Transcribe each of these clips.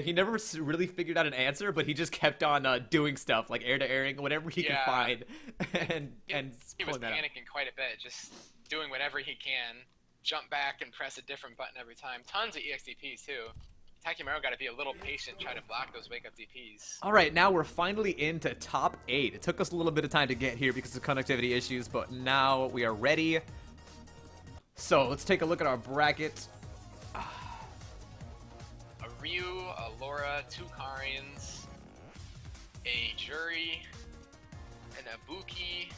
He never really figured out an answer, but he just kept on doing stuff like air to airing, whatever he could find, and he was pulling that out. panicking quite a bit, just doing whatever he can, jump back and press a different button every time. Tons of EXDPs too. Takemaro got to be a little patient, try to block those wake up DPs. All right, now we're finally into top 8. It took us a little bit of time to get here because of connectivity issues, but now we are ready. So let's take a look at our bracket. A Ryu, a Laura, 2 Karians, a Jury, an Ibuki.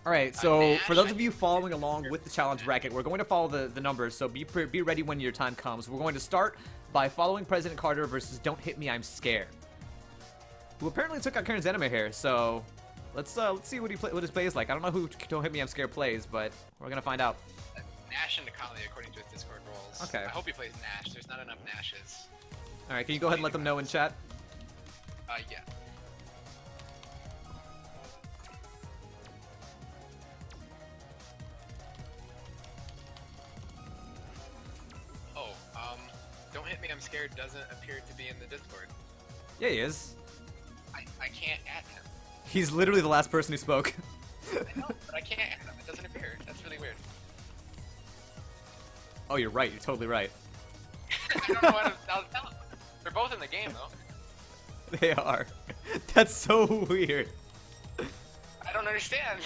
All right, so for those of you following along with the challenge bracket, we're going to follow the numbers, so be ready when your time comes. We're going to start by following President Carter versus Don't Hit Me, I'm Scared, who apparently took out Karen's enemy here, so let's see what his play is like. I don't know who Don't Hit Me, I'm Scared plays, but we're going to find out. Nash and Nakali, according to his Discord roles. Okay. I hope he plays Nash. There's not enough Nashes. All right, can you go ahead and let them know in chat? Yeah. Don't Hit Me, I'm Scared doesn't appear to be in the Discord. Yeah, he is. I can't add him. He's literally the last person who spoke. I know, but I can't add him. It doesn't appear. That's really weird. Oh, you're right. You're totally right. I don't know what I'll tell him. They're both in the game, though. They are. That's so weird. I don't understand.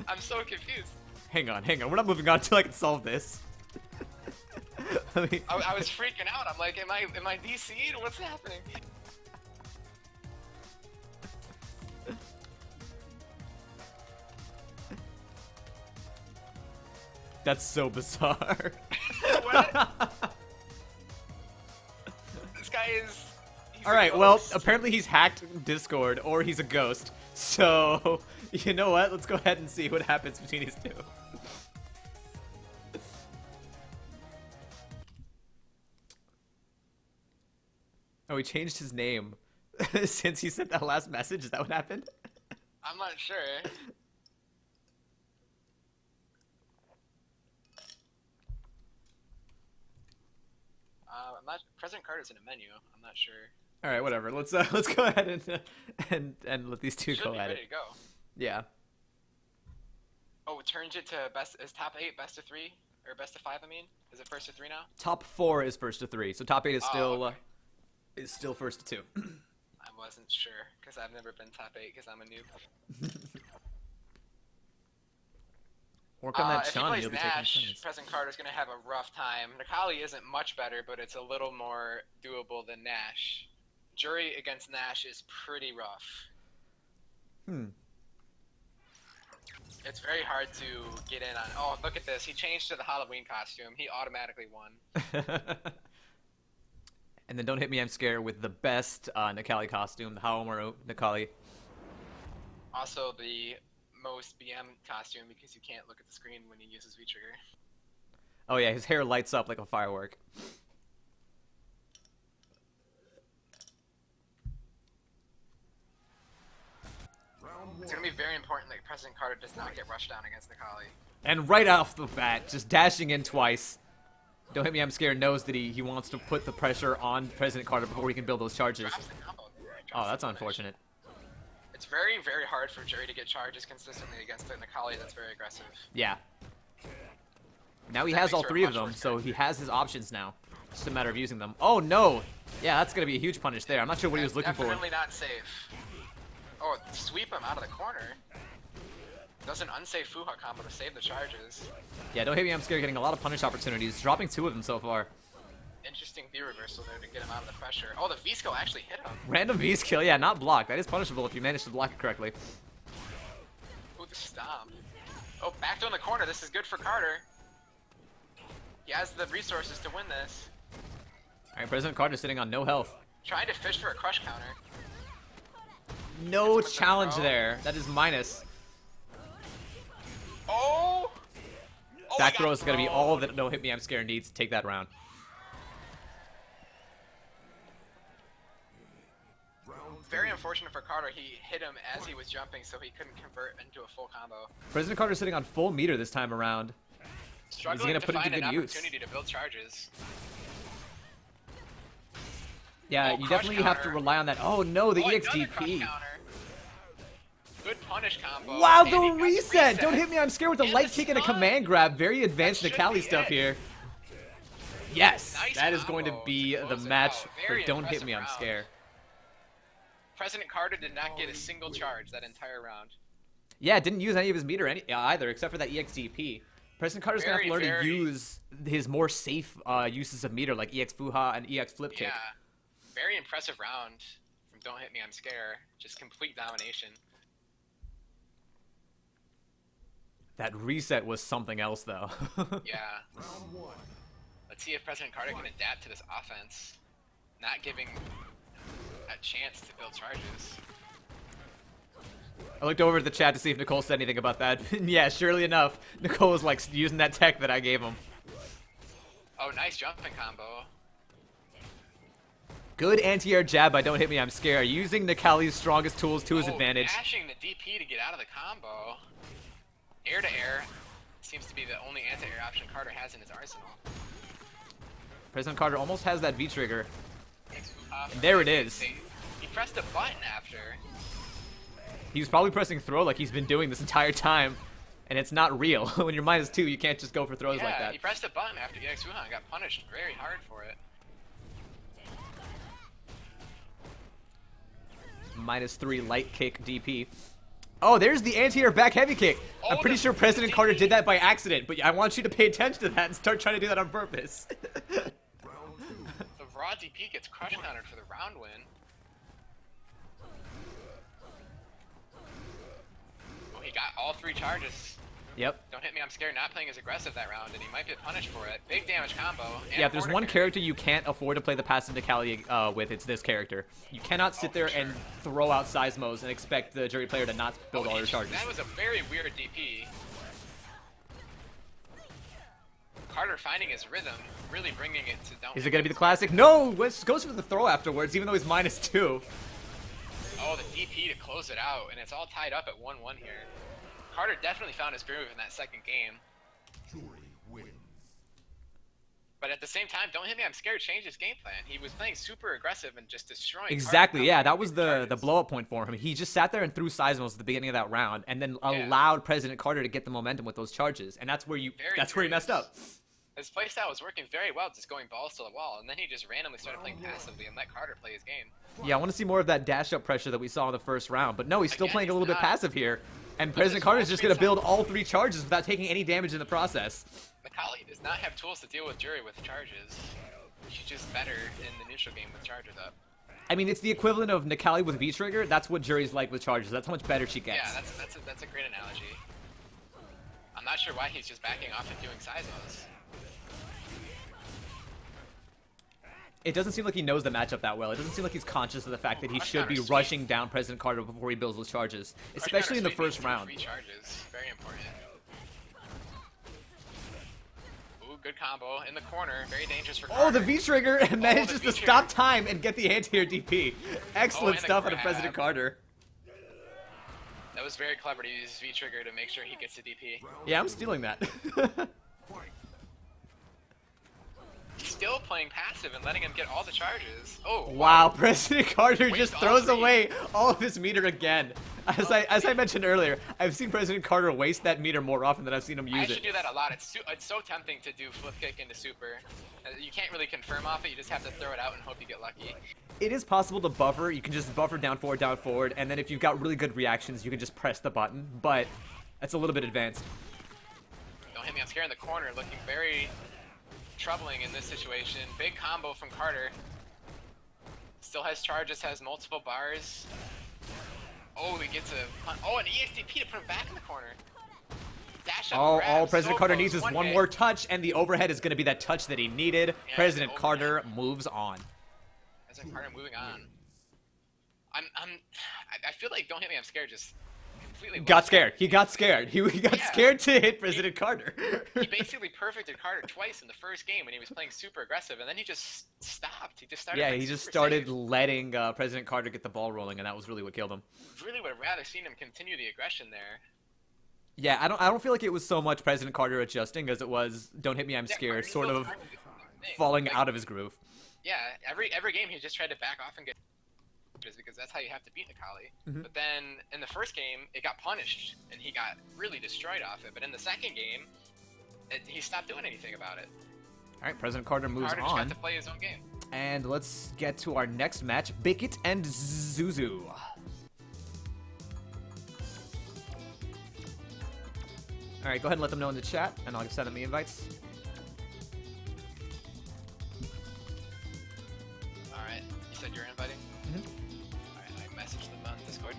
I'm so confused. Hang on. We're not moving on until I can solve this. I was freaking out. I'm like, am I DC'd? What's happening? That's so bizarre. What? This guy is... Alright, well, apparently he's hacked Discord, or he's a ghost. So, you know what? Let's go ahead and see what happens between these two. Oh, he changed his name since he sent that last message. Is that what happened? I'm not sure. President Carter's in a menu. I'm not sure. All right, whatever. Let's go ahead and let these two go at it. Ready to go. Yeah. Oh, it turns it to best. Is top 8 best of 3 or best of 5? I mean, is it first to 3 now? Top 4 is first to 3, so top 8 is still okay. is still first to 2. I wasn't sure because I've never been top 8 because I'm a noob. Work on that, if Sean. he You'll plays be taking Nash, turns. President Carter's gonna have a rough time. Nakali isn't much better, but it's a little more doable than Nash. Jury against Nash is pretty rough. It's very hard to get in on. Oh, look at this. He changed to the Halloween costume. He automatically won. And then Don't Hit Me, I'm Scared with the best Nakali costume, the Haomaru Nakali. Also the most BM costume because you can't look at the screen when he uses V-Trigger. Oh yeah, his hair lights up like a firework. It's going to be very important that President Carter does not get rushed down against Nakali. And right off the bat, just dashing in twice. Don't Hit Me, I'm Scared knows that he wants to put the pressure on President Carter before he can build those charges. Oh, that's unfortunate. It's very, very hard for Jerry to get charges consistently against a Nakali that's very aggressive. Yeah. Now he has all 3 of them, so he has his options now. It's just a matter of using them. Oh, no! Yeah, that's going to be a huge punish there. I'm not sure what he was looking for. Definitely not safe. Oh, sweep him out of the corner. Does an unsafe Fuha combo to save the charges. Yeah, Don't Hit Me, I'm Scared getting a lot of punish opportunities, dropping 2 of them so far. Interesting V-reversal there to get him out of the pressure. Oh, the V-skill actually hit him. Random V-skill, yeah, not blocked. That is punishable if you manage to block it correctly. Ooh, the stomp. Oh, back in the corner. This is good for Carter. He has the resources to win this. Alright, President Carter sitting on no health. Trying to fish for a crush counter. No challenge there. That is minus. Oh! Back throw is going to be all that Don't Hit Me, I'm Scared needs to take that round. Very unfortunate for Carter. He hit him as he was jumping, so he couldn't convert into a full combo. President Carter sitting on full meter this time around. Struggling Is he gonna to put it find to an good use? opportunity to build charges. Yeah, Oh, you crush definitely have to counter. rely on that. Oh no, the Another crush EXDP. counter. Good punish combo. Wow, and the he got reset! Don't hit me, I'm scared with a And light the kick and a stun. command grab. Very advanced That should Necalli be stuff it. here. Yes, Nice that is going to combo be to the close it match out. for Very Don't Hit impressive Me, I'm round. Scared. President Carter did not get a single charge that entire round. Yeah, didn't use any of his meter either, except for that EXDP. President Carter's going to have to learn to use his more safe uses of meter, like EX Fuha and EX Flip Kick. Yeah, very impressive round from Don't Hit Me, I'm Scared. Just complete domination. That reset was something else, though. Yeah. Let's see if President Carter can adapt to this offense. Not giving a chance to build charges. I looked over at the chat to see if Nicole said anything about that. Yeah, surely enough, Nicole was like using that tech that I gave him. Oh, nice jumping combo. Good anti-air jab by Don't Hit Me, I'm Scared. Using Necalli's strongest tools to his advantage. Dashing the DP to get out of the combo. Air to air seems to be the only anti-air option Carter has in his arsenal. President Carter almost has that V-trigger. And there it is. He pressed a button after. He was probably pressing throw like he's been doing this entire time. And it's not real. When you're -2, you can't just go for throws like that. He pressed a button after EX Wuhan and got punished very hard for it. -3 light kick DP. Oh, there's the anti-air back heavy kick. Oh, I'm pretty sure President Carter did that by accident, but I want you to pay attention to that and start trying to do that on purpose. The raw DP gets crush countered for the round win. Oh, he got all 3 charges. Yep. Don't Hit Me, I'm Scared, not playing as aggressive that round, and he might get punished for it. Big damage combo. Yeah, if there's one character you can't afford to play the passive Necalli with, it's this character. You cannot sit there and throw out Seismos and expect the jury player to not build all their charges. That was a very weird DP. Carter finding his rhythm, really bringing it to Don't. Is it going to be the classic? No! Goes for the throw afterwards, even though he's -2. Oh, the DP to close it out, and it's all tied up at 1-1 here. Carter definitely found his groove in that second game. But at the same time, Don't Hit Me, I'm Scared changed his game plan. He was playing super aggressive and just destroying Exactly, Carter. yeah, that was the blow-up point for him. He just sat there and threw Seismos at the beginning of that round, and then allowed President Carter to get the momentum with those charges, and that's where where he messed up. His playstyle was working very well, just going balls to the wall, and then he just randomly started playing passively and let Carter play his game. Yeah, I want to see more of that dash-up pressure that we saw in the first round, but no, he's still playing a little bit passive here. And President Carter's just going to build all 3 charges without taking any damage in the process. Necalli does not have tools to deal with Jury with charges. She's just better in the neutral game with charges up. I mean, it's the equivalent of Necalli with V-Trigger. That's what Jury's like with charges. That's how much better she gets. Yeah, that's a great analogy. I'm not sure why he's just backing off and doing Seismos. It doesn't seem like he knows the matchup that well. It doesn't seem like he's conscious of the fact that he should be rushing down President Carter before he builds those charges, especially in the first round. 3 charges, very important. Ooh, good combo in the corner, very dangerous for Carter. Oh, the V-Trigger and manages to stop time and get the anti-air DP. Excellent stuff out of President Carter. That was very clever to use V-Trigger to make sure he gets the DP. Yeah, I'm stealing that. Still playing passive and letting him get all the charges. Oh, wow, President Carter just throws away all of his meter again. As I mentioned earlier, I've seen President Carter waste that meter more often than I've seen him use it. I should do that a lot. It's so tempting to do flip kick into super. You can't really confirm off it. You just have to throw it out and hope you get lucky. It is possible to buffer. You can just buffer down forward, and then if you've got really good reactions, you can just press the button. But that's a little bit advanced. Don't Hit Me, I'm Scared in the corner, looking very troubling in this situation. Big combo from Carter. Still has charges, has multiple bars. Oh, he gets a... Oh, an EXDP to put him back in the corner. Dash up all President Carter needs is one more touch, and the overhead is going to be that touch that he needed. Yeah, President Carter moves on. President Carter moving on. I feel like Don't Hit Me, I'm Scared just completely got scared. He got scared. He got scared to hit President Carter. He basically perfected Carter twice in the first game when he was playing super aggressive, and then he just stopped. He just started. Yeah, he just started letting President Carter get the ball rolling, and that was really what killed him. Really would have rather seen him continue the aggression there. Yeah, I don't feel like it was so much President Carter adjusting as it was Don't Hit Me, I'm Scared, sort of falling out of his groove. Yeah, every game he just tried to back off and get because that's how you have to beat Akali. But then in the first game, it got punished, and he got really destroyed off it. But in the second game, he stopped doing anything about it. All right, President Carter moves Carter just on. got to play his own game. And let's get to our next match, Bickett and Zuzu. All right, go ahead and let them know in the chat, and I'll send them the invites. All right, you said you're inviting? All right, I messaged them on Discord.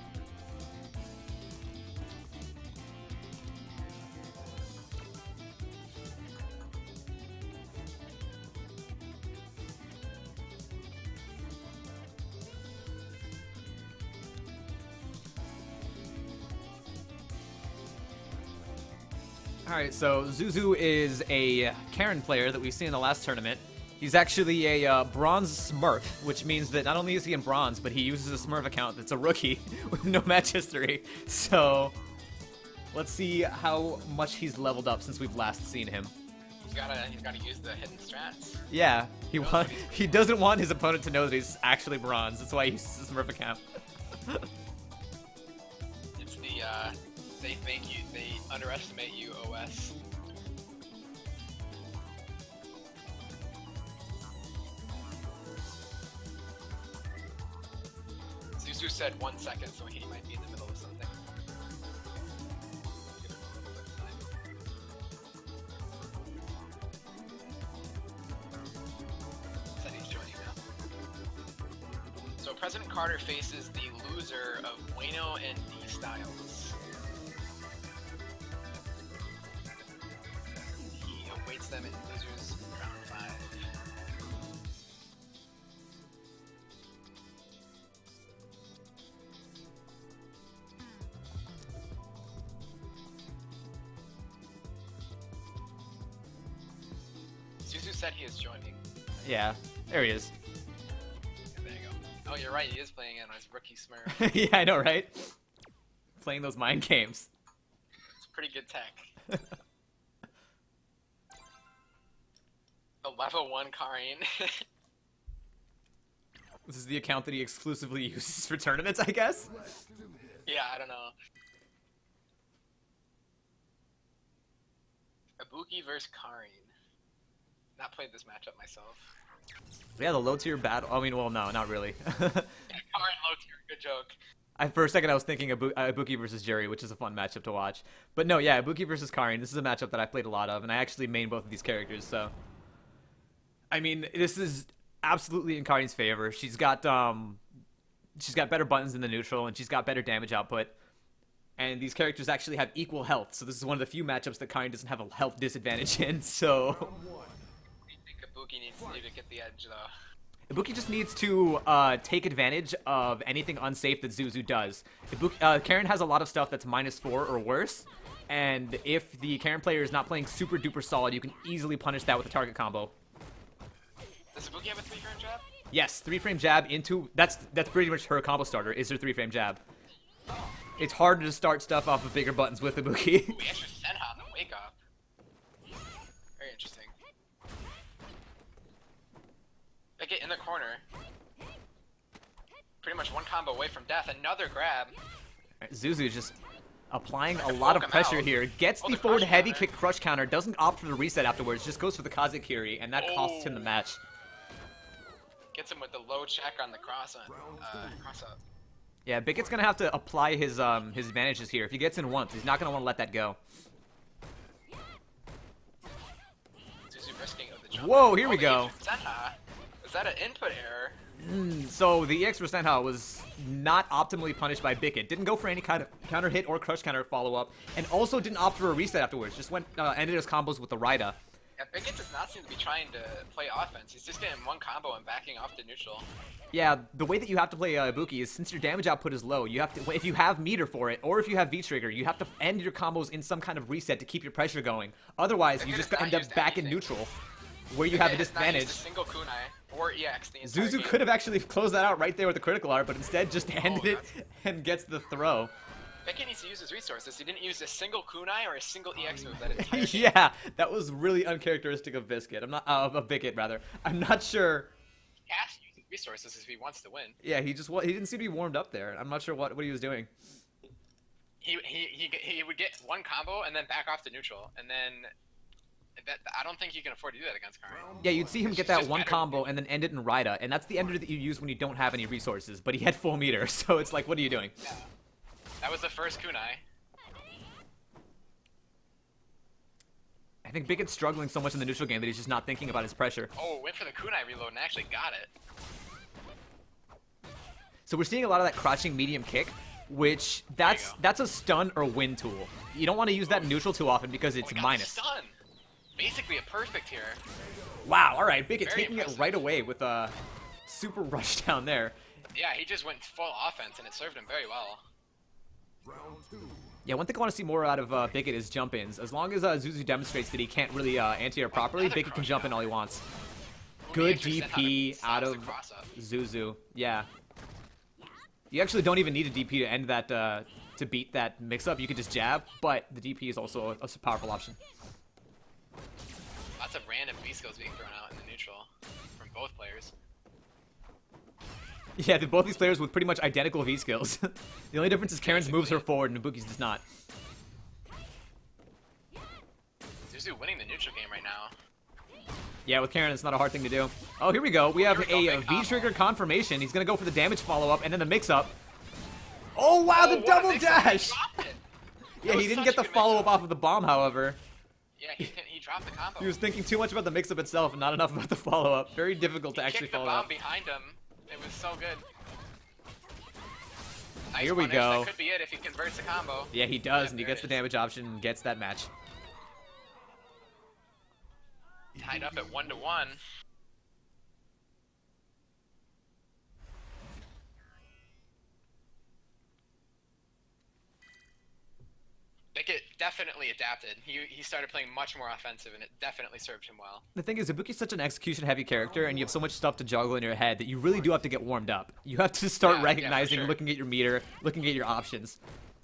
Alright, so Zuzu is a Karen player that we've seen in the last tournament. He's actually a bronze Smurf, which means that not only is he in bronze, but he uses a Smurf account that's a rookie with no match history. So, let's see how much he's leveled up since we've last seen him. He's gotta use the hidden strats. Yeah, he doesn't want his opponent to know that he's actually bronze. That's why he uses the Smurf account. It's the they underestimate you OS. Zuzu said 1 second, so he might be in the middle of something. Give him a little bit of time. Said he's joining now. So President Carter faces the loser of Bueno and D Styles. He awaits them in losers round 5. Zuzu said he is joining. Yeah, there he is. Yeah, there you go. Oh, you're right. He is playing it on his rookie Smurf. Yeah, I know, right? Playing those mind games. It's pretty good tech. A level 1 Karin. This is the account that he exclusively uses for tournaments, I guess? Yeah, I don't know. Ibuki versus Karin. Not played this matchup myself. Yeah, the low tier battle. I mean, well, no, not really. Karin low tier, good joke. For a second, I was thinking Ibuki versus Jerry, which is a fun matchup to watch. But no, yeah, Ibuki versus Karin. This is a matchup that I played a lot of, and I actually main both of these characters. So, I mean, this is absolutely in Karin's favor. She's got better buttons in the neutral, and she's got better damage output. And these characters actually have equal health, so this is one of the few matchups that Karin doesn't have a health disadvantage in. So, I think Ibuki needs to get the edge, though. Ibuki just needs to take advantage of anything unsafe that Zuzu does. Karen has a lot of stuff that's -4 or worse, and if the Karen player is not playing super duper solid, you can easily punish that with a target combo. Does Ibuki have a 3-frame jab? Yes, 3-frame jab into... That's pretty much her combo starter, is her 3-frame jab. It's harder to start stuff off of bigger buttons with Ibuki. Ooh, extra Senha on the wake up. Very interesting. They get in the corner. Pretty much one combo away from death. Another grab. Right, Zuzu just applying a lot of pressure here. Gets the forward heavy kick crush counter. Doesn't opt for the reset afterwards. Just goes for the Kazekiri, and that costs him the match. Gets him with the low check on the cross up. Yeah, Bickett's gonna have to apply his advantages here. If he gets in once, he's not gonna want to let that go. Zuzu risking of the jump. Whoa, here we go. Senha. Is that an input error? So the EX for Senha was not optimally punished by Bickett. Didn't go for any kind of counter hit or crush counter follow-up, and also didn't opt for a reset afterwards. Just ended his combos with the Raida. Yeah, Bickett does not seem to be trying to play offense. He's just getting one combo and backing off to neutral. Yeah, the way that you have to play Ibuki is since your damage output is low, you have to, if you have meter for it, or if you have V-trigger, you have to end your combos in some kind of reset to keep your pressure going. Otherwise, you just end up back in neutral, where you have a disadvantage. Not used a single kunai or EX the entire Zuzu game. could have actually closed that out right there with the critical art, but instead just ended it and gets the throw. Bickett needs to use his resources. He didn't use a single kunai or a single EX move that entire game. Yeah, that was really uncharacteristic of Biscuit. Of Bickett rather. I'm not sure resources if he wants to win. Yeah, he didn't seem to be warmed up there. I'm not sure what he was doing. He would get one combo and then back off to neutral, and then I don't think you can afford to do that against Karn. Yeah, you'd see him get that one combo and then end it in Rida, and that's the ender that you use when you don't have any resources, but he had full meter, so it's like, what are you doing? Yeah. That was the first kunai. I think Bigget's struggling so much in the neutral game that he's just not thinking about his pressure. Oh, went for the kunai reload and actually got it. So we're seeing a lot of that crouching medium kick, which that's a stun or win tool. You don't want to use that in neutral too often because it's minus. Stun. Basically a perfect here. Wow, all right, Bigot Very taking impressive. it right away with a super rush down there. Yeah, he just went full offense and it served him very well. Yeah, one thing I want to see more out of Bigot is jump-ins. As long as Zuzu demonstrates that he can't really anti-air properly, Another Bigot can jump in all he wants. Well, Good the interesting DP how out it of stops the cross-up. Zuzu. Yeah. You actually don't even need a DP to end that, to beat that mix-up. You could just jab, but the DP is also a powerful option. Lots of random V-skills being thrown out in the neutral from both players. Yeah, both these players with pretty much identical V skills. The only difference is Karen's moves her forward and Ibuki's does not. Zuzu winning the neutral game right now. Yeah, with Karen, it's not a hard thing to do. Oh, here we go. We have a V-trigger confirmation. He's going to go for the damage follow-up and then the mix-up. Oh, wow, the double dash! Yeah, he didn't get the follow-up off of the bomb, however. Yeah, he dropped the combo. He was thinking too much about the mix-up itself and not enough about the follow-up. Very difficult to actually follow up. He kicked the bomb behind him. It was so good. Nice Here we punish. go. That could be it if he converts the combo. Yeah, he does, Yep, and he there gets it the is. damage option and gets that match. Tied up at 1-1. Bigot definitely adapted. He started playing much more offensive, and it definitely served him well. The thing is, Ibuki's such an execution-heavy character, and you have so much stuff to juggle in your head that you really do have to get warmed up. You have to start Yeah, recognizing, for sure. looking at your meter, looking at your options.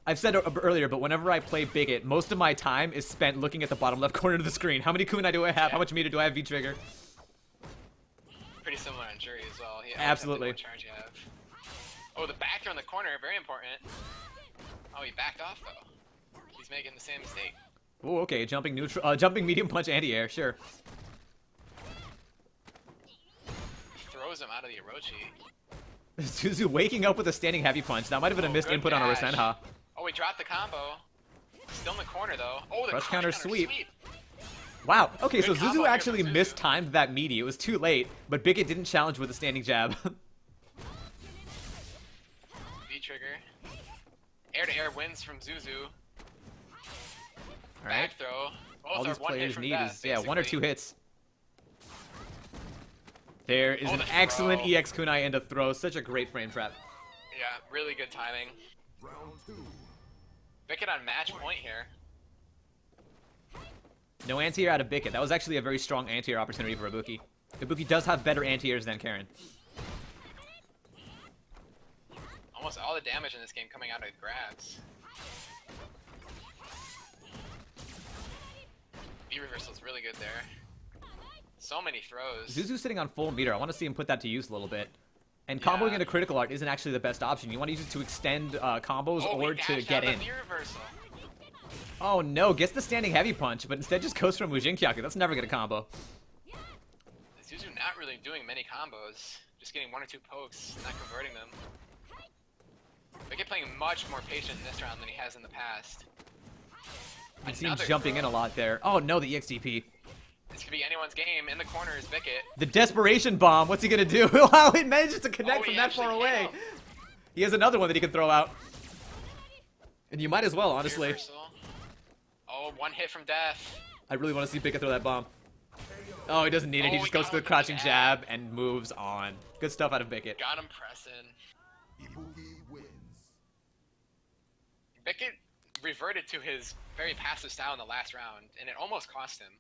I've said earlier, but whenever I play Bigot, most of my time is spent looking at the bottom left corner of the screen. How many kunai do I have? How much meter do I have V-trigger? Pretty similar on Jury as well. Yeah, Absolutely. What charge you have. Oh, the back throw in the corner, very important. Oh, he backed off though. He's making the same mistake. Oh, okay, jumping neutral, jumping medium punch anti-air, sure. Throws him out of the Orochi. Suzu waking up with a standing heavy punch. That might have been a missed good input on a dash. Rasenha. Oh, he dropped the combo. Still in the corner though. Oh, the Crush counter sweep. sweep. Wow, okay, so Good combo Zuzu here actually from Zuzu. mistimed that meaty. It was too late, but Bigot didn't challenge with a standing jab. V-trigger. Air-to-air wins from Zuzu. Alright. Back throw. Both All are these one hit players from need death, is, yeah, 1 or 2 basically. hits. There is an the excellent throw. EX kunai into throw. Such a great frame trap. Yeah, really good timing. Bigot on match point here. No anti-air out of Bigot. That was actually a very strong anti-air opportunity for Ibuki. Ibuki does have better anti-airs than Karen. Almost all the damage in this game coming out of grabs. V-reversal is really good there. So many throws. Zuzu's sitting on full meter. I want to see him put that to use a little bit. And comboing into critical art isn't actually the best option. You want to use it to extend combos or to get in. V-reversal. Oh no, gets the standing heavy punch, but instead just goes for Mujin Kyaku. That's never gonna combo. Zuzu not really doing many combos. Just getting 1 or 2 pokes, not converting them. Bigot playing much more patient in this round than he has in the past. You see him Another jumping throw. in a lot there. Oh no, the EXDP. This could be anyone's game. In the corner is Bigot. The desperation bomb. What's he gonna do? Wow, it manages to connect Oh, from he that far actually away. nailed. He has another one that he can throw out. And you might as well, honestly. V-reversal. Oh, 1 hit from death. I really want to see Bigot throw that bomb. Oh, he doesn't need it. He Oh, just he goes got to the him with the crouching jab. jab and moves on. Good stuff out of Bigot. Got him pressing. Bigot reverted to his very passive style in the last round, and it almost cost him.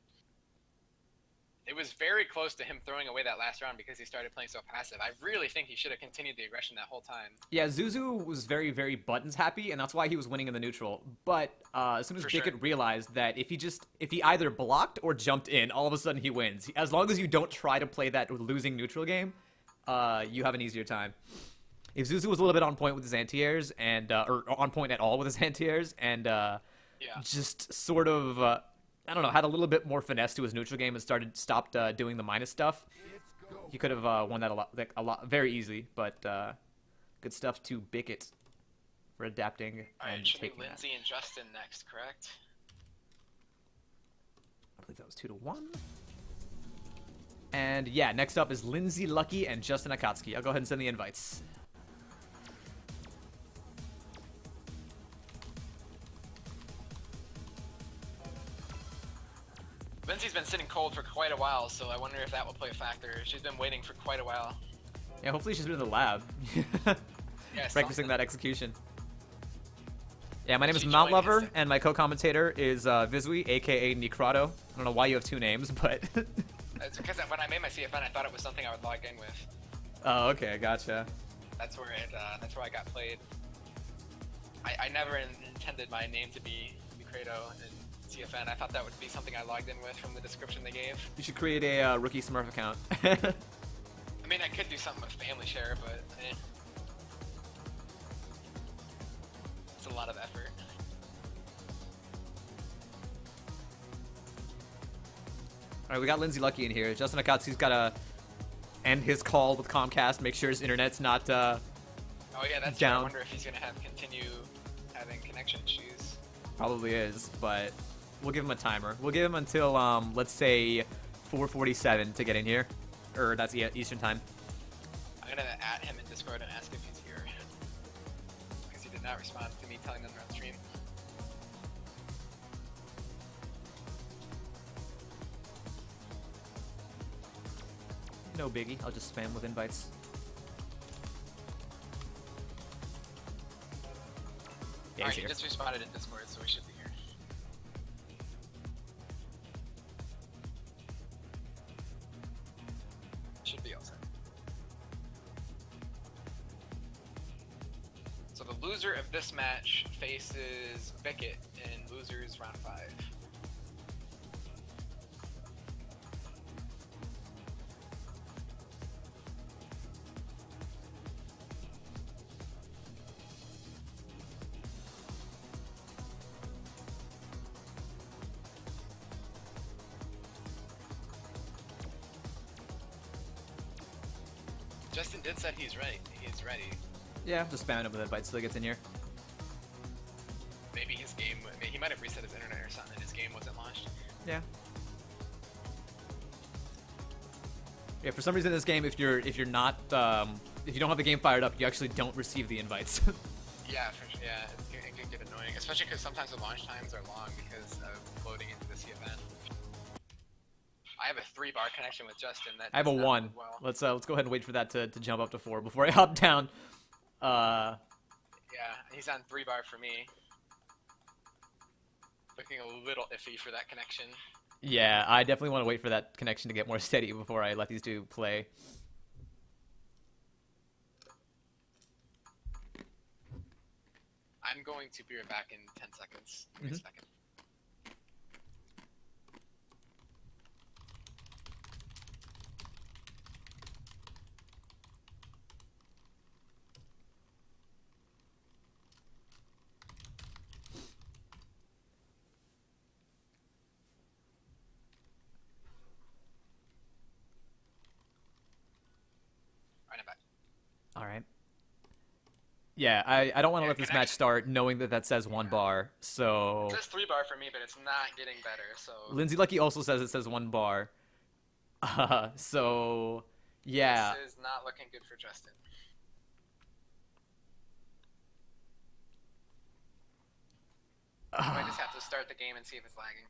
It was very close to him throwing away that last round because he started playing so passive. I really think he should have continued the aggression that whole time. Yeah, Zuzu was very, very buttons happy, and that's why he was winning in the neutral. But as soon as For Bigot sure. realized that if he either blocked or jumped in, all of a sudden he wins. As long as you don't try to play that losing neutral game, you have an easier time. If Zuzu was a little bit on point with his anti-airs, and or on point at all with his anti-airs, and just sort of, I don't know, had a little bit more finesse to his neutral game and stopped doing the minus stuff, he could have won that a lot, very easily. But good stuff to Bickett for adapting and should be taking Lindsay and Justin next, correct? I believe that was 2-1. And yeah, next up is Lindsay Lucky and Justin Akatsuki. I'll go ahead and send the invites. Lindsay's been sitting cold for quite a while, so I wonder if that will play a factor. She's been waiting for quite a while. Yeah, hopefully she's been in the lab. Yeah, practicing that execution. Yeah, my name is Mount Lover, and my co-commentator is Vizui, aka Necrado. I don't know why you have two names, but... It's because when I made my CFN, I thought it was something I would log in with. Oh, okay, gotcha. That's where I got played. I never intended my name to be Necrado in CFN. I thought that would be something I logged in with from the description they gave. You should create a rookie Smurf account. I mean, I could do something with family share, but it's a lot of effort. Alright, we got Lindsay Lucky in here. Justin Akatsuki's got to end his call with Comcast, make sure his internet's not oh yeah, that's down. True. I wonder if he's going to continue having connection issues. Probably is, but we'll give him a timer. We'll give him until, let's say, 4:47 to get in here. Or that's Eastern time. I'm going to at him in Discord and ask if he's here. Because he did not respond to me telling them they're on stream. No biggie. I'll just spam with invites. Yeah, Alright, he just responded in Discord, so we should be here. Should be all set. So the loser of this match faces Bickett in losers round 5. Justin did said he's ready. He's ready. Yeah, just spamming him with invites till he gets in here. Maybe his game. He might have reset his internet or something. His game wasn't launched. Yeah. Yeah. For some reason, in this game, if you're not if you don't have the game fired up, you actually don't receive the invites. Yeah, for sure. Yeah, it can get annoying, especially because sometimes the launch times are long because of loading into the event. I have a 3-bar connection with Justin. That I have a 1. well. Let's go ahead and wait for that to jump up to 4 before I hop down. Yeah, he's on 3-bar for me. Looking a little iffy for that connection. Yeah, I definitely want to wait for that connection to get more steady before I let these two play. I'm going to be right back in 10 seconds. Give me a second. Alright, I'm back. All right. Yeah, I don't want to let this match start knowing that says 1 bar. So It says 3-bar for me, but it's not getting better. So Lindsay Lucky also says it says 1 bar. So yeah. This is not looking good for Justin. I just have to start the game and see if it's lagging.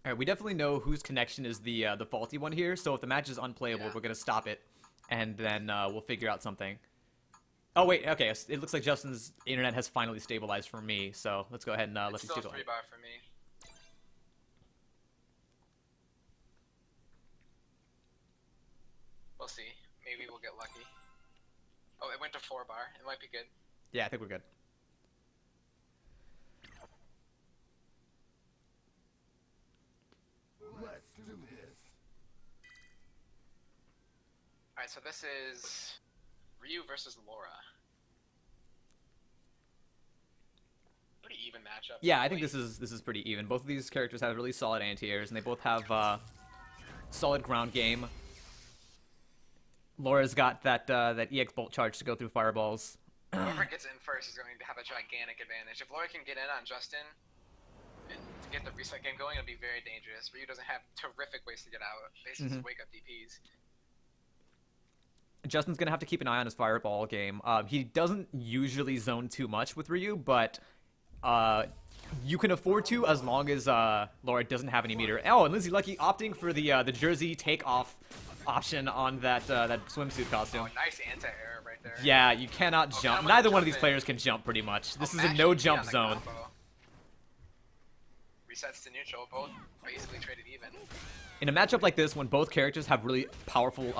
All right, we definitely know whose connection is the faulty one here. So if the match is unplayable, we're gonna stop it, and then we'll figure out something. Oh, wait, okay. It looks like Justin's internet has finally stabilized for me, so let's go ahead and let It's these still two a go. free bar for me. We'll see. Maybe we'll get lucky. Oh, it went to 4 bar. It might be good. Yeah, I think we're good. Let's do this. Alright, so this is Ryu versus Laura. Pretty even matchup. Yeah, I think this is pretty even. Both of these characters have really solid anti-airs, and they both have solid ground game. Laura's got that EX bolt charge to go through fireballs. Whoever gets in first is going to have a gigantic advantage. If Laura can get in on Justin and to get the reset game going, it'll be very dangerous. Ryu doesn't have terrific ways to get out. Basically, just wake up DPs. Justin's gonna have to keep an eye on his fireball game. He doesn't usually zone too much with Ryu, but you can afford to as long as Laura doesn't have any meter. Oh, and Lindsay Lucky opting for the jersey takeoff option on that swimsuit costume. Oh, nice anti-air right there. Yeah, you cannot jump. Neither one of these players can jump, pretty much. This is a no-jump zone. Combo. Resets to neutral, both basically traded even. In a matchup like this, when both characters have really powerful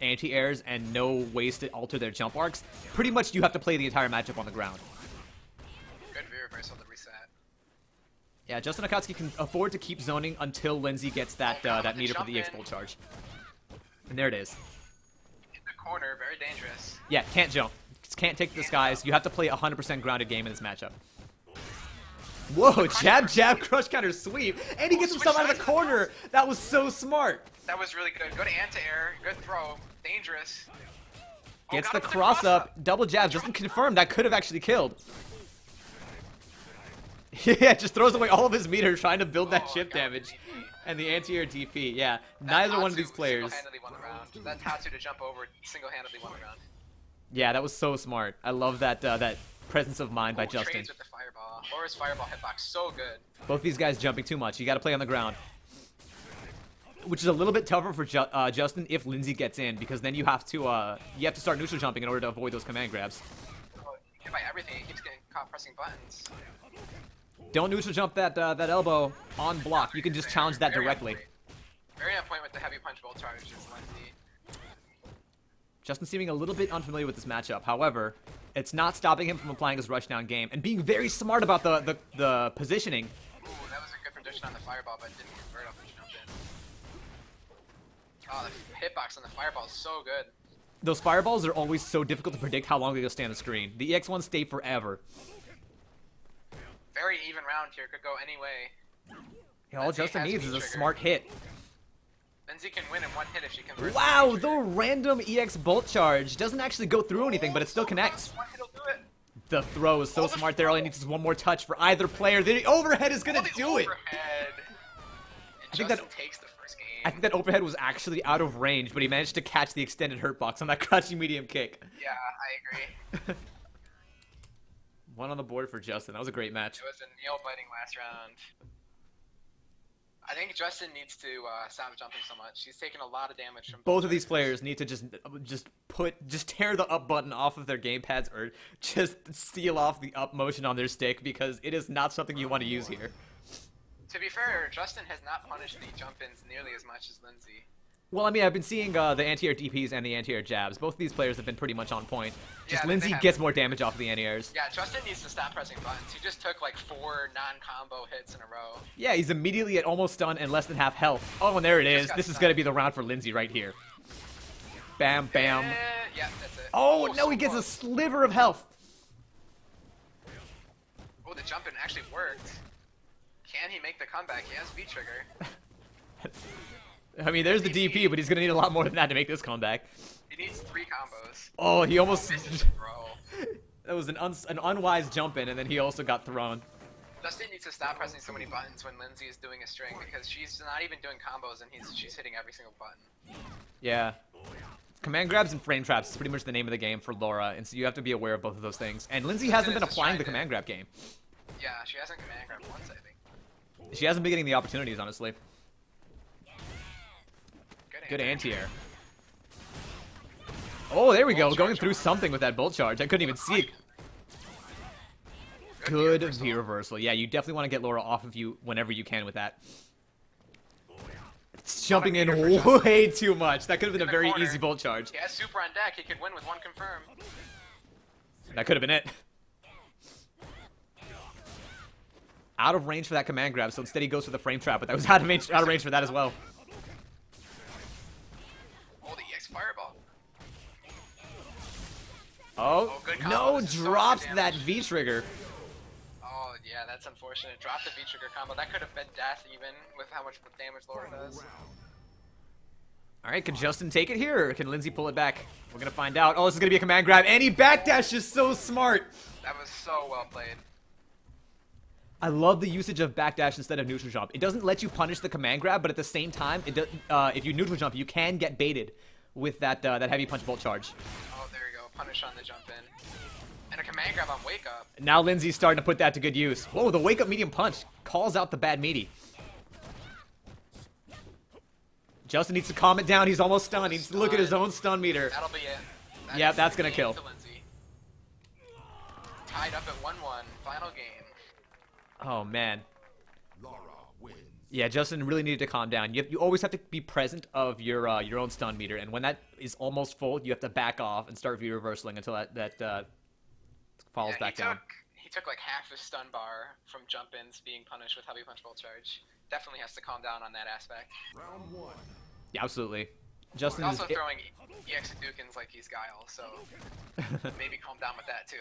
anti-airs and no ways to alter their jump arcs, pretty much you have to play the entire matchup on the ground. Good reverse on the reset. Yeah, Justin Akatsuki can afford to keep zoning until Lindsay gets that that meter for the EX bolt charge. And there it is. In the corner, very dangerous. Yeah, can't jump. Can't take the skies. You have to play a 100% grounded game in this matchup. Whoa, jab, crush counter, sweep. And he gets himself out of the corner. That was so smart. That was really good. Good anti-air. Good throw. Dangerous. Gets the cross up. Double jab. Doesn't confirm. That could have actually killed. Yeah, just throws away all of his meter trying to build that chip damage. And the anti-air DP. Yeah, neither one of these players. Single-handedly won the round. That Tatsu to jump over single-handedly won the round. Yeah, that was so smart. I love that that presence of mind by Justin. Trades with the fireball. Laura's fireball hitbox so good. Both these guys jumping too much. You got to play on the ground. Which is a little bit tougher for Justin if Lindsay gets in, because then you have to start neutral jumping in order to avoid those command grabs. Oh, hit by everything. He keeps getting caught pressing buttons. Don't neutral jump that elbow on block. You can just challenge that directly. Very on point with the heavy punch bolt charge is Lindsay. Justin seeming a little bit unfamiliar with this matchup. However, it's not stopping him from applying his rushdown game and being very smart about the positioning. Ooh, that was a good prediction on the fireball, but didn't convert off the jump in. Oh, the hitbox on the fireball is so good. Those fireballs are always so difficult to predict how long they'll stay on the screen. The EX ones stay forever. Very even round here. Could go any way. Yeah, all Justin needs is a smart hit. Lindsay can win in one hit if she converts. Wow, the random EX bolt charge doesn't actually go through anything, but it still connects. One hit'll do it. The throw is so smart there. All he needs is one more touch for either player. The overhead is gonna do it. I think that takes the first game. I think that overhead was actually out of range, but he managed to catch the extended hurt box on that crouching medium kick. Yeah, I agree. One on the board for Justin. That was a great match. It was a nail-biting last round. I think Justin needs to stop jumping so much. He's taking a lot of damage from both of these players need to just tear the up button off of their gamepads or just steal off the up motion on their stick, because it is not something you want to use here. To be fair, Justin has not punished the jump-ins nearly as much as Lindsay. Well, I mean, I've been seeing the anti-air DPs and the anti-air jabs. Both of these players have been pretty much on point. Just Lindsay gets more damage off of the anti-airs. Yeah, Justin needs to stop pressing buttons. He just took like 4 non-combo hits in a row. Yeah, he's immediately at almost stun and less than half health. Oh, and there it is. This is going to be the round for Lindsay right here. Bam, bam. Yeah, that's it. Oh, no, so he gets a sliver of health. Oh, the jump-in actually worked. Can he make the comeback? He has V-trigger. I mean, there's the DP, but he's going to need a lot more than that to make this comeback. He needs 3 combos. Oh, he almost... Bro. That was an unwise jump in, and then he also got thrown. Justin needs to stop pressing so many buttons when Lindsay is doing a string, because she's not even doing combos and she's hitting every single button. Yeah. Command grabs and frame traps is pretty much the name of the game for Laura, and so you have to be aware of both of those things. And Lindsay hasn't been applying the command grab game. Yeah, she hasn't command grabbed once, I think. She hasn't been getting the opportunities, honestly. Good anti-air. Oh, there we go. Bolt Going charge through on. something with that bolt charge. I couldn't even see it. Good V reversal. Yeah, you definitely want to get Laura off of you whenever you can with that. It's jumping in way too much. That could have been a very easy bolt charge. He has super on deck. He could win with one confirm. That could have been it. Out of range for that command grab, so instead he goes for the frame trap, but that was out of range for that as well. Oh, the EX fireball. Oh, good combo. no, This is so drops much that damage. V trigger. Oh, yeah, that's unfortunate. Drop the V-trigger combo. That could have been death even with how much damage Laura does. All right, can Justin take it here, or can Lindsay pull it back? We're going to find out. Oh, this is going to be a command grab, and he backdashes so smart. That was so well played. I love the usage of backdash instead of neutral jump. It doesn't let you punish the command grab, but at the same time, it if you neutral jump, you can get baited with that that heavy punch bolt charge. Oh, there you go. Punish on the jump in. And a command grab on wake up. Now Lindsay's starting to put that to good use. Whoa, the wake up medium punch calls out the bad meaty. Justin needs to calm it down. He's almost stunned. He needs to look at his own stun meter. That'll be it. Yeah, is that's the gonna game kill. to Lindsay. Tied up at 1-1. Final game. Oh, man. Laura wins. Yeah, Justin really needed to calm down. You always have to be present of your own stun meter, and when that is almost full, you have to back off and start V-reversaling until that falls back down. He took like half his stun bar from jump-ins being punished with heavy punch bolt charge. Definitely has to calm down on that aspect. Round one. Yeah, absolutely. Justin He's is... also throwing EX Hadouken's like he's Guile, so maybe calm down with that too.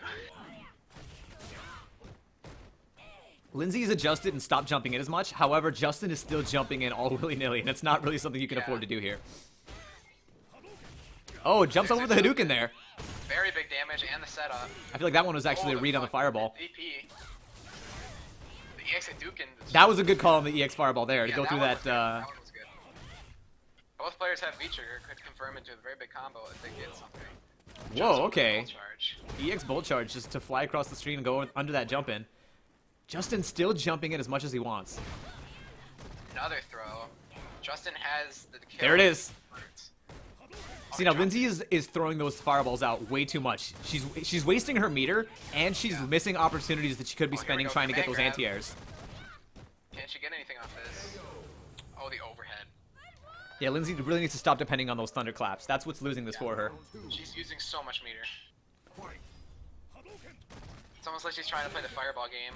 Lindsay's adjusted and stopped jumping in as much. However, Justin is still jumping in all willy-nilly, and it's not really something you can afford to do here. Oh, jumps over the Hadouken there. Very big damage and the setup. I feel like that one was actually a read on the fireball. VP. The EX Hadouken. That was a good call on the EX fireball there to go through one that. was good. That one was good. Both players have V-trigger, could confirm into a very big combo if they get something. Whoa, okay. Bolt charge. EX bolt charge just to fly across the screen and go under that jump in. Justin still jumping in as much as he wants. Another throw. Justin has the kill. There it is. Oh, See, now Lindsay is throwing those fireballs out way too much. She's wasting her meter, and she's missing opportunities that she could be here we spending go, trying to get command those grab. anti-airs. Can't she get anything off this? Oh, the overhead. Yeah, Lindsay really needs to stop depending on those thunderclaps. That's what's losing this for her. She's using so much meter. It's almost like she's trying to play the fireball game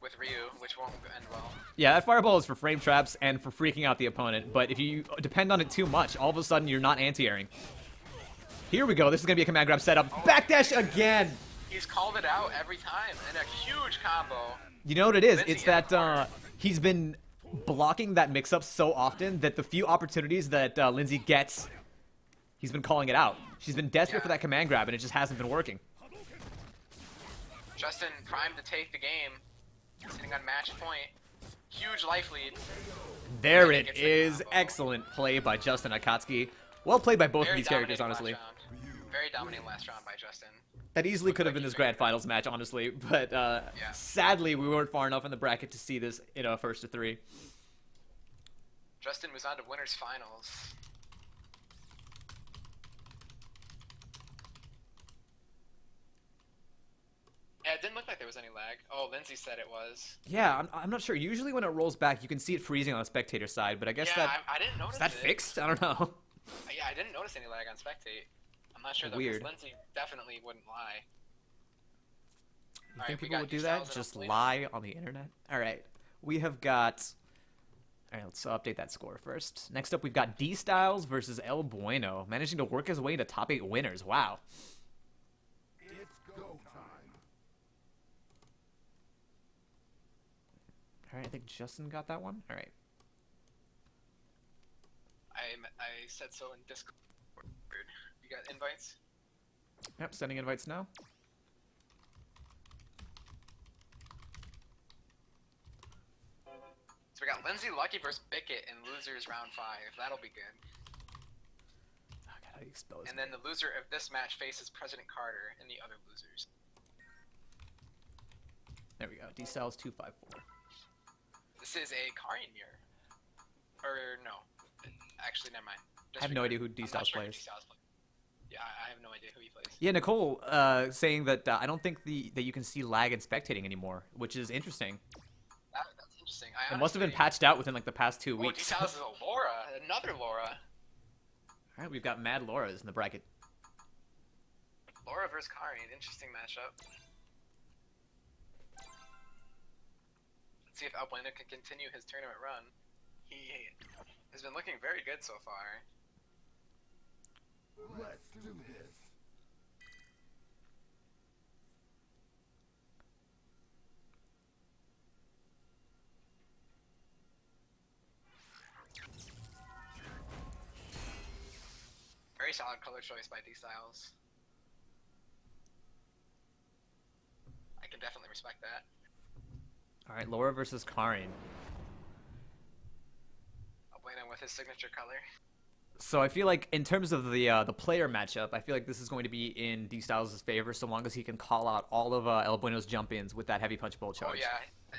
with Ryu, which won't end well. Yeah, that fireball is for frame traps and for freaking out the opponent, but if you depend on it too much, all of a sudden you're not anti-airing. Here we go. This is going to be a command grab setup. Backdash again! He's called it out every time, and a huge combo. You know what it is? Lindsay It's in the corner. that he's been blocking that mix-up so often that the few opportunities that Lindsay gets, he's been calling it out. She's been desperate for that command grab, and it just hasn't been working. Justin primed to take the game. Sitting on match point. Huge life lead. There Lindsay it gets the is. combo. Excellent play by Justin Akatsuki. Well played by both of Very these characters, dominating honestly. last round. Very dominating last round by Justin. That easily could have like been he's this grand very finals match, honestly, but sadly we weren't far enough in the bracket to see this in a first to three. Justin moves on to winners finals. Yeah, it didn't look like there was any lag. Oh, Lindsay said it was. Yeah, I'm not sure. Usually when it rolls back, you can see it freezing on the spectator side, but I guess Yeah, I didn't notice is that it. fixed? I don't know. Yeah, I didn't notice any lag on spectate. I'm not sure though, Weird. because Lindsay definitely wouldn't lie. You Alright, think we people got would do D-Styles that? and Just Elflame. lie on the internet? All right, we have got. All right, let's update that score first. Next up, we've got D Styles versus El Bueno, managing to work his way into top 8 winners. Wow. It's go time. All right, I think Justin got that one. All right. I said so in Discord. You got invites? Yep, sending invites now. So we got Lindsay Lucky versus Bickett in losers round 5. That'll be good. Oh, God, how do you spell this? And then the loser of this match faces President Carter and the other losers. There we go. D Styles 254. This is a Karian mirror. Or no. Actually, never mind. I have no idea who D I'm not Styles sure who plays. D-Styles plays. Yeah, I have no idea who he plays. Yeah, Nicole saying that I don't think that you can see lag and spectating anymore, which is interesting. That's interesting. It must have been patched out within like the past 2 Oh, weeks. D-Styles is a Laura. Another Laura. All right, we've got mad Lauras in the bracket. Laura versus Kari, an interesting matchup. Let's see if Albuena can continue his tournament run. He has been looking very good so far. Let's do this. Very solid color choice by D-Styles. I can definitely respect that. All right, Laura versus Karin. Albuena with his signature color. So I feel like in terms of the player matchup, I feel like this is going to be in D-Styles' favor so long as he can call out all of El Bueno's jump-ins with that heavy punch bolt charge. Oh yeah,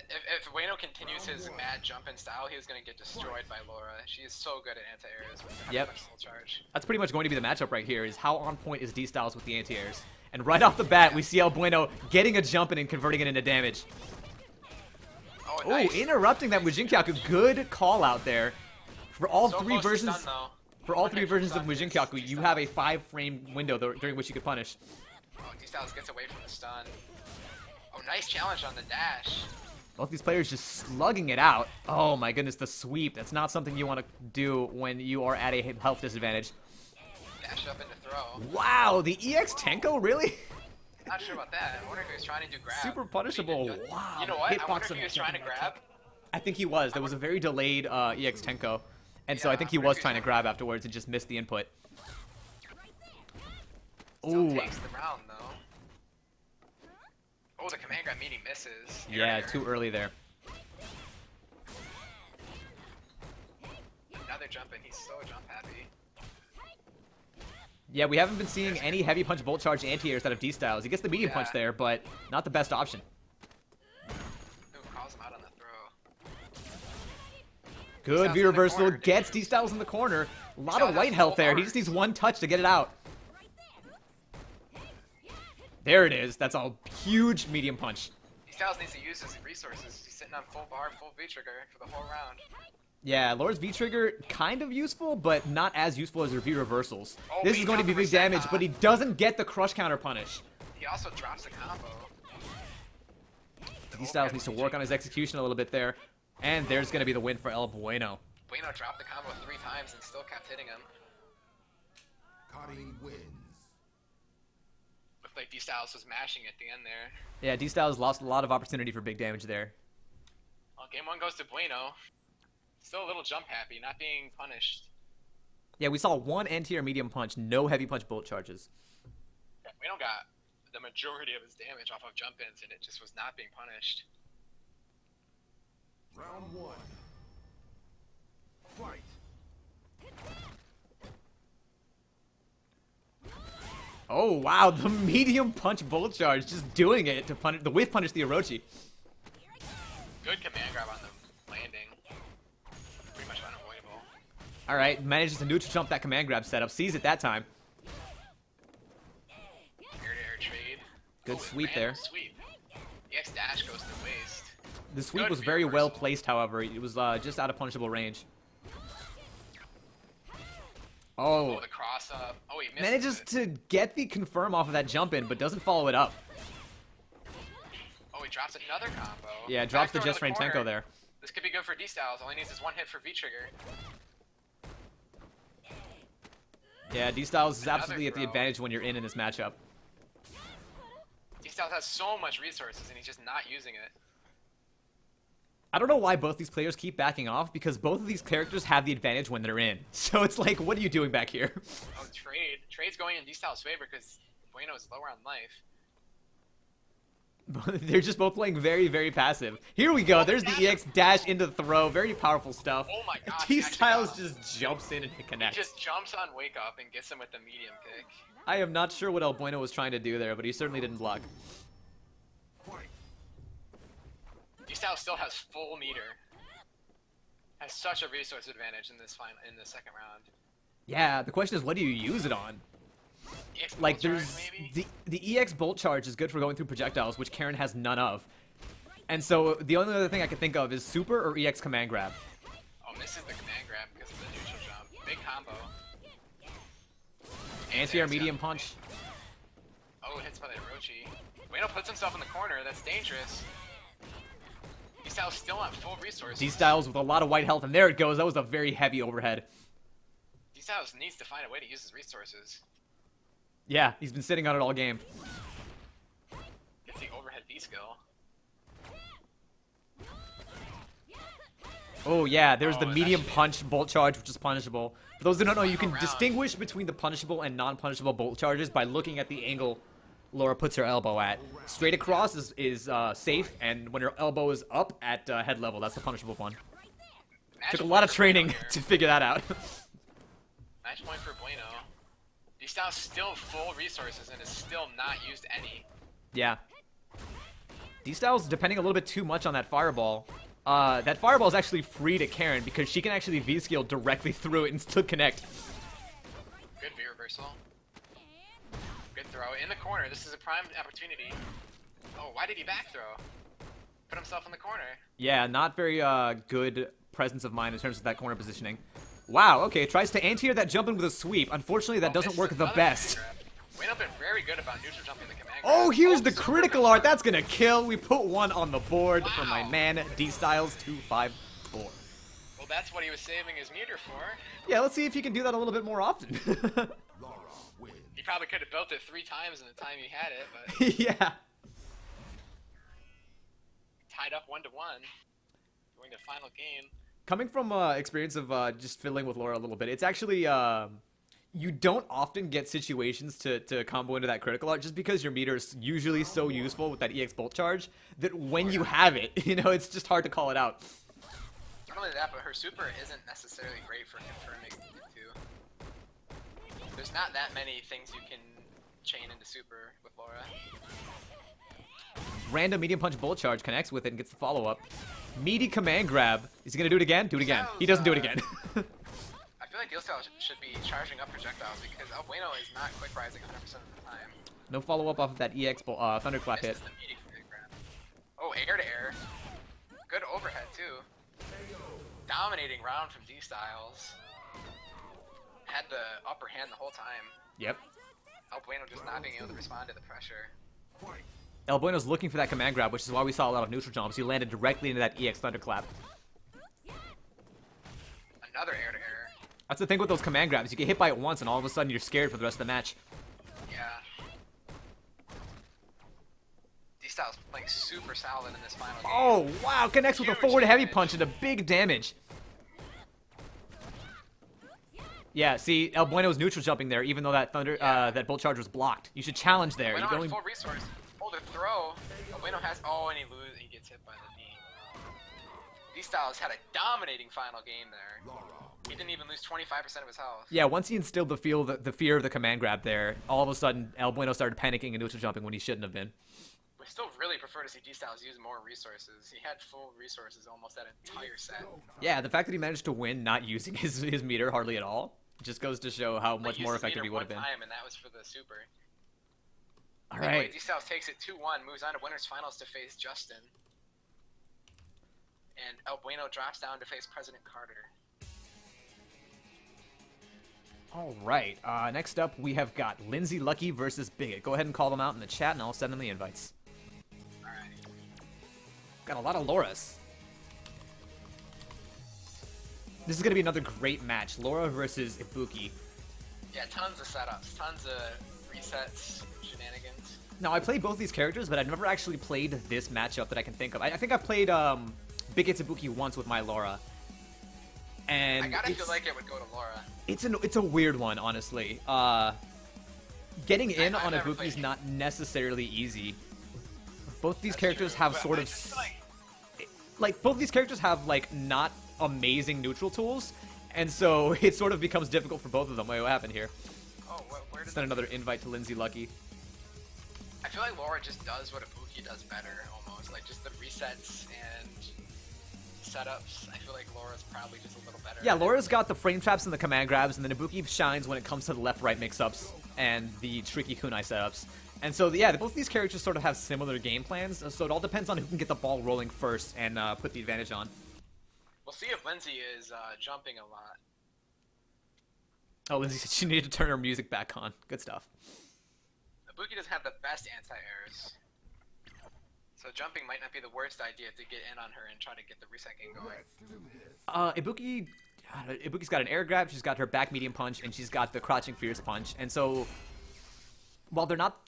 if Bueno continues his mad jump-in style, he's going to get destroyed by Laura. She is so good at anti-airs with the heavy punch bolt charge. That's pretty much going to be the matchup right here, is how on point is D-Styles with the anti-airs. And right off the bat, we see El Bueno getting a jump-in and converting it into damage. Oh, nice. Interrupting that Mujinkaku. Good call out there. For all So three close to versions... stun, though. For all three versions of Stun is Mujinkaku, you have a 5-frame window during which you could punish. Oh, D-Styles gets away from the stun. Oh, nice challenge on the dash. Both these players just slugging it out. Oh my goodness, the sweep. That's not something you want to do when you are at a health disadvantage. Dash up into throw. Wow, the EX Tenko, really? Not sure about that. I wonder if he was trying to do grab. Super punishable. Maybe Wow. You know what? I Hitbox wonder if him. he was trying to grab. I think he was. There was a very delayed EX Tenko. And so I think he was trying to grab afterwards and just missed the input. Still takes the round, though. Oh, the command grab meaning misses. Yeah, too early there. Another jump in. He's so jump happy. Yeah, we haven't been seeing any heavy punch bolt charge anti-airs out of D-Styles. He gets the medium punch there, but not the best option. Calls him out on the throw. Good V reversal, gets D-Styles in the corner. A lot of white health there. He just needs one touch to get it out. There it is. That's a huge medium punch. D-Styles needs to use his resources. He's sitting on full bar, full V-trigger for the whole round. Yeah, Laura's V-trigger, kind of useful, but not as useful as her V reversals. Oh, This is going to be big damage, but he doesn't get the crush counter punish. He also drops the combo. D-Styles needs to work on his execution a little bit there. And there's going to be the win for El Bueno. Bueno dropped the combo 3 times and still kept hitting him. Karin wins. Looked like D-Styles was mashing at the end there. Yeah, D-Styles lost a lot of opportunity for big damage there. Well, game 1 goes to Bueno. Still a little jump happy, not being punished. Yeah, we saw one anti-air medium punch, no heavy punch bolt charges. Yeah, Bueno got the majority of his damage off of jump-ins, and it just was not being punished. Round 1. Fight. Oh, wow, the medium punch bolt charge, just doing it to punish the whiff punish the Orochi. Good command grab on the landing. Pretty much unavoidable. All right, manages to neutral jump that command grab setup, sees it that time. Air-to-air trade. Good sweep there. Sweep. The X dash goes to waste. The sweep Good was V very well reversal. placed, however. It was just out of punishable range. Oh, Oh, the cross up. Oh, he misses manages it. to get the confirm off of that jump in, but doesn't follow it up. Oh, he drops another combo. Yeah, drops the Back throw Just into Rain Tenko corner. there. This could be good for D-Styles. All he needs is one hit for V-trigger. Yeah, D-Styles is Another absolutely at the throw. advantage when you're in this matchup. D-Styles has so much resources, and he's just not using it. I don't know why both these players keep backing off, because both of these characters have the advantage when they're in. So it's like, what are you doing back here? Oh, trade. Trade's going in D-Styles' favor because Bueno is lower on life. They're just both playing very, very passive. Here we go. There's the EX dash into the throw. Very powerful stuff. Oh my god. T-Styles just jumps in and He connects. just jumps on Wake Up and gets him with the medium kick. I am not sure what El Bueno was trying to do there, but he certainly didn't block. Fight. D-Styles still has full meter. Has such a resource advantage in this second round. Yeah, the question is, what do you use it on? EX Like, Bolt Charge, there's maybe? the EX Bolt Charge is good for going through projectiles, which Karen has none of. And so the only other thing I can think of is Super or EX Command Grab. Oh, misses the command grab because of the neutral jump. Big combo. Anti-air medium punch. Oh, hits by the Orochi. Bueno puts himself in the corner. That's dangerous. D-Styles still on full resources. D-Styles with a lot of white health, and there it goes. That was a very heavy overhead. D-Styles needs to find a way to use his resources. Yeah, he's been sitting on it all game. Gets the overhead V-skill. Oh yeah, there's the Oh, medium actually- punch bolt charge, which is punishable. For those who don't know, you can Final round. distinguish between the punishable and non-punishable bolt charges by looking at the angle Laura puts her elbow at. Straight across is safe, and when her elbow is up at head level, that's the punishable one. Match Took a point lot of for training Bueno here. to figure that out. Match point for Bueno. D-Styles still full resources and has still not used any. Yeah. D-Style's depending a little bit too much on that fireball. That fireball is actually free to Karen because she can actually V-scale directly through it and still connect. Good V reversal. Good throw in the corner. This is a prime opportunity. Oh, why did he back throw? Put himself in the corner. Yeah, not very good presence of mind in terms of that corner positioning. Wow, okay, tries to anti-air that jump in with a sweep. Unfortunately, that doesn't Misses work the another best. command grab. Wayne been very good about neutral jumping the command grab. Oh, here's the super critical good. art. That's gonna kill. We put one on the board for my Wow. man, D-Styles 254. Well, that's what he was saving his meter for. Yeah, let's see if he can do that a little bit more often. Laura wins. He probably could have built it 3 times in the time he had it, but Yeah. tied up 1-1. Going to final game. Coming from experience of just fiddling with Laura a little bit, it's actually you don't often get situations to combo into that critical art just because your meter is usually so useful with that EX bolt charge that when you have it, you know, it's just hard to call it out. Not only that, but her super isn't necessarily great for confirming too. There's not that many things you can chain into super with Laura. Random medium punch bolt charge connects with it and gets the follow up. Meaty command grab. Is he gonna do it again? Do it again. He doesn't do it again. I feel like D-Styles should be charging up projectiles because El Bueno is not quick rising 100% of the time. No follow up off of that EX thunderclap hit. Misses the meaty command grab. Oh, air to air. Good overhead too. Dominating round from D-Styles. Had the upper hand the whole time. Yep. El Bueno just not being able to respond to the pressure. Fight. El Bueno's looking for that command grab, which is why we saw a lot of neutral jumps. He landed directly into that EX thunderclap. Another air to air. That's the thing with those command grabs. You get hit by it once and all of a sudden you're scared for the rest of the match. Yeah. D-Styles playing super solid in this final game. Oh, wow. Connects with a Huge forward heavy damage. punch and a big damage. Yeah, see, El Bueno's neutral jumping there, even though that that bolt charge was blocked. You should challenge there. Bueno You on going... full resource. Hold a throw. El Bueno has. Oh, and he gets hit by the knee. D-Styles had a dominating final game there. Laura He didn't even lose 25% of his health. Yeah, once he instilled the fear of the command grab there, all of a sudden El Bueno started panicking and neutral jumping when he shouldn't have been. We still really prefer to see D-Styles use more resources. He had full resources almost that entire set. Yeah, the fact that he managed to win not using his meter hardly at all just goes to show how much He more used his effective he meter would have one been. time, and that was for the super. All Anyway, right. D-Styles takes it 2-1, moves on to winners finals to face Justin. And El Bueno drops down to face President Carter. All right. Next up, we have got Lindsay Lucky versus Bigot. Go ahead and call them out in the chat, and I'll send them the invites. Alright. Got a lot of Lauras. This is going to be another great match. Laura versus Ibuki. Yeah, tons of setups, tons of resets, shenanigans. Now, I played both these characters, but I've never actually played this matchup that I can think of. I think I've played Bigot's Ibuki once with my Laura. And I gotta feel like it would go to Laura. it's a weird one, honestly. Getting in I've on never Ibuki played is it. not necessarily easy. Both these That's characters true, have but sort I of just feel like both these characters have like not amazing neutral tools, and so it sort of becomes difficult for both of them. Wait, what happened here? Oh, where did Send another invite to Lindsay Lucky. I feel like Laura just does what Ibuki does better, almost. Like, just the resets and setups, I feel like Laura's probably just a little better. Yeah, Laura's got the frame traps and the command grabs, and then Ibuki shines when it comes to the left-right mix-ups and the tricky kunai setups. And so, yeah, both of these characters sort of have similar game plans, so it all depends on who can get the ball rolling first and put the advantage on. We'll see if Lindsay is jumping a lot. Oh, Lindsay said she needed to turn her music back on. Good stuff. Ibuki doesn't have the best anti-airs. So jumping might not be the worst idea to get in on her and try to get the reset game going. Ibuki's got an air grab, she's got her back medium punch, and she's got the crouching fierce punch. And so, while they're not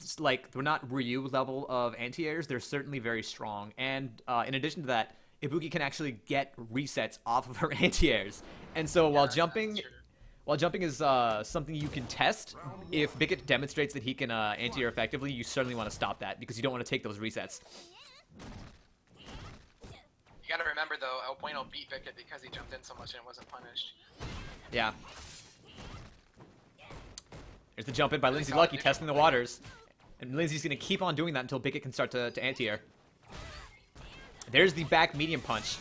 Ryu level of anti-airs, they're certainly very strong. And in addition to that, Ibuki can actually get resets off of her anti-airs. And so while jumping is something you can test, if Bickett demonstrates that he can anti-air effectively, you certainly want to stop that because you don't want to take those resets. You gotta remember though, El Bueno beat Bickett because he jumped in so much and wasn't punished. Yeah. There's the jump in by Lindsay Lucky, testing the waters. And Lindsay's going to keep on doing that until Bickett can start to anti-air. There's the back medium punch.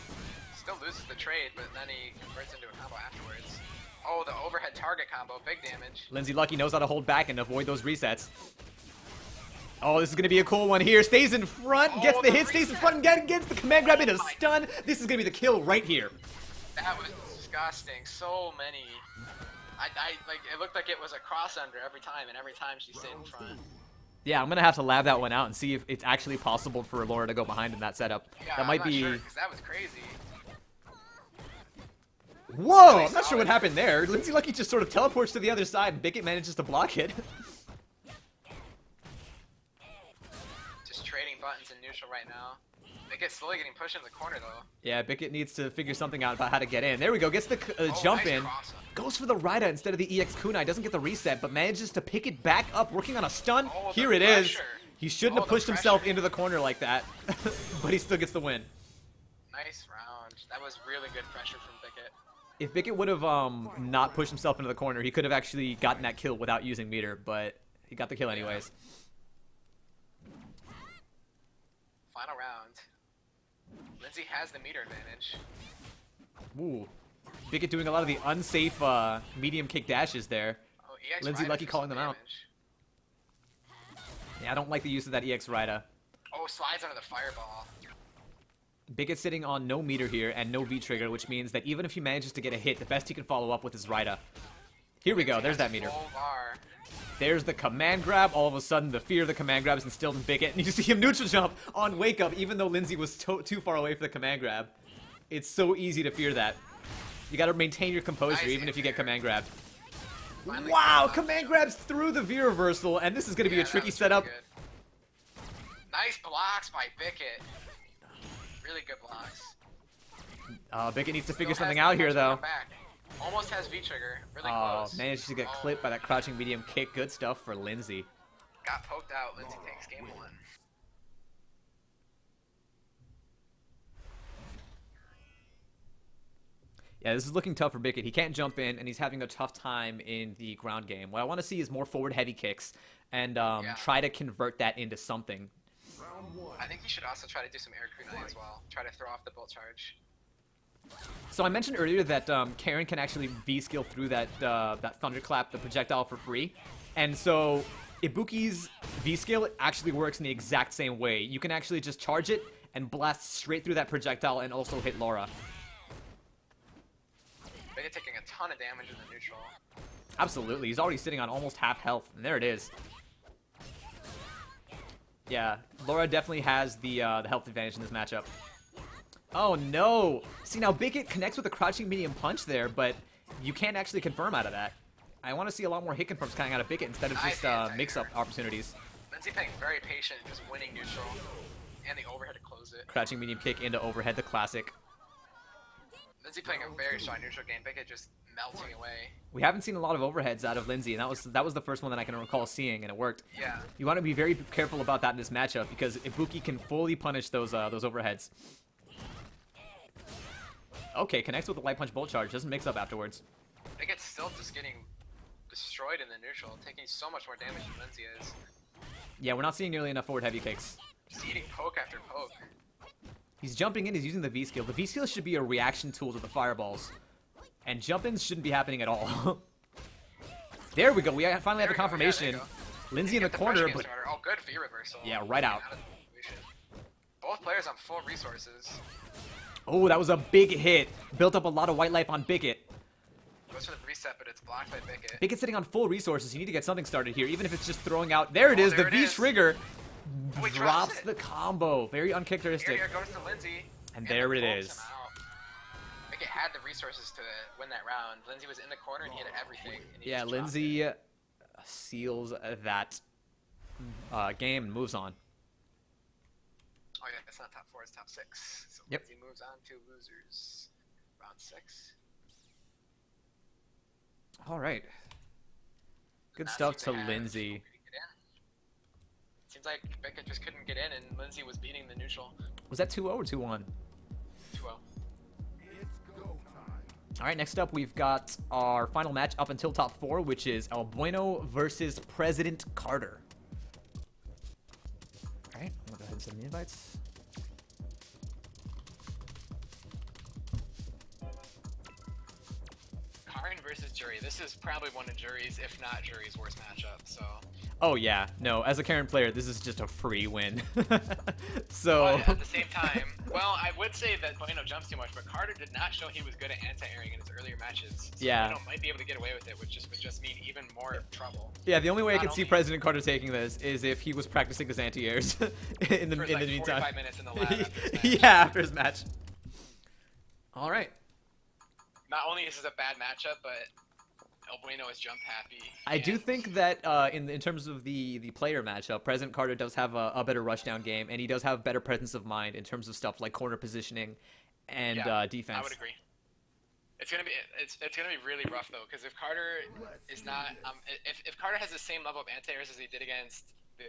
Still loses the trade, but then he converts into a combo afterwards. Oh, the overhead target combo, big damage. Lindsay Lucky knows how to hold back and avoid those resets. Oh, this is going to be a cool one here. Stays in front, gets the hit, stays in front, and gets the command grab into stun. This is going to be the kill right here. That was disgusting. So many. Like, it looked like it was a cross under every time, and every time she stayed in front. Yeah, I'm going to have to lab that one out and see if it's actually possible for Laura to go behind in that setup. Yeah, that might be. Sure, 'cause that was crazy. Whoa! I'm not sure what happened there. Lindsay Lucky just sort of teleports to the other side, and Bickett manages to block it. Just trading buttons in neutral right now. Bickett's slowly getting pushed in the corner, though. Yeah, Bickett needs to figure something out about how to get in. There we go. Gets the jump nice in. cross-up. Goes for the Raida instead of the EX Kunai. Doesn't get the reset, but manages to pick it back up, working on a stun. Oh, Here it is. pressure. He shouldn't have pushed himself into the corner like that, but he still gets the win. Nice round. That was really good pressure from Bickett. If Bickett would have not pushed himself into the corner, he could have actually gotten that kill without using meter, but he got the kill anyways. Final round. Lindsay has the meter advantage. Ooh. Bickett doing a lot of the unsafe medium kick dashes there. Oh, EX Lindsay Raida Lucky for calling some them out. damage. Yeah, I don't like the use of that EX Raida. Oh, slides under the fireball. Bickett's sitting on no meter here and no V-trigger, which means that even if he manages to get a hit, the best he can follow up with is Raida. Here we go, there's that meter. Full bar. There's the command grab. All of a sudden, the fear of the command grab is instilled in Bickett, and you see him neutral jump on wake up, even though Lindsay was too far away for the command grab. It's so easy to fear that. You gotta maintain your composure, Nice even if you get command grabbed. Finally Wow, got the command jump. grabs through the V reversal, and this is gonna be a that tricky was setup. really good. Nice blocks by Bickett. Really good blocks. Bickett needs to figure Still has something the out here, potential to though. come back. Almost has V-trigger. Really Oh, close. managed to get clipped by that crouching medium kick. Good stuff for Lindsay. Got poked out. Lindsay takes game 1. Yeah, this is looking tough for Bickett. He can't jump in, and he's having a tough time in the ground game. What I want to see is more forward heavy kicks and try to convert that into something. I think he should also try to do some air kunai as well. Try to throw off the bolt charge. So I mentioned earlier that Karen can actually V-skill through that thunderclap, the projectile, for free. And so Ibuki's V-skill actually works in the exact same way. You can actually just charge it and blast straight through that projectile and also hit Laura. Bickett taking a ton of damage in the neutral. Absolutely. He's already sitting on almost half health. And there it is. Yeah, Laura definitely has the health advantage in this matchup. Oh, no. See, now Bickett connects with a crouching medium punch there, but you can't actually confirm out of that. I want to see a lot more hit confirms coming out of Bickett instead of just mix-up opportunities. Lindsay playing very patient, just winning neutral. And the overhead to close it. Crouching medium kick into overhead, the classic. Lindsay playing a very strong neutral game. Bickett just melting away. We haven't seen a lot of overheads out of Lindsay, and that was the first one that I can recall seeing, and it worked. Yeah. You want to be very careful about that in this matchup, because Ibuki can fully punish those overheads. Okay, connects with the light punch bolt charge, doesn't mix up afterwards. Bickett's still just getting destroyed in the neutral, taking so much more damage than Lindsay is. Yeah, we're not seeing nearly enough forward heavy kicks. Just eating poke after poke. He's jumping in, he's using the V-skill. The V-skill should be a reaction tool to the fireballs. And jump-ins shouldn't be happening at all. There we go, we finally have a confirmation. Yeah, Lindsay in the corner, but... Oh, good V reversal. Yeah, right out. Both players on full resources. Oh, that was a big hit. Built up a lot of white life on Bicket. Goes for the reset, but it's blocked by Bicket. Bicket's sitting on full resources. You need to get something started here, even if it's just throwing out... There it is, the V-trigger drops the combo. Very uncharacteristic. Here goes to Lindsay. And there it is. Bicket had the resources to win that round. Lindsay was in the corner and he had everything. And he Yeah, just Lindsay seals that game and moves on. Oh yeah, it's not top 4, it's top 6. So Yep. Lindsay moves on to losers. Round 6. All right. Good stuff to Lindsay. Seems like Bicket just couldn't get in and Lindsay was beating the neutral. Was that 2-0 or 2-1? 2-0. All right, next up we've got our final match up until top 4, which is El Bueno versus President Carter. All right, I'm gonna go ahead and send the invites. Karn versus Jury. This is probably one of Jury's, if not Jury's, worst matchup. So. Oh yeah, no. As a Karen player, this is just a free win. So. But at the same time, well, I would say that Bueno jumps too much, but Carter did not show he was good at anti-airing in his earlier matches. So yeah. Bueno might be able to get away with it, which would just mean even more trouble. Yeah, the only way I could see President Carter taking this is if he was practicing his anti-airs in the meantime. 45 minutes in the lab. Yeah, after his match. All right. Not only is this a bad matchup, but El Bueno is jump happy. I do think that in terms of the player matchup, President Carter does have a better rushdown game, and he does have better presence of mind in terms of stuff like corner positioning and defense. I would agree. It's gonna be really rough though, because if Carter is not if Carter has the same level of anti-airs as he did against the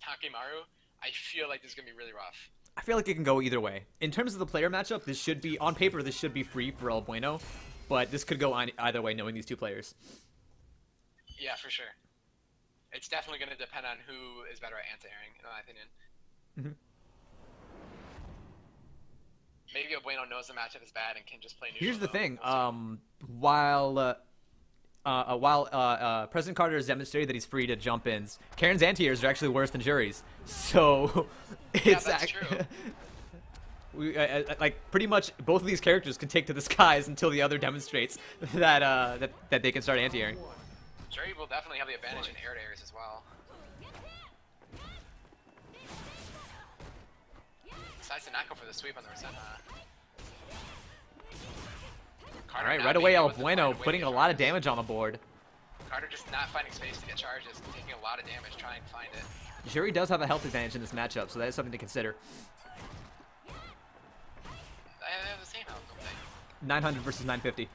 Takemaru, I feel like this is gonna be really rough. I feel like it can go either way. In terms of the player matchup, this should be, on paper, this should be free for El Bueno, but this could go on either way knowing these two players. Yeah, for sure. It's definitely going to depend on who is better at anti-airing, in my opinion. Mm-hmm. Maybe El Bueno knows the matchup is bad and can just play neutral. Here's the thing. While President Carter has demonstrated that he's free to jump ins, Karen's anti-airs are actually worse than Jury's. So it's that's true. Like pretty much both of these characters can take to the skies until the other demonstrates that they can start anti-airing. Jury will definitely have the advantage in air to airs as well. Decides to not go for the sweep on the Resena. All right, right away El Bueno putting a lot of damage on the board. Carter just not finding space to get charges, taking a lot of damage trying to find it. Jury does have a health advantage in this matchup, so that is something to consider. They have the same health, don't they? 900 versus 950.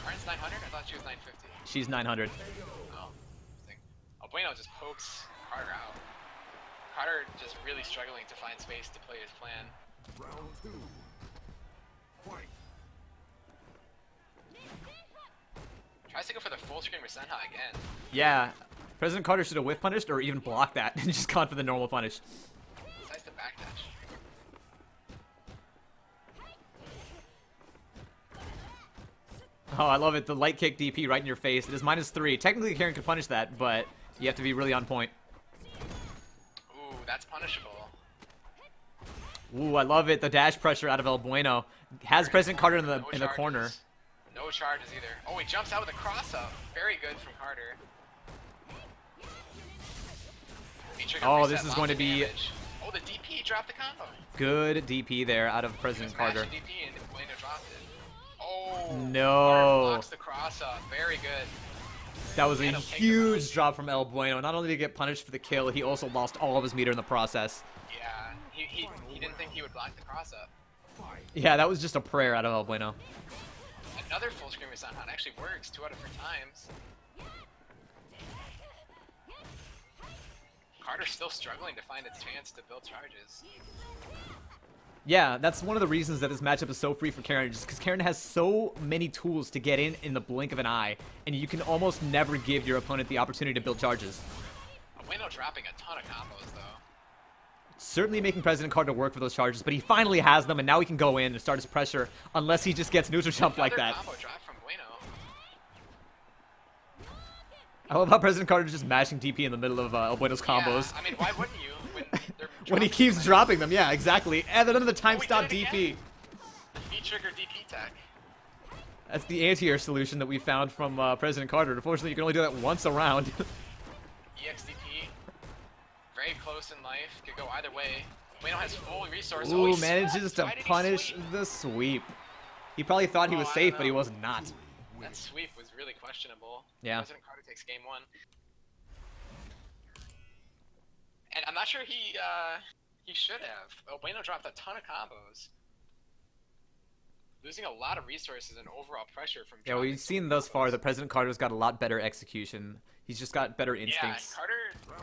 Karen's 900? I thought she was 950. She's 900. Oh, interesting. El Bueno just pokes Carter out. Carter just really struggling to find space to play his plan. Round 2. Fight. Tries to go for the full screen Resena again. Yeah, President Carter should have whiff punished or even blocked that and just gone for the normal punish. Decides to backdash. Oh, I love it. The light kick DP right in your face. It is -3. Technically, Karen could punish that, but you have to be really on point. Ooh, that's punishable. Ooh, I love it. The dash pressure out of El Bueno has President Carter in the corner. No charges either. Oh, he jumps out with a cross up. Very good from Carter. Oh, this is going to be Oh, the DP dropped the combo. good DP there out of President Carter. DP and Bueno dropped it. Oh, no. blocks the cross up. Very good. That was a huge drop from El Bueno. Not only did he get punished for the kill, he also lost all of his meter in the process. Yeah, he didn't think he would block the cross up. Yeah, that was just a prayer out of El Bueno. Another full screen Resena actually works 2 out of 3 times. Carter's still struggling to find its chance to build charges. Yeah, that's one of the reasons that this matchup is so free for Karen, just because Karen has so many tools to get in the blink of an eye, and you can almost never give your opponent the opportunity to build charges. Bueno dropping a ton of combos though. certainly making President Carter work for those charges, but he finally has them, and now he can go in and start his pressure, unless he just gets neutral jump like that. Combo drop from Bueno. I love how President Carter is just mashing DP in the middle of El Bueno's combos. Yeah, I mean, why wouldn't you when they're When he keeps dropping them, yeah, exactly. And then another time stop DP. V-trigger DP tech. That's the anti-air solution that we found from President Carter. Unfortunately, you can only do that once a round. EXDP, very close in life, could go either way. Bueno has full resources. Ooh, manages to punish the sweep. He probably thought he was safe, but he was not. That sweep was really questionable. Yeah. President Carter takes game 1. And I'm not sure he should have. Oh, Bueno dropped a ton of combos. Losing a lot of resources and overall pressure from. Yeah, we've seen thus far that President Carter's got a lot better execution. He's just got better Yeah, instincts. Carter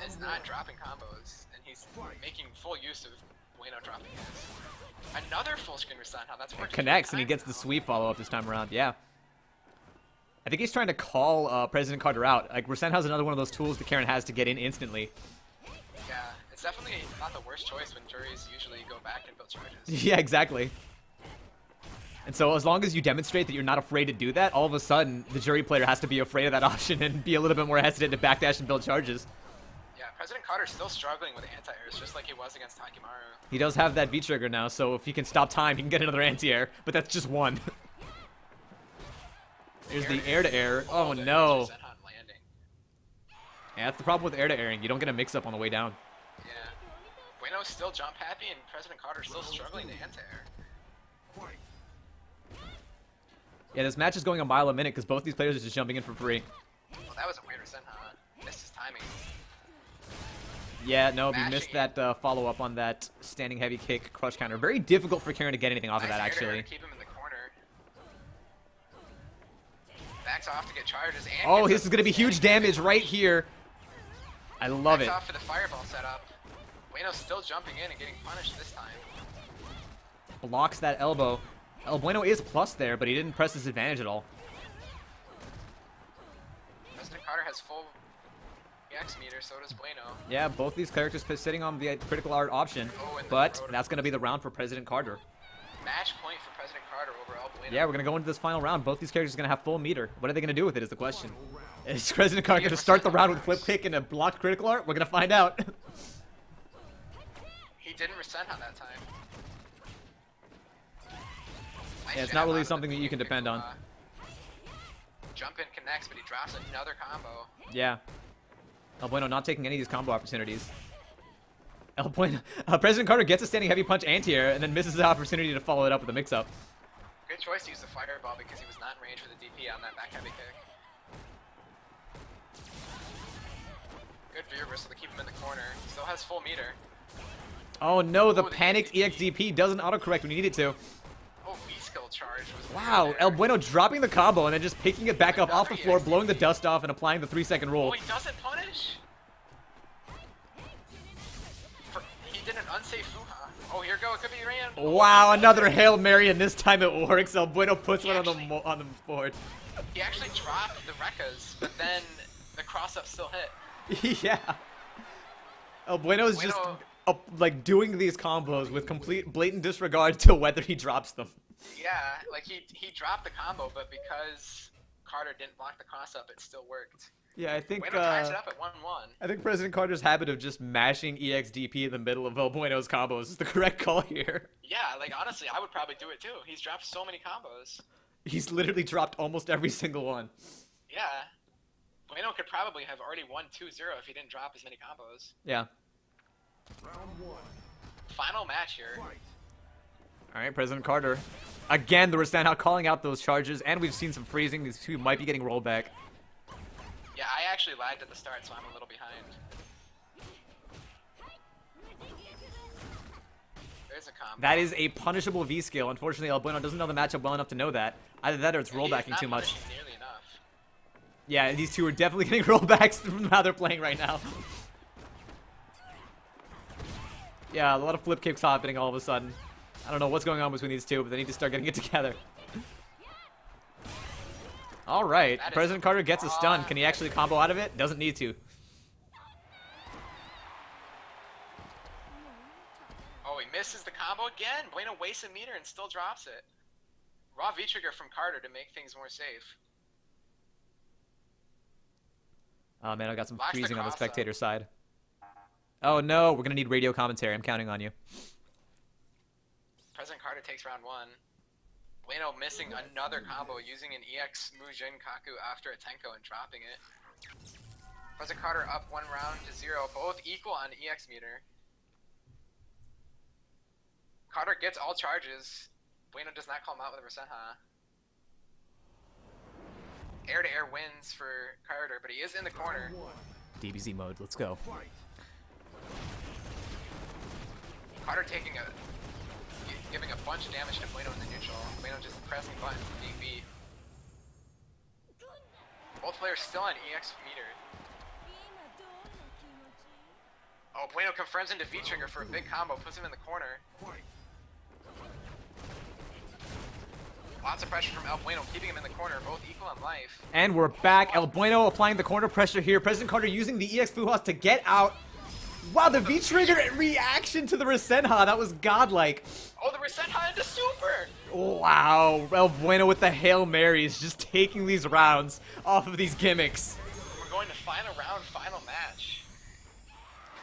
is not dropping combos, and he's making full use of Bueno dropping his. Another full screen Rasenha. That's working. Connects, and he gets the sweep follow-up this time around. Yeah. I think he's trying to call President Carter out. Like, Rasenha's another one of those tools that Karen has to get in instantly. Yeah, it's definitely not the worst choice when juries usually go back and build charges. Yeah, exactly. And so as long as you demonstrate that you're not afraid to do that, all of a sudden, the jury player has to be afraid of that option and be a little bit more hesitant to backdash and build charges. Yeah, President Carter's still struggling with anti-airs, just like he was against Takimaru. He does have that V-trigger now, so if he can stop time, he can get another anti-air, but that's just one. There's the air-to-air. Oh, no. Yeah, that's the problem with air-to-airing. You don't get a mix-up on the way down. Yeah. Bueno's still jump happy, and President Carter's still struggling to anti-air. Yeah, this match is going a mile a minute because both these players are just jumping in for free. Well, that was a weird Rasenha. Missed his timing. Yeah, no, we missed that follow-up on that standing heavy kick crush counter. Very difficult for Karen to get anything off of that, actually. Keep him in the corner. Backs off to get charges. And oh, this is going to be huge damage right here. I love it. Backs off for the fireball setup. Bueno's still jumping in and getting punished this time. Blocks that elbow. El Bueno is plus there, but he didn't press his advantage at all. President Carter has full EX meter, so does Bueno. Yeah, both these characters sitting on the critical art option, but that's going to be the round for President Carter. Match point for President Carter over El Bueno. Yeah, we're going to go into this final round. Both these characters are going to have full meter. What are they going to do with it is the question. Is President Carter going to start the round with flip kick and a blocked critical art? We're going to find out. He didn't resent on that time. Yeah, it's not really something that you can depend on. Jump in connects, but he drops another combo. Yeah. El Bueno not taking any of these combo opportunities. El Bueno, President Carter gets a standing heavy punch anti-air and then misses the opportunity to follow it up with a mix-up. Good choice to use the fireball because he was not in range for the DP on that back heavy kick. Good for your whistle to keep him in the corner. Still has full meter. Oh no, the panicked EXDP doesn't autocorrect when you need it to. Oh, V-skill charge was wow, El Bueno dropping the combo and then just picking it back up off the floor, blowing the dust off and applying the 3-second rule. Oh, he doesn't punish? He did an unsafe fuha. Oh, here go, it could be ran. Wow, another Hail Mary, and this time it works. El Bueno puts one on the board. He actually dropped the Rekkas, but then the cross-up still hit. Yeah. El Bueno's just like doing these combos with complete blatant disregard to whether he drops them. Yeah, like he dropped the combo, but because Carter didn't block the cross-up, it still worked. Yeah, I think Bueno ties it up at 1-1. I think President Carter's habit of just mashing EXDP in the middle of El Bueno's combos is the correct call here. Yeah, like honestly, I would probably do it too. He's dropped so many combos. He's literally dropped almost every single one. Yeah. Bueno could probably have already won 2-0 if he didn't drop as many combos. Yeah. Round 1. Final match here. All right, President Carter. Again, the Rasenha calling out those charges, and we've seen some freezing. These two might be getting rolled back. Yeah, I actually lagged at the start, so I'm a little behind. There's a combo. That is a punishable V-skill. Unfortunately, El Bueno doesn't know the matchup well enough to know that. Either that or it's rollbacking too much. Nearly enough. Yeah, these two are definitely getting rollbacks from how they're playing right now. Yeah, a lot of flip kicks happening all of a sudden. I don't know what's going on between these two, but they need to start getting it together. All right, President Carter gets a stun. Can he actually combo out of it? Doesn't need to. Oh, he misses the combo again. Bueno wastes a meter and still drops it. Raw V-trigger from Carter to make things more safe. Oh man, I got some Locks the freezing on the cross spectator up. side. Oh no, we're gonna need radio commentary. I'm counting on you. President Carter takes round 1. Bueno missing another combo using an EX Mujin Kaku after a Tenko and dropping it. President Carter up 1 round to 0, both equal on EX meter. Carter gets all charges. Bueno does not call him out with a Rasenha. Air to air wins for Carter, but he is in the corner. DBZ mode, let's go. Fight. Carter giving a bunch of damage to Bueno in the neutral. Bueno just pressing buttons and being beat. Both players still on EX meter. Oh, Bueno confirms into V-trigger for a big combo, puts him in the corner. Fight. Lots of pressure from El Bueno, keeping him in the corner, both equal in life. And we're back. El Bueno applying the corner pressure here. President Carter using the EX Fuhas to get out. Wow, the V-trigger reaction to the Rasenha, that was godlike. Oh, the Rasenha into super! Wow, El Bueno with the Hail Marys, just taking these rounds off of these gimmicks. We're going to final round, final match.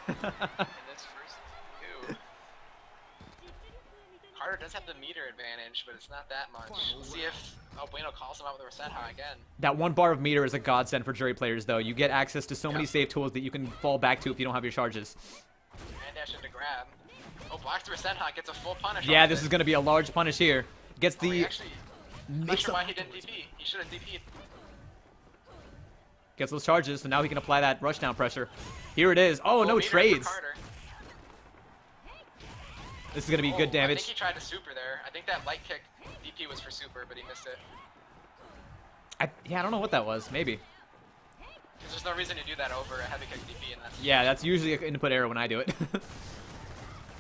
In this first 2. Carter does have the meter advantage, but it's not that much. We'll see if El Bueno calls him out with a Rasenha again. That 1 bar of meter is a godsend for jury players, though. You get access to so many save tools that you can fall back to if you don't have your charges. And dash into grab. Oh, blocks the Rasenha, gets a full punish. Yeah, off this it. is going to be a large punish here. Gets Oh, he the... actually, I'm not sure why he didn't DP. He should have DP'd. Gets those charges, so now he can apply that rushdown pressure. Here it is. Oh, Full no meter for trades. Carter. This is going to be good I damage. think he tried to super there. I think that light kick DP was for super, but he missed it. Yeah, I don't know what that was. Maybe. There's no reason to do that over a heavy kick DP, and that's Yeah, that's usually an input error when I do it. Is it Bueno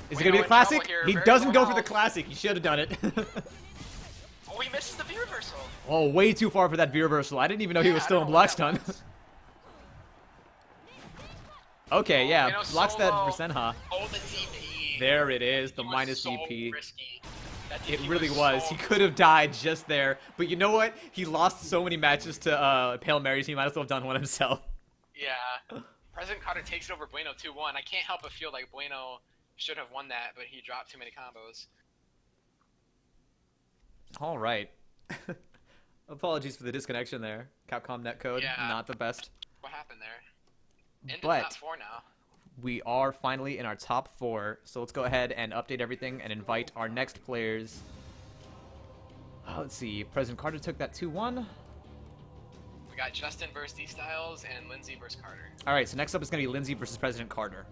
going to be in the classic? trouble here, He very doesn't low go for the health. classic. He should have done it. Oh, he misses the V reversal. Oh, way too far for that V reversal. I didn't even know he Yeah, was I still don't in know block what that stun. was. Okay, yeah, Bueno blocks that solo. Rasenha. Oh, the DP. There it is, the He was minus so DP. risky. That It DP really was. so He could have died just there. But you know what? He lost so many matches to Pale Marys, he might as well have done one himself. Yeah. President Carter takes it over Bueno 2-1. I can't help but feel like Bueno should have won that, but he dropped too many combos. All right. Apologies for the disconnection there. Capcom netcode, Yeah. not the best. What happened there? Into But- top 4 now. We are finally in our top 4, so let's go ahead and update everything and invite our next players. Let's see, President Carter took that 2-1. We got Justin versus D Styles and Lindsay versus Carter. All right, so next up is going to be Lindsay versus President Carter.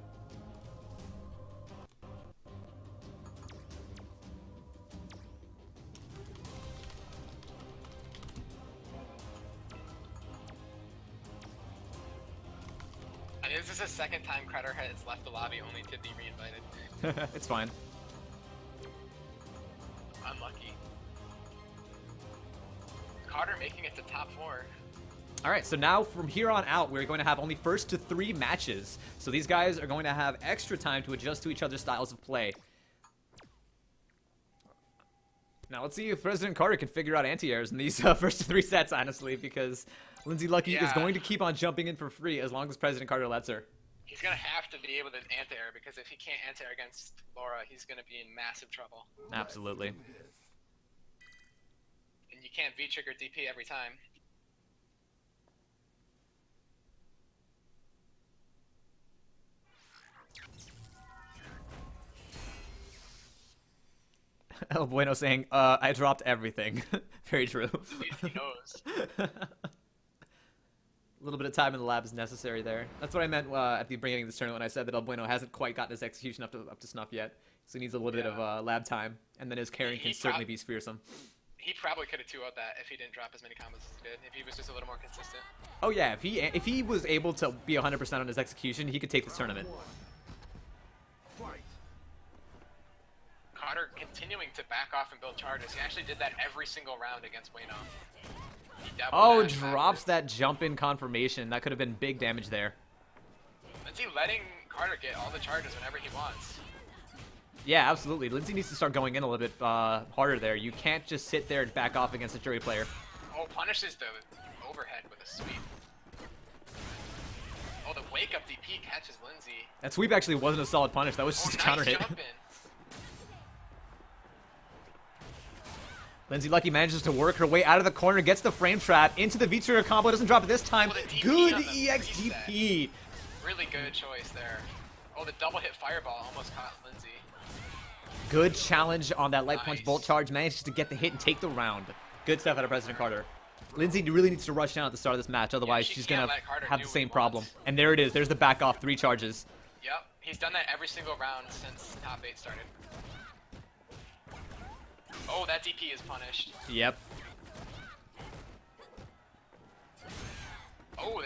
I mean, this is the second time Carter has left the lobby only to be reinvited. It's fine. Unlucky. Carter making it to top 4. All right, so now from here on out, we're going to have only first to 3 matches. So these guys are going to have extra time to adjust to each other's styles of play. Now let's see if President Carter can figure out anti-airs in these first 3 sets, honestly, because Lindsay Lucky is Yeah. going to keep on jumping in for free as long as President Carter lets her. He's gonna have to be able to anti-air, because if he can't anti-air against Laura, he's gonna be in massive trouble. Absolutely. And you can't V-trigger DP every time. El Bueno saying, I dropped everything. Very true. At least he knows. A little bit of time in the lab is necessary there. That's what I meant at the beginning of this tournament when I said that El Bueno hasn't quite gotten his execution up to snuff yet. So he needs a little bit of lab time, and then his carrying can He certainly be fearsome. He probably could have 2-0'd that if he didn't drop as many combos as he did, if he was just a little more consistent. Oh yeah, if he was able to be 100% on his execution, he could take this tournament. Fight. Carter continuing to back off and build charges. He actually did that every single round against Bueno. He double Oh, dashed drops backwards. that jump in confirmation. That could have been big damage there. Lindsay letting Carter get all the charges whenever he wants. Yeah, absolutely. Lindsay needs to start going in a little bit harder there. You can't just sit there and back off against a jury player. Oh, punishes the overhead with a sweep. Oh, the wake up DP catches Lindsay. That sweep actually wasn't a solid punish. That was just a counter hit. Jump in. Lindsay Lucky manages to work her way out of the corner, gets the frame trap into the V-trigger combo, doesn't drop it this time. Good EX DP. Really good choice there. Oh, the double hit fireball almost caught Lindsay. Good challenge on that light punch bolt charge. Manages to get the hit and take the round. Good stuff out of President Carter. Lindsay really needs to rush down at the start of this match, otherwise she's going to have the same problem. And there it is. There's the back off 3 charges. Yep, he's done that every single round since top 8 started. Oh, that DP is punished. Yep.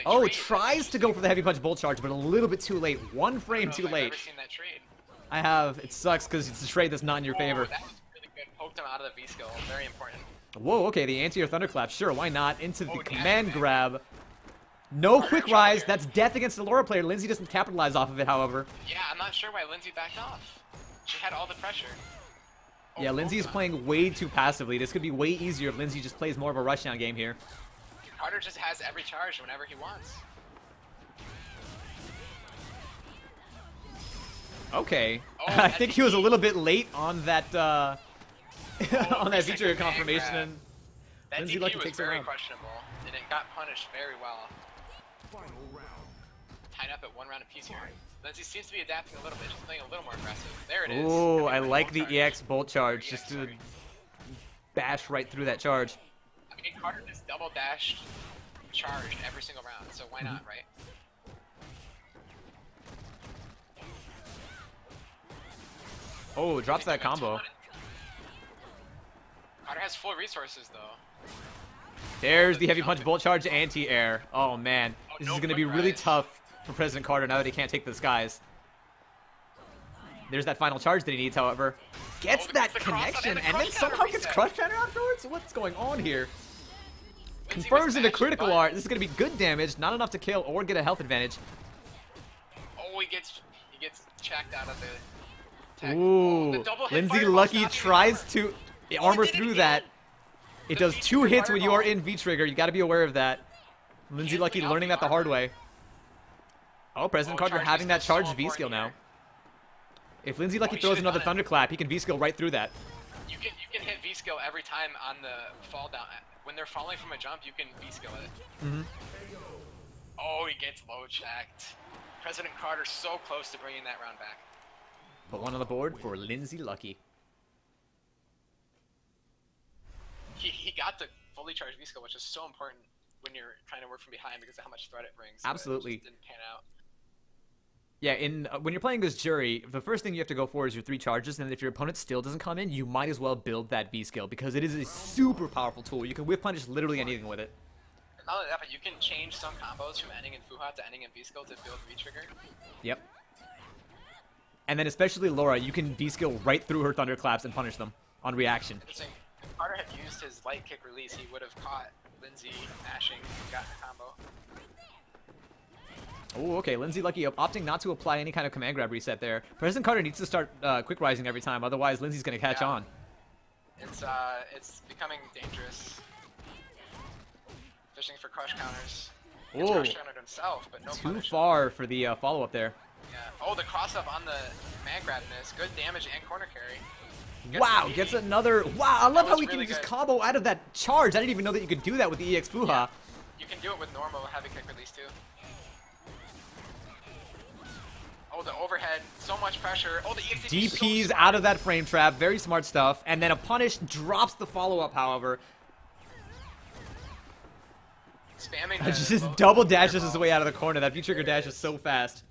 Oh, tries to go for the heavy punch bolt charge, but a little bit too late. 1 frame too late. I've never seen that trade. I have. It sucks because it's a trade that's not in your favor. That was really good. Poked him out of the V-skill. Very important. Whoa, okay, the anti-air thunderclap. Sure, why not? Into the command grab. No quick rise. That's death against the Laura player. Lindsay doesn't capitalize off of it, however. Yeah, I'm not sure why Lindsay backed off. She had all the pressure. Yeah, Lindsay is playing way too passively. This could be way easier if Lindsay just plays more of a rushdown game here. Carter just has every charge whenever he wants. Okay. I think he was a little bit late on that on that feature confirmation. And that Lindsay DP Lucky was takes very it around. questionable, and it got punished very well. Final round. Tied up at 1 round apiece here. Lindsay seems to be adapting a little bit. She's playing a little more aggressive. There it is. Ooh, I like the EX bolt charge just to bash right through that charge. I mean, Carter just double dashed, charged every single round, so why not, right? Oh, drops that combo. Carter has full resources though. There's the heavy punch bolt charge anti-air. Oh man, this is going to be really tough for President Carter now that he can't take the skies. There's that final charge that he needs, however. Gets that connection and then somehow gets crush counter afterwards? What's going on here? Confirms into critical art. This is going to be good damage, not enough to kill or get a health advantage. Oh, he gets checked out of the tech. Ooh, Lindsay Lucky tries to armor through that. It does 2 hits when you are in V-trigger. You got to be aware of that. Lindsay Lucky learning that the hard way. Oh, President Carter having that charged V-skill now. If Lindsay Lucky throws another thunderclap, he can V-skill right through that. You can hit V-skill every time on the fall down. When they're falling from a jump, you can V-skill it. Oh, he gets low checked. President Carter so close to bringing that round back. Put 1 on the board for Lindsay Lucky. He got the fully charged V-skill, which is so important when you're trying to work from behind because of how much threat it brings. Absolutely. It just didn't pan out. Yeah, when you're playing this jury, the first thing you have to go for is your 3 charges, and if your opponent still doesn't come in, you might as well build that V-skill, because it is a super powerful tool. You can whip punish literally anything with it. Not only that, but you can change some combos from ending in Fuha to ending in V-skill to build V-trigger. Yep. And then especially Laura, you can V-skill right through her thunderclaps and punish them on reaction. Interesting. If Carter had used his light kick release, he would have caught Lindsay mashing and gotten a combo. Oh, okay. Lindsay Lucky opting not to apply any kind of command grab reset there. President Carter needs to start quick rising every time, otherwise Lindsay's going to catch on. It's becoming dangerous. Fishing for crush counters. Oh, Crush countered himself, but no too punish. far for the follow-up there. Yeah. Oh, the cross-up on the command grab miss. Good damage and corner carry. Wow, gets another... Wow, I love how he can really just good. combo out of that charge. I didn't even know that you could do that with the EX Fuha. Yeah. You can do it with normal heavy kick release too. Oh, the overhead, so much pressure. Oh, the EXDP DP's out of that frame trap, very smart stuff. And then a punish drops the follow-up, however. Spamming Just double dashes his way out of the corner. That V-trigger dash is so fast.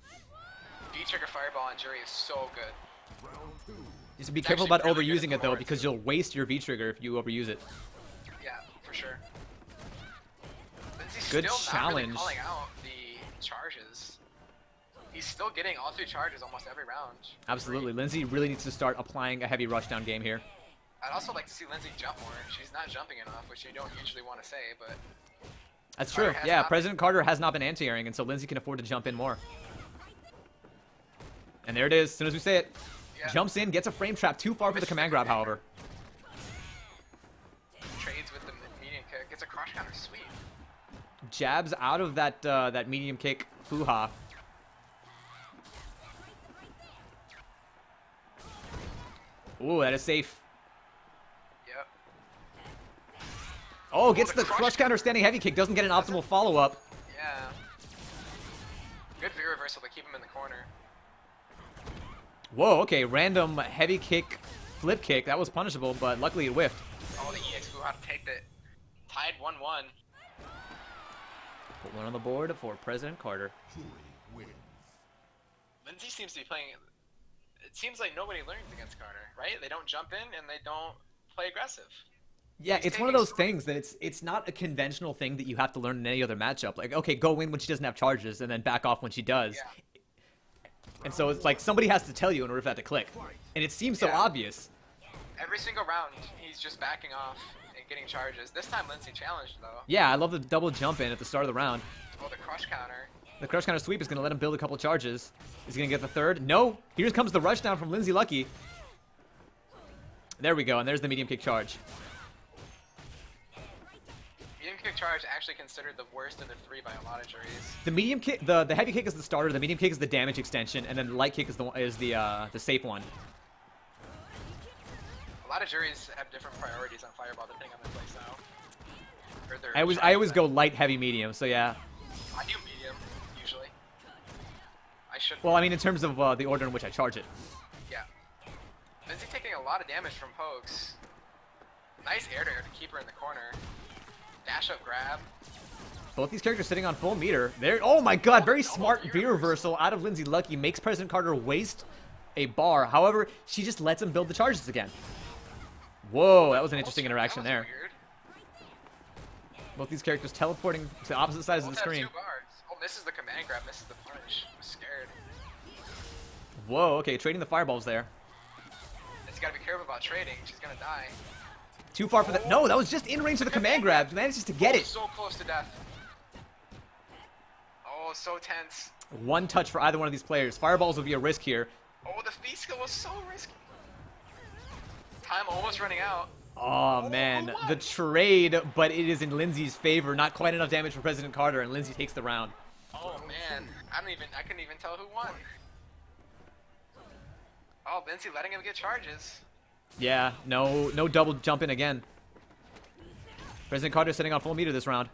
V-trigger fireball on Jury is so good. Round 2. Just be It's careful actually about really good overusing in it, though, forwards. because you'll waste your V-trigger if you overuse it. Yeah, for sure. Lindsay's Good still not really challenge. calling out the charges. He's still getting all 3 charges almost every round. Absolutely. Lindsay really needs to start applying a heavy rushdown game here. I'd also like to see Lindsay jump more. She's not jumping enough, which you don't usually want to say, but That's Carter true. has Yeah, not President Carter has not been anti-airing, and so Lindsay can afford to jump in more. And there it is. As soon as we say it, Yeah. Jumps in, gets a frame trap. Too far for the command grab, however. Trades with the medium kick. Gets a crush counter. Sweet. Jabs out of that that medium kick. Fuha. Ooh, that is safe. Yep. Oh, gets the the crush crush counter standing heavy kick. Doesn't get an optimal follow-up. Yeah. Good V reversal to keep him in the corner. Whoa, okay. Random heavy kick, flip kick. That was punishable, but luckily it whiffed. Oh, the EX flew out to take it. Tied 1-1. Put one on the board for President Carter. Julie wins. Lindsay seems to be playing. It seems like nobody learns against Carter, right? They don't jump in and they don't play aggressive. Yeah, He's it's one of taking those things that it's not a conventional thing that you have to learn in any other matchup. Like, okay, go in when she doesn't have charges and then back off when she does. Yeah. And so it's like somebody has to tell you in order for that to click. And it seems so Yeah. obvious. Every single round, he's just backing off and getting charges. This time, Lindsay challenged, though. Yeah, I love the double jump in at the start of the round. Oh, the crush counter. The crush counter sweep is going to let him build a couple charges. Is he going to get the third? No. Here comes the rush down from Lindsay Lucky. There we go, and there's the medium kick charge. Medium kick charge actually considered the worst of the three by a lot of juries. The medium kick, the heavy kick is the starter. The medium kick is the damage extension, and then the light kick is the safe one. A lot of juries have different priorities on Fireball depending on their playstyle. Or their I always go light, heavy, medium. So yeah. I do medium usually. I should. Well, I mean in terms of the order in which I charge it. Yeah. Lindsay taking a lot of damage from pokes. Nice air to air to keep her in the corner. Dash up grab. Both these characters sitting on full meter. There. Oh my God! Very double smart V V reversal out of Lindsay Lucky makes President Carter waste a bar. However, she just lets him build the charges again. Whoa, that was an interesting interaction That there. was weird. Both these characters teleporting to opposite sides of the Both have screen. 2 bars. Oh, misses the command grab, misses the punish. I'm scared. Whoa, okay, trading the fireballs there. She's gotta be careful about trading. She's gonna die. Too far for that. No, that was just in range of the command grab. Manages to get Oh, it. so close to death. Oh, so tense. One touch for either one of these players. Fireballs would be a risk here. Oh, the feed skill was so risky. Time almost running out. Oh man, who won? the trade, but it is in Lindsay's favor. Not quite enough damage for President Carter, and Lindsay takes the round. Oh man, I couldn't even tell who won. Oh, Lindsay letting him get charges. Yeah, no double jump in again. President Carter sitting on full meter this round.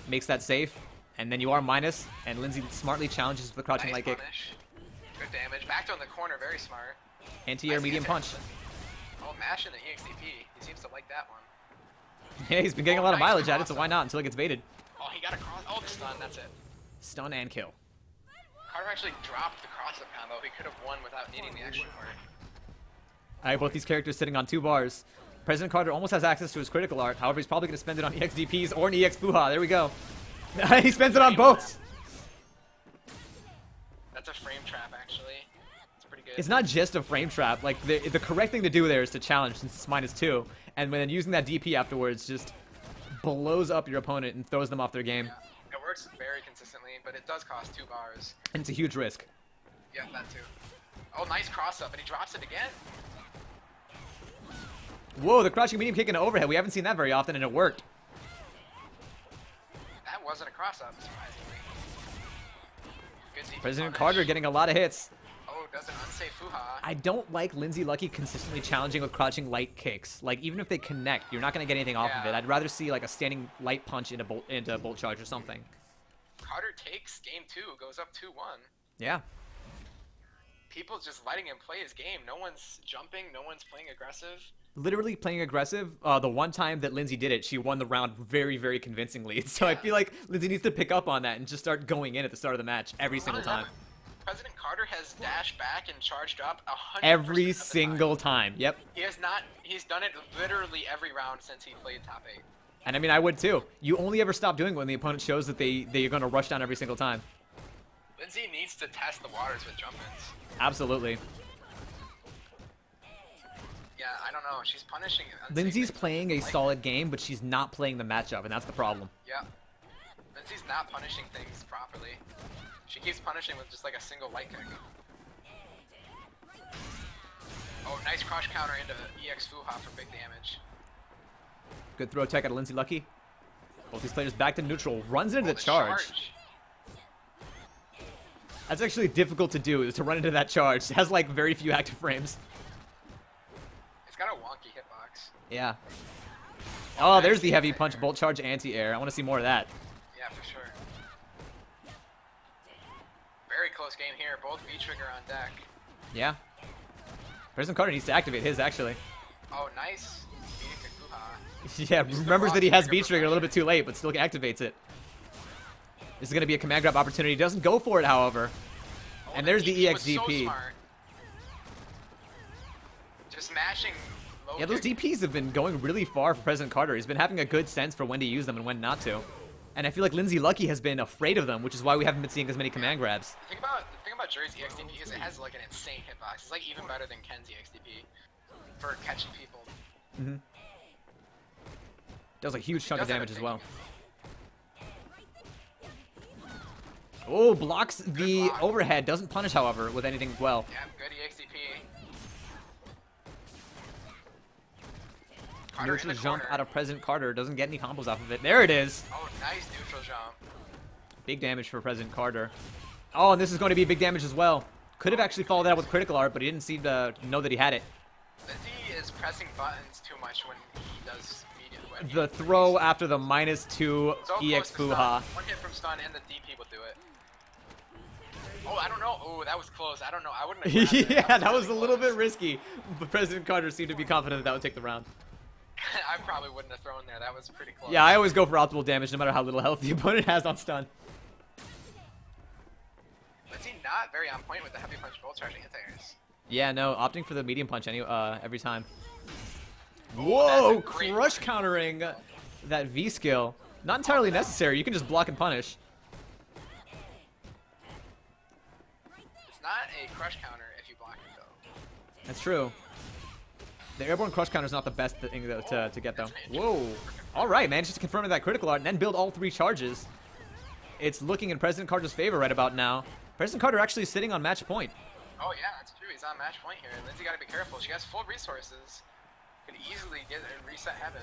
Makes that safe, and then you are minus, and Lindsay smartly challenges with the crouching Nice light kick. punish. Good damage. Back to in the corner, very smart. Anti-air Nice medium answer. punch. Oh, mash in the EXDP. He seems to like that one. Yeah, he's been getting a Oh, lot of nice mileage at it, so cross why up. not until it gets baited. Oh, he got a cross. Oh, the stun. That's it. Stun and kill. Carter actually dropped the cross-up combo. He could have won without needing the extra word. Alright, both these characters sitting on 2 bars. President Carter almost has access to his critical art. However, he's probably going to spend it on EXDPs or an EX Fuha. There we go. He spends it on both. That's a frame trap, actually. It's pretty good. It's not just a frame trap. Like, the correct thing to do there is to challenge since it's -2. And then using that DP afterwards just blows up your opponent and throws them off their game. Yeah, it works very consistently, but it does cost 2 bars. And it's a huge risk. Yeah, that too. Oh, nice cross-up, and he drops it again. Whoa, the crouching medium kick and overhead. We haven't seen that very often, and it worked. That wasn't a cross-up, surprisingly. Good DP President punish. Carter getting a lot of hits. Oh, does an unsafe Fuha. I don't like Lindsay Lucky consistently challenging with crouching light kicks. Like, even if they connect, you're not going to get anything off of it. Yeah. I'd rather see, like, a standing light punch into bolt charge or something. Carter takes game 2, goes up 2-1. Yeah. People just letting him play his game. No one's jumping, no one's playing aggressive. Literally playing aggressive. The one time that Lindsay did it, she won the round very, very convincingly. So I feel like Lindsay needs to pick up on that and just start going in at the start of the match every single time. President Carter has dashed back and charged up 100% Every of the single time. Yep. He has not. He's done it literally every round since he played top 8. And I mean, I would too. You only ever stop doing it when the opponent shows that they're going to rush down every single time. Lindsay needs to test the waters with jump-ins. Absolutely. Yeah, I don't know. She's punishing it. Lindsay's playing a solid game, but she's not playing the matchup, and that's the problem. Yeah. Lindsay's not punishing things properly. She keeps punishing with just like a single light kick. Nice crush counter into EX Fuha for big damage. Good throw tech out of Lindsay Lucky. Both these players back to neutral. Runs into the charge. That's actually difficult to do, is to run into that charge. It has like very few active frames. It's got a wonky hitbox. Yeah. Oh, there's the heavy punch, bolt charge, anti-air. I want to see more of that. Yeah, for sure. Very close game here. Both V-Trigger on deck. Yeah. President Carter needs to activate his, actually. Oh, nice. Yeah, remembers that he has V-Trigger a little bit too late, but still activates it. This is going to be a command grab opportunity. Doesn't go for it, however. Oh, And there's the EX so DP. smart. Just mashing low Yeah, those kick. DPs have been going really far for President Carter. He's been having a good sense for when to use them and when not to. And I feel like Lindsay Lucky has been afraid of them, which is why we haven't been seeing as many command grabs. The thing about Jury's EX DP is it has like an insane hitbox. It's like even better than Ken's EX DP for catching people. Mm-hmm. Does a huge chunk of damage as well. Oh, blocks the overhead. Doesn't punish, however, with anything well. Yeah, good EXDP. Neutral jump out of President Carter. Doesn't get any combos off of it. There it is. Oh, nice neutral jump. Big damage for President Carter. Oh, and this is going to be big damage as well. Could have actually followed that with critical art, but he didn't seem to know that he had it. Lindsay is pressing buttons too much when he does medium. The throw after the -2 So EX close to Fuha. stun. One hit from stun and the DP will do it. Oh, I don't know. Oh, that was close. I don't know. I wouldn't have grabbed it. Yeah, that was a really little bit close. risky, but President Carter seemed to be confident that would take the round. I probably wouldn't have thrown there. That was pretty close. Yeah, I always go for optimal damage no matter how little health the opponent has on stun. Lindsay not very on point with the heavy punch bolt charging anti-airs. Yeah, no, opting for the medium punch every time. Oh, Whoa, that's a great crush punch. countering that V skill. Not entirely necessary. You can just block and punish. It's not a crush counter if you block it though. That's true. The airborne crush counter is not the best thing though, to get though. Whoa. All right, manages to confirm that critical art and then build all 3 charges. It's looking in President Carter's favor right about now. President Carter actually sitting on match point. Oh yeah, that's true. He's on match point here. Lindsay got to be careful. She has full resources. Could easily get a reset heaven.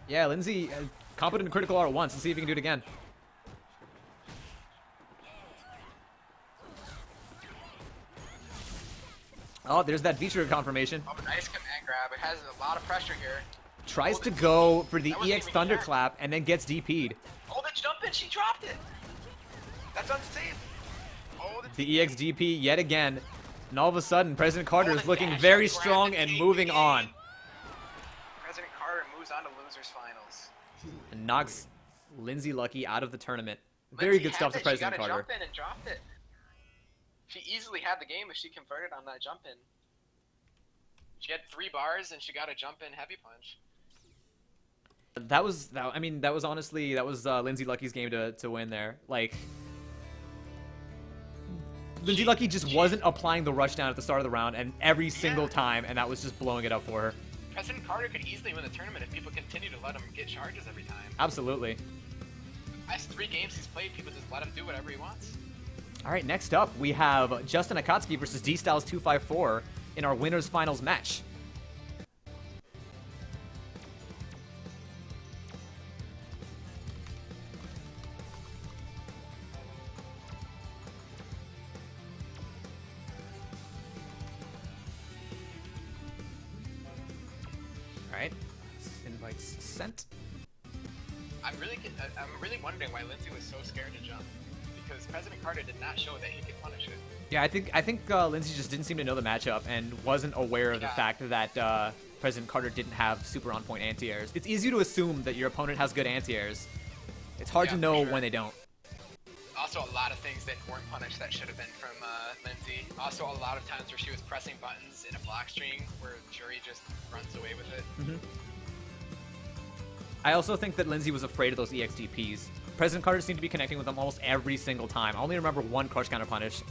Yeah, Lindsay competent in critical art once. Let's see if he can do it again. Oh, there's that V-Trigger confirmation. Oh, nice command grab. It has a lot of pressure here. Tries Oh, to the- go for the that wasn't EX even Thunderclap and then gets DP'd. Oh, the jump in. She dropped it. That's unsafe. Oh, The EX DP yet again. And all of a sudden, President Carter Oh, is the looking dash very up grab strong to and take moving the on. game. President Carter moves on to losers finals. And knocks Lindsay Lucky out of the tournament. Very Lindsay good had stuff to it. President She got a Carter. jump in and dropped it. She easily had the game if she converted on that jump in. She had 3 bars and she got a jump in heavy punch. That was honestly, that was Lindsay Lucky's game to win there. Like, Lindsay Lucky just wasn't applying the rushdown at the start of the round, and every single time, and that was just blowing it up for her. President Carter could easily win the tournament if people continue to let him get charges every time. Absolutely. Last 3 games he's played, people just let him do whatever he wants. All right, next up, we have Justin Akatsuki versus D-Styles254 in our winners finals match. Alright, invites sent. I'm really wondering why Lindsay was so scared to jump. Because President Carter did not show that he could punish it. Yeah, I think Lindsay just didn't seem to know the matchup and wasn't aware of the fact that President Carter didn't have super on point anti-airs. It's easy to assume that your opponent has good anti-airs. It's hard to know when they don't. Also, a lot of things that weren't punished that should have been from Lindsay. Also, a lot of times where she was pressing buttons in a block string where Jury just runs away with it. I also think that Lindsay was afraid of those EXDPs. President Carter seemed to be connecting with them almost every single time. I only remember one crush counter punish.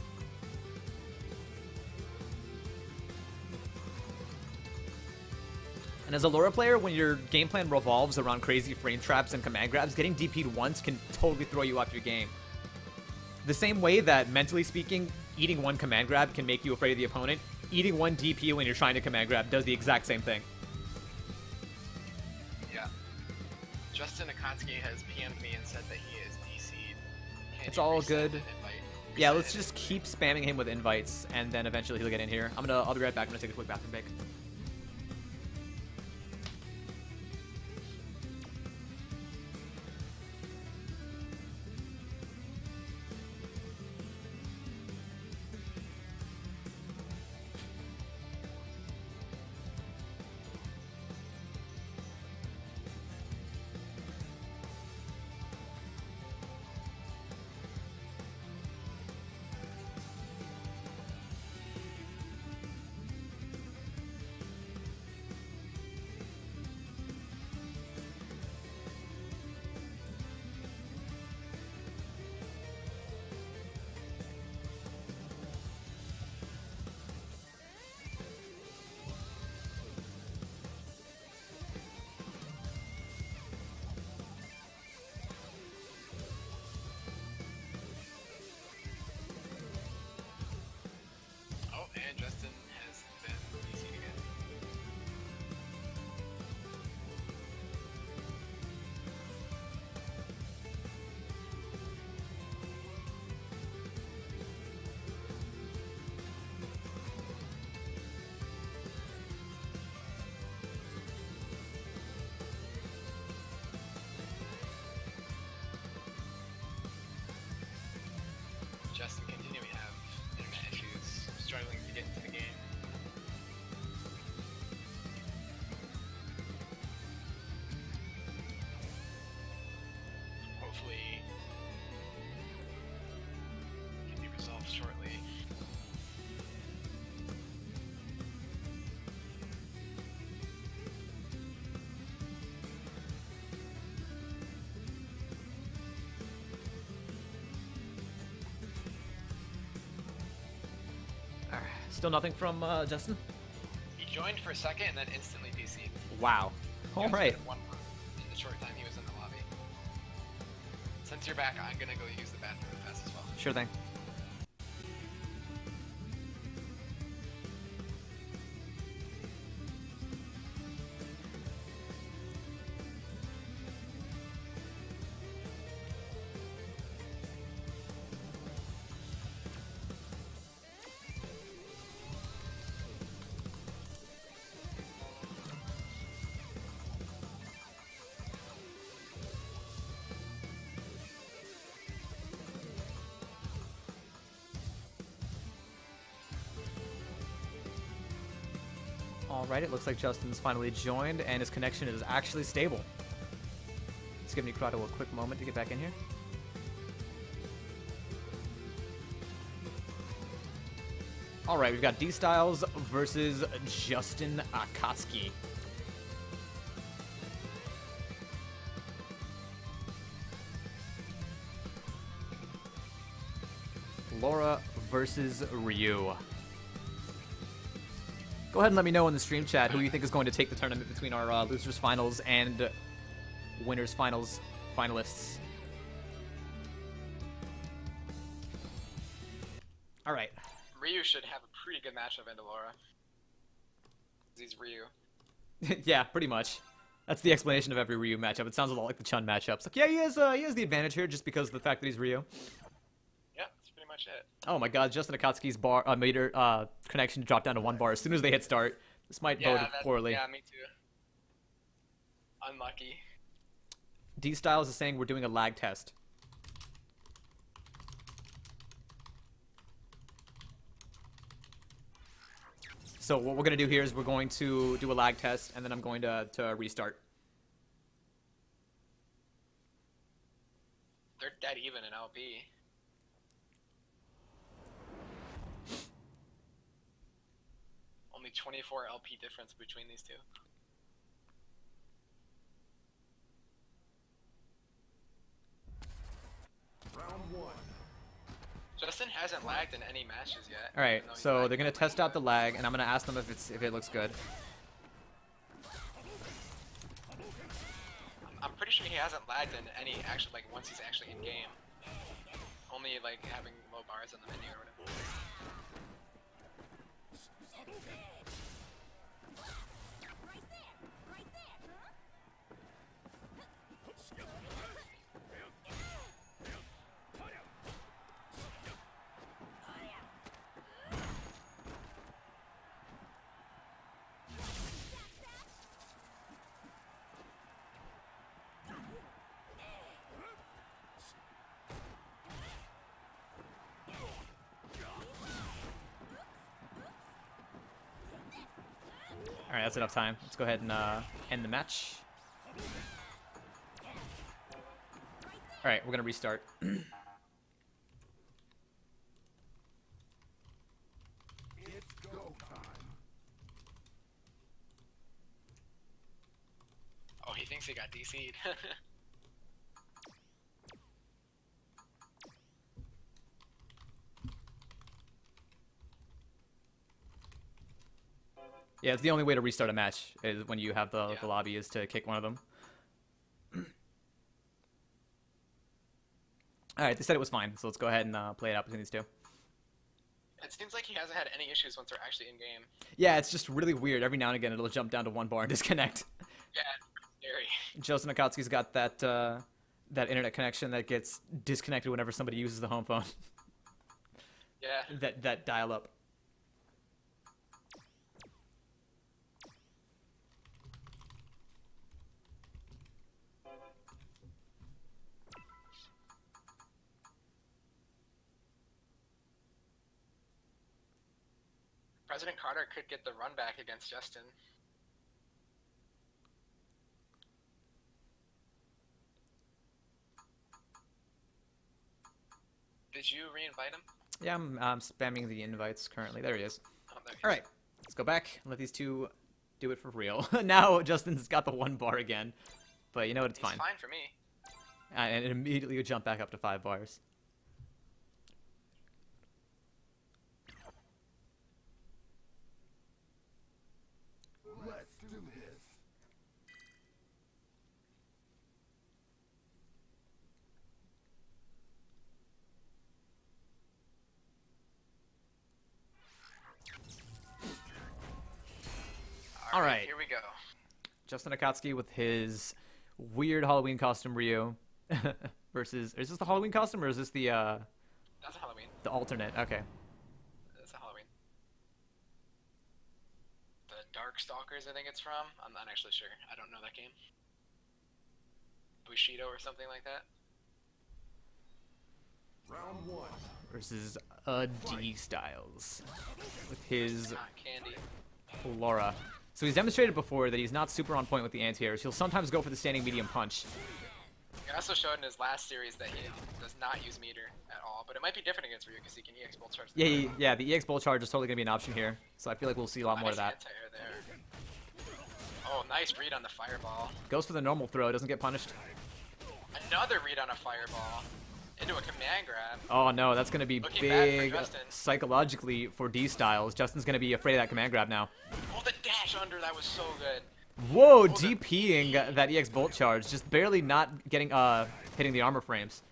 And as a Laura player, when your game plan revolves around crazy frame traps and command grabs, getting DP'd once can totally throw you off your game. The same way that, mentally speaking, eating one command grab can make you afraid of the opponent, eating 1 DP when you're trying to command grab does the exact same thing. Yeah. Justin Akatsuki has PM'd me and said that he is DC'd. It's all good. Yeah, let's Reset just keep spamming him with invites, and then eventually he'll get in here. I'll be right back. I'm gonna take a quick bathroom break. Oh, and Justin has been DC'd again. Justin continuing to have internet issues, struggling to get into the game. Hopefully, it can be resolved shortly. Alright, still nothing from Justin? He joined for a second and then instantly DC'd. Wow. He was Alright. at one point in the short time he was in the lobby. Since you're back, I'm gonna go use the bathroom fast as well. Sure thing. Alright, it looks like Justin's finally joined, and his connection is actually stable. Let's give Nikrado a quick moment to get back in here. Alright, we've got D-Styles versus Justin Akatsuki. Laura versus Ryu. Go ahead and let me know in the stream chat who you think is going to take the tournament between our losers finals and winners finals finalists. All right. Ryu should have a pretty good matchup into Laura. He's Ryu. Yeah, pretty much. That's the explanation of every Ryu matchup. It sounds a lot like the Chun matchups. Like, yeah, he has the advantage here just because of the fact that he's Ryu. Yeah, that's pretty much it. Oh my God, Justin Akatsuki's meter connection dropped down to 1 bar as soon as they hit start. This might bode poorly. Yeah, me too. Unlucky. D Styles is saying we're doing a lag test. So what we're gonna do here is we're going to do a lag test, and then I'm going to restart. They're dead even in LP. Only 24 LP difference between these two. Round 1. Justin hasn't lagged in any matches yet. All right, even though he's so lagged they're gonna in test out the matches. lag, and I'm gonna ask them if it looks good. I'm pretty sure he hasn't lagged in any actual, like, once he's actually in game. Only like having low bars on the menu or whatever. All right, that's enough time. Let's go ahead and end the match. All right, we're gonna restart. It's go time. Oh, he thinks he got DC'd. Yeah, it's the only way to restart a match is when you have the lobby is to kick one of them. All right, they said it was fine, so let's go ahead and play it out between these two. It seems like he hasn't had any issues once they're actually in game. Yeah, it's just really weird. Every now and again, it'll jump down to 1 bar and disconnect. Yeah, scary. Justin Akatsuki's got that that internet connection that gets disconnected whenever somebody uses the home phone. Yeah. that dial up. President Carter could get the run back against Justin. Did you re-invite him? Yeah, I'm spamming the invites currently. There he is. Oh, there he All is. right, let's go back and let these two do it for real. Now Justin's got the 1 bar again, but you know what? It's He's fine. fine for me. And immediately you jump back up to 5 bars. Let's do this. All right. Here we go. Justin Akatsuki with his weird Halloween costume Ryu versus, is this the Halloween costume or is this the That's a Halloween. alternate? Okay. That's a Halloween. The Darkstalkers, I think it's from. I'm not actually sure. I don't know that game. Bushido or something like that. Round 1. Versus D Styles with his Not Candy. Laura. So he's demonstrated before that he's not super on point with the anti-airs. He'll sometimes go for the standing medium punch. He also showed in his last series that he does not use meter at all, but it might be different against Ryu because he can EX Bolt Charge. Yeah, the EX Bolt Charge is totally going to be an option here. So I feel like we'll see a lot more of that. Anti-air there. Oh, nice read on the Fireball. Goes for the normal throw, doesn't get punished. Another read on a Fireball. Into a command grab. Oh no, that's going to be Looking bad for big Justin. psychologically for D Styles. Justin's going to be afraid of that command grab now. Oh, the dash under, that was so good. Whoa, Oh, DPing that EX Bolt Charge, just barely not getting hitting the armor frames.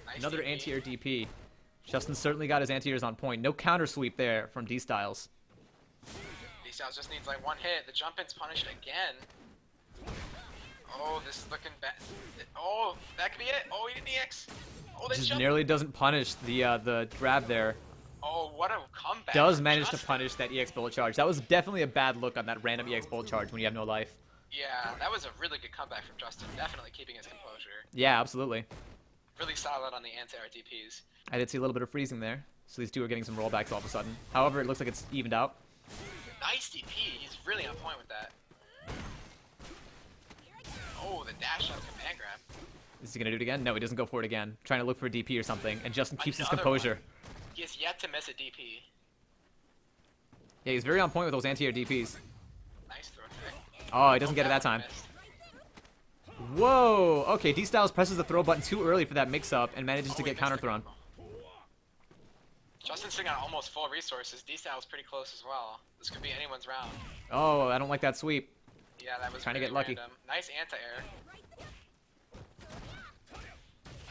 Nice Another DP. anti-air DP. Justin certainly got his anti-airs on point. No counter sweep there from D Styles. D-Styles just needs like one hit. The jump in's punished again. Oh, this is looking bad. Oh, that could be it. Oh, he didn't EX. Oh, the Just jump. nearly doesn't punish the grab there. Oh, what a comeback. Does from manage to Justin. punish that EX Bullet Charge. That was definitely a bad look on that random EX Bullet Charge when you have no life. Yeah, that was a really good comeback from Justin. Definitely keeping his composure. Yeah, absolutely. Really solid on the anti-air DPs. I did see a little bit of freezing there. So these two are getting some rollbacks all of a sudden. However, it looks like it's evened out. Nice DP. He's really on point with that. Oh, the dash on command grab. Is he going to do it again? No, he doesn't go for it again. Trying to look for a DP or something. And Justin keeps his Another composure. one. He has yet to miss a DP. Yeah, he's very on point with those anti-air DPs. Nice throw tech. Oh, he doesn't get it that one time. missed. Whoa! Okay, D-Styles presses the throw button too early for that mix-up and manages to Oh, he get missed counter the thrown. combo. Justin's sitting on almost full resources. D-Style's pretty close as well. This could be anyone's round. Oh, I don't like that sweep. Yeah, that was Trying to really get lucky. random. Nice anti-air.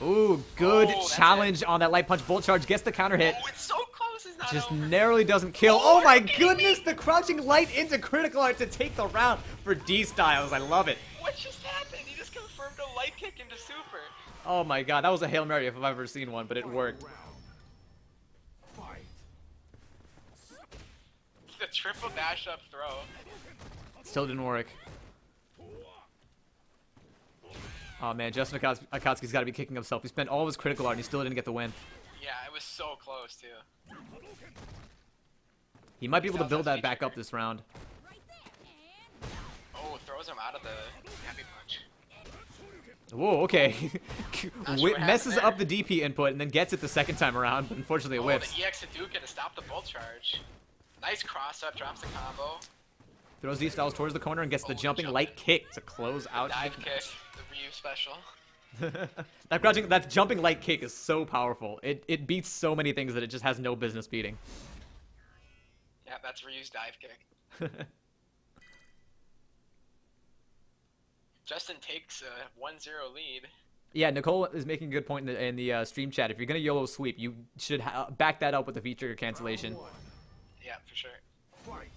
Ooh, good Oh, that's challenge on that light punch bolt charge. Gets the counter hit. Oh, it's so close. This is not Just over. narrowly doesn't kill. Oh my are you kidding goodness, me? the crouching light into critical art to take the round for D-Styles. I love it. What just happened? He just confirmed a light kick into super. Oh my god, that was a Hail Mary if I've ever seen one, but it worked. Fight. The triple dash up throw. Still didn't work. Oh man, Justin Akatsuki's got to be kicking himself. He spent all of his critical art and he still didn't get the win. Yeah, it was so close too. He might be able to build that back up this round. Oh, throws him out of the heavy punch. Whoa, okay. Not sure what Messes happened up the DP input and then gets it the second time around, but unfortunately it Oh, whiffs. the EX Hadouken to stop the bolt charge. Nice cross up, drops the combo. Throws D-Styles towards the corner and gets the jumping light kick to close out Dive the kick, match. the Ryu special. that jumping light kick is so powerful. It beats so many things that it just has no business beating. Yeah, that's Ryu's dive kick. Justin takes a 1-0 lead. Yeah, Nicole is making a good point in the stream chat. If you're gonna YOLO sweep, you should back that up with the V-trigger cancellation. Yeah, for sure. Fight.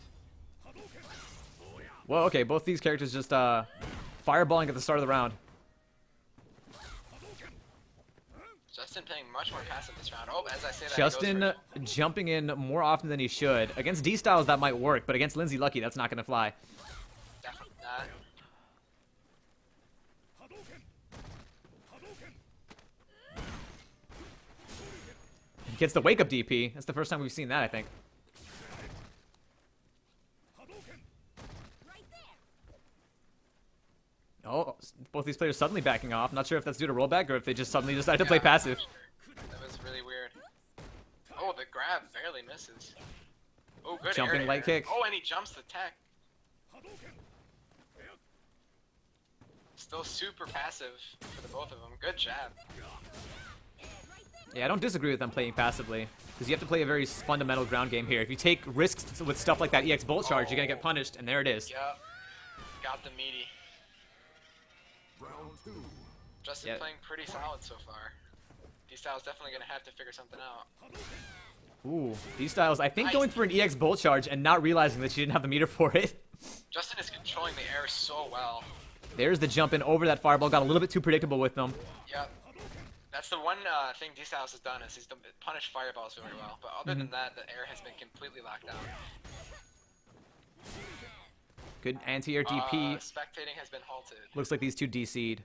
Well, okay, both these characters just fireballing at the start of the round. Justin playing much more passive this round. Oh, as I say that, Justin he goes jumping in more often than he should. Against D-Styles, that might work, but against Lindsay Lucky, that's not gonna fly. for definitely not. Gets the wake-up DP. That's the first time we've seen that, I think. Oh, both these players suddenly backing off. Not sure if that's due to rollback or if they just suddenly decide to play passive. That was really weird. Oh, the grab barely misses. Oh, good Jumping air light air. kick. Oh, and he jumps the tech. Still super passive for the both of them. Good jab. Yeah, I don't disagree with them playing passively, because you have to play a very fundamental ground game here. If you take risks with stuff like that EX Bolt Charge, you're going to get punished, and there it is. Yep. Got the meaty. Round 2. Justin Yeah. playing pretty solid so far. D-Style's definitely going to have to figure something out. Ooh, D-Styles, I think Nice. going for an EX Bolt Charge and not realizing that she didn't have the meter for it. Justin is controlling the air so well. There's the jump in over that fireball. Got a little bit too predictable with them. Yep. That's the one thing D-Styles has done is he's punished fireballs very well. But other than that, the air has been completely locked down. Good anti-air DP. Spectating has been halted. Looks like these two DC'd.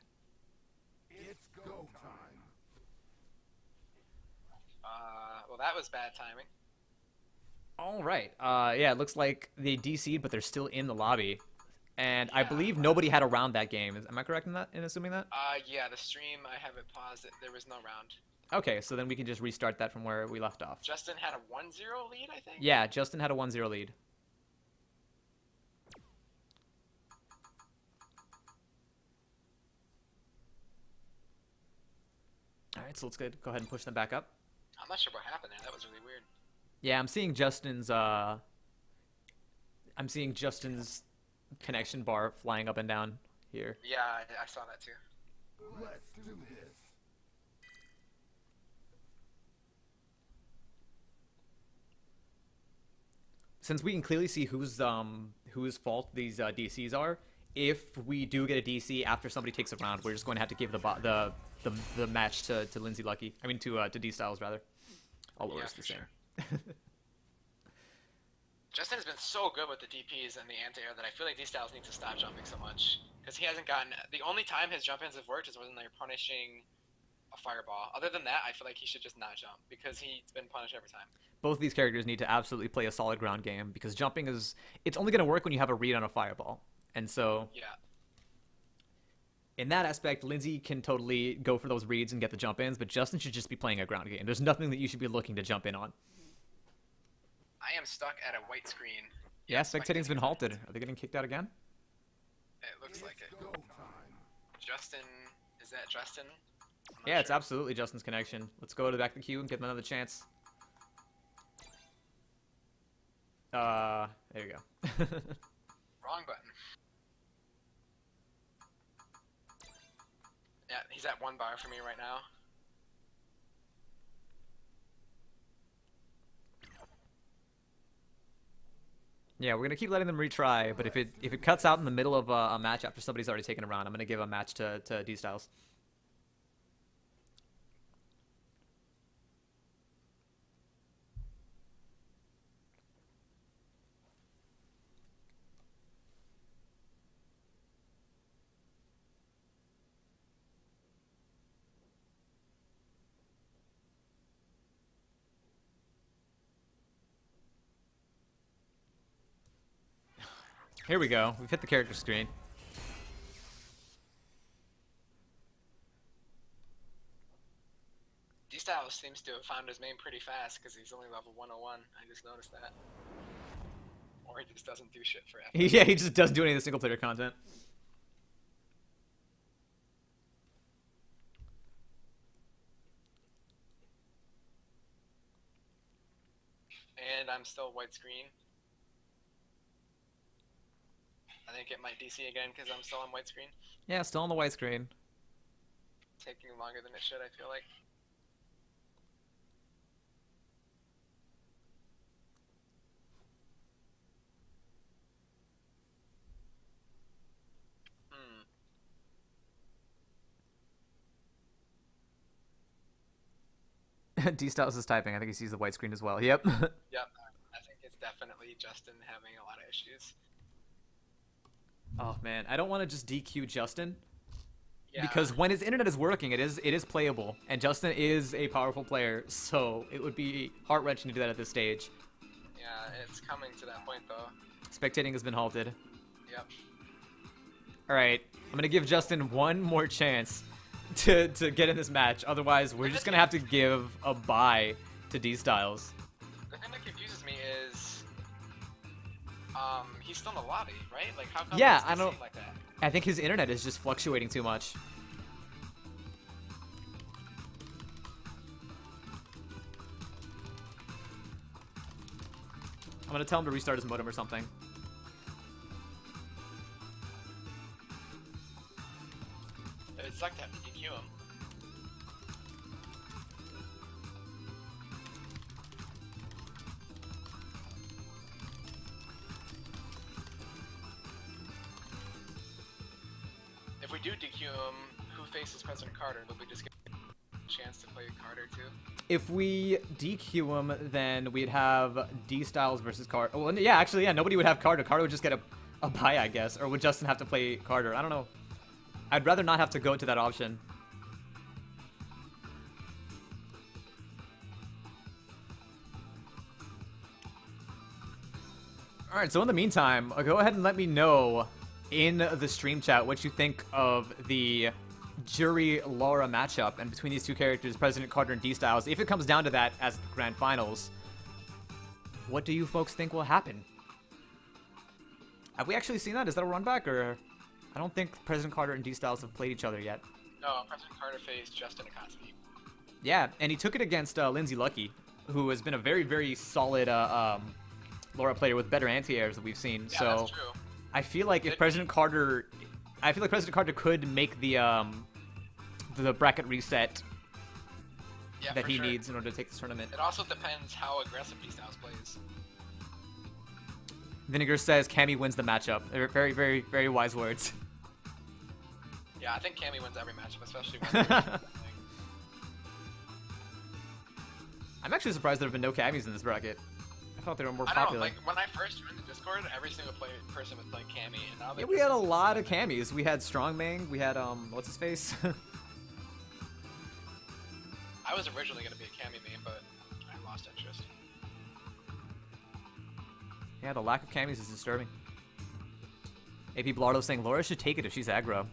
It's go time. Well, that was bad timing. All right. Yeah, it looks like they DC'd, but they're still in the lobby. And I Yeah. believe nobody had a round that game. Am I correct in that? In assuming that? Yeah, the stream, I have it paused. There was no round. Okay, so then we can just restart that from where we left off. Justin had a 1-0 lead, I think? Yeah, Justin had a 1-0 lead. All right, so let's go ahead and push them back up. I'm not sure what happened there. That was really weird. Yeah, I'm seeing Justin's connection bar flying up and down here. Yeah, I saw that too. Let's do this. Since we can clearly see whose fault these DCs are, if we do get a DC after somebody takes a round, we're just going to have to give the match to Lindsay Lucky. I mean to D-Styles rather. All Yeah, orders the for same. sure. Justin has been so good with the DPs and the anti-air that I feel like these styles need to stop jumping so much. Because he hasn't gotten... The only time his jump-ins have worked is when they're punishing a fireball. Other than that, I feel like he should just not jump. Because he's been punished every time. Both these characters need to absolutely play a solid ground game, because jumping is... It's only going to work when you have a read on a fireball. And so... Yeah. In that aspect, Lindsay can totally go for those reads and get the jump-ins, but Justin should just be playing a ground game. There's nothing that you should be looking to jump in on. I am stuck at a white screen. Yeah, spectating's been halted. Are they getting kicked out again? It looks like it. Go time. Justin... Is that Justin? I'm not Yeah, it's sure. absolutely Justin's connection. Let's go to the back of the queue and give him another chance. There you go. Wrong button. Yeah, he's at 1 bar for me right now. Yeah, we're gonna keep letting them retry, but if it cuts out in the middle of a match after somebody's already taken a round, I'm gonna give a match to D Styles. Here we go. We've hit the character screen. D-Styles seems to have found his main pretty fast because he's only level 101. I just noticed that. Or he just doesn't do shit for FPS. Yeah, he just doesn't do any of the single player content. And I'm still white screen. I think it might DC again because I'm still on white screen. Yeah, still on the white screen. Taking longer than it should, I feel like. D Styles is typing. I think he sees the white screen as well. Yep. Yep, I think it's definitely Justin having a lot of issues. Oh man, I don't want to just DQ Justin. Yeah. Because when his internet is working, it is playable, and Justin is a powerful player, so it would be heart-wrenching to do that at this stage. Yeah, it's coming to that point though. Spectating has been halted. Yep. All right, I'm gonna give Justin one more chance to get in this match. Otherwise, we're just gonna have to give a bye to D Styles. The thing that confuses me is, he's still in the lobby, right? Like, how come Yeah, it's I don't. like that? I think his internet is just fluctuating too much. I'm gonna tell him to restart his modem or something. It'd suck to have to DQ him. If we do DQ him, who faces President Carter? Will we just get a chance to play Carter too? If we DQ him, then we'd have D Styles versus Carter. Well, yeah, actually, yeah, nobody would have Carter. Carter would just get a bye, I guess. Or would Justin have to play Carter? I don't know. I'd rather not have to go to that option. Alright, so in the meantime, go ahead and let me know in the stream chat what you think of the Jury Laura matchup and between these two characters, President Carter and D Styles. If it comes down to that as the grand finals, what do you folks think will happen? Have we actually seen that? Is that a run back, or I don't think President Carter and D Styles have played each other yet. No, President Carter faced Justin Akatsuki. Yeah, and he took it against Lindsay Lucky, who has been a very, very solid Laura player with better anti-airs that we've seen. Yeah, so that's true. I feel like if President Carter could make the bracket reset Yeah, that for he sure. needs in order to take this tournament. It also depends how aggressive D-Styles plays. Vinegar says Cammy wins the matchup. They're very, very, very wise words. Yeah, I think Cammy wins every matchup, especially when I'm actually surprised there have been no Cammys in this bracket. I thought they were more I don't know, popular. like, when I first joined the Discord, every single person was playing Cammy, and now Yeah, we had a lot of Cammys. We had Strongmang, we had, what's his face? I was originally going to be a Cammy main, but I lost interest. Yeah, the lack of Cammys is disturbing. AP Blardo saying Laura should take it if she's aggro.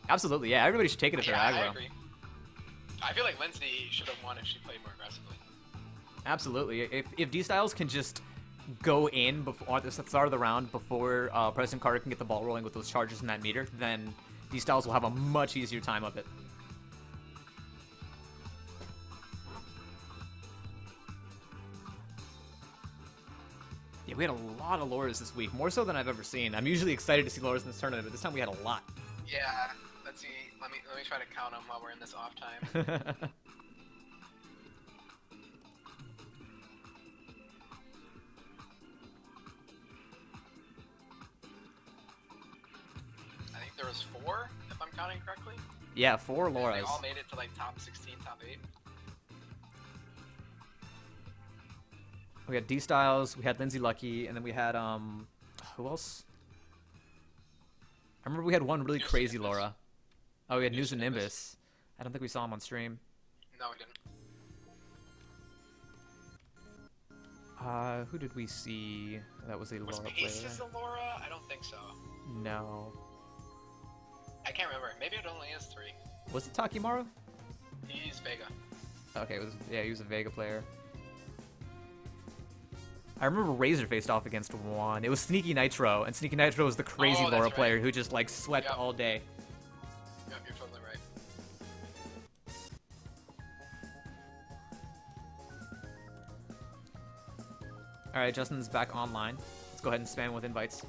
Absolutely, yeah, everybody should take it if they're Yeah, aggro. I agree. I feel like Lindsay should have won if she played more aggressively. Absolutely. If D Styles can just go in before at the start of the round before President Carter can get the ball rolling with those charges in that meter, then D Styles will have a much easier time of it. Yeah, we had a lot of Lauras this week, more so than I've ever seen. I'm usually excited to see Lauras in this tournament, but this time we had a lot. Yeah, let's see. Let me try to count them while we're in this off time. was 4, if I'm counting correctly. Yeah, 4 And Lauras. they all made it to like top 16, top 8. We had D Styles, we had Lindsay Lucky, and then we had who else? I remember we had one really Noose crazy and Nimbus. Laura. Oh, we had Noose News and and Nimbus. I don't think we saw him on stream. No, we didn't. Who did we see? That was a Was Laura Paces player. a Laura? I don't think so. No. I can't remember. Maybe it only is 3. Was it Takimaru? He's Vega. Okay, he was a Vega player. I remember Razor faced off against one. It was Sneaky Nitro, and Sneaky Nitro was the crazy Oh, that's Laura right. player who just like swept Yep. all day. Yep, you're totally right. All right, Justin's back online. Let's go ahead and spam with invites.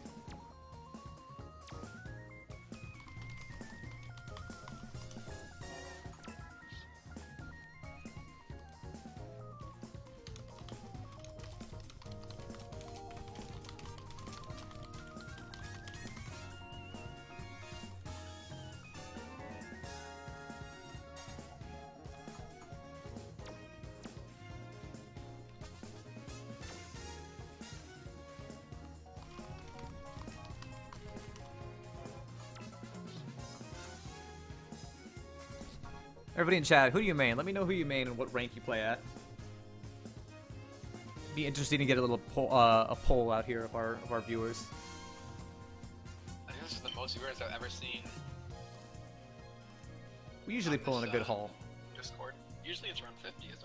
Everybody in chat, who do you main? Let me know who you main and what rank you play at. Be interesting to get a little a poll out here of our viewers. I think this is the most viewers I've ever seen. We usually on pull in a this, good haul. Discord. Usually it's around 50, isn't it?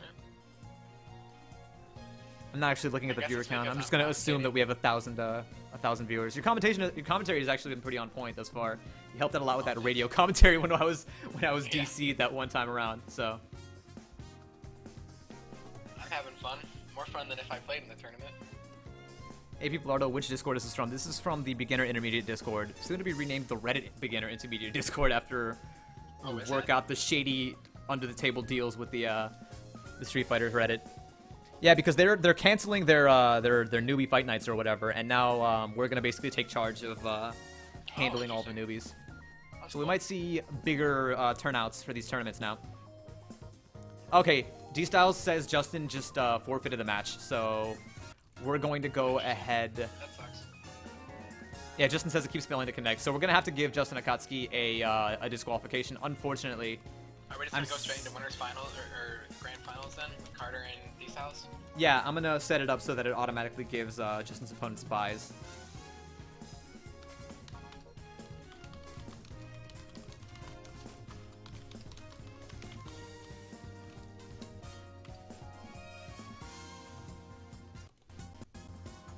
I'm not actually looking at I the guess viewer it's count. because I'm just I'm gonna not assume that kidding. we have 1,000 viewers. Your commentary has actually been pretty on point thus far. You helped out a lot with that radio commentary when I was Yeah. DC'd that one time around. So I'm having fun. More fun than if I played in the tournament. hey people, Lardo, which Discord is this from? This is from the Beginner Intermediate Discord, soon to be renamed the Reddit Beginner Intermediate Discord after Oh, we is work it? out the shady under the table deals with the Street Fighter Reddit. Yeah, because they're canceling their newbie fight nights or whatever, and now we're gonna basically take charge of handling all the newbies. That's So we cool. might see bigger turnouts for these tournaments now. Okay, D Styles says Justin just forfeited the match, so we're going to go ahead. That sucks. Yeah, Justin says it keeps failing to connect, so we're gonna have to give Justin Akatsuki a disqualification. Unfortunately, Are we just gonna go straight into winners finals or grand finals then with Carter and D-Styles? yeah, I'm gonna set it up so that it automatically gives Justin's opponents buys.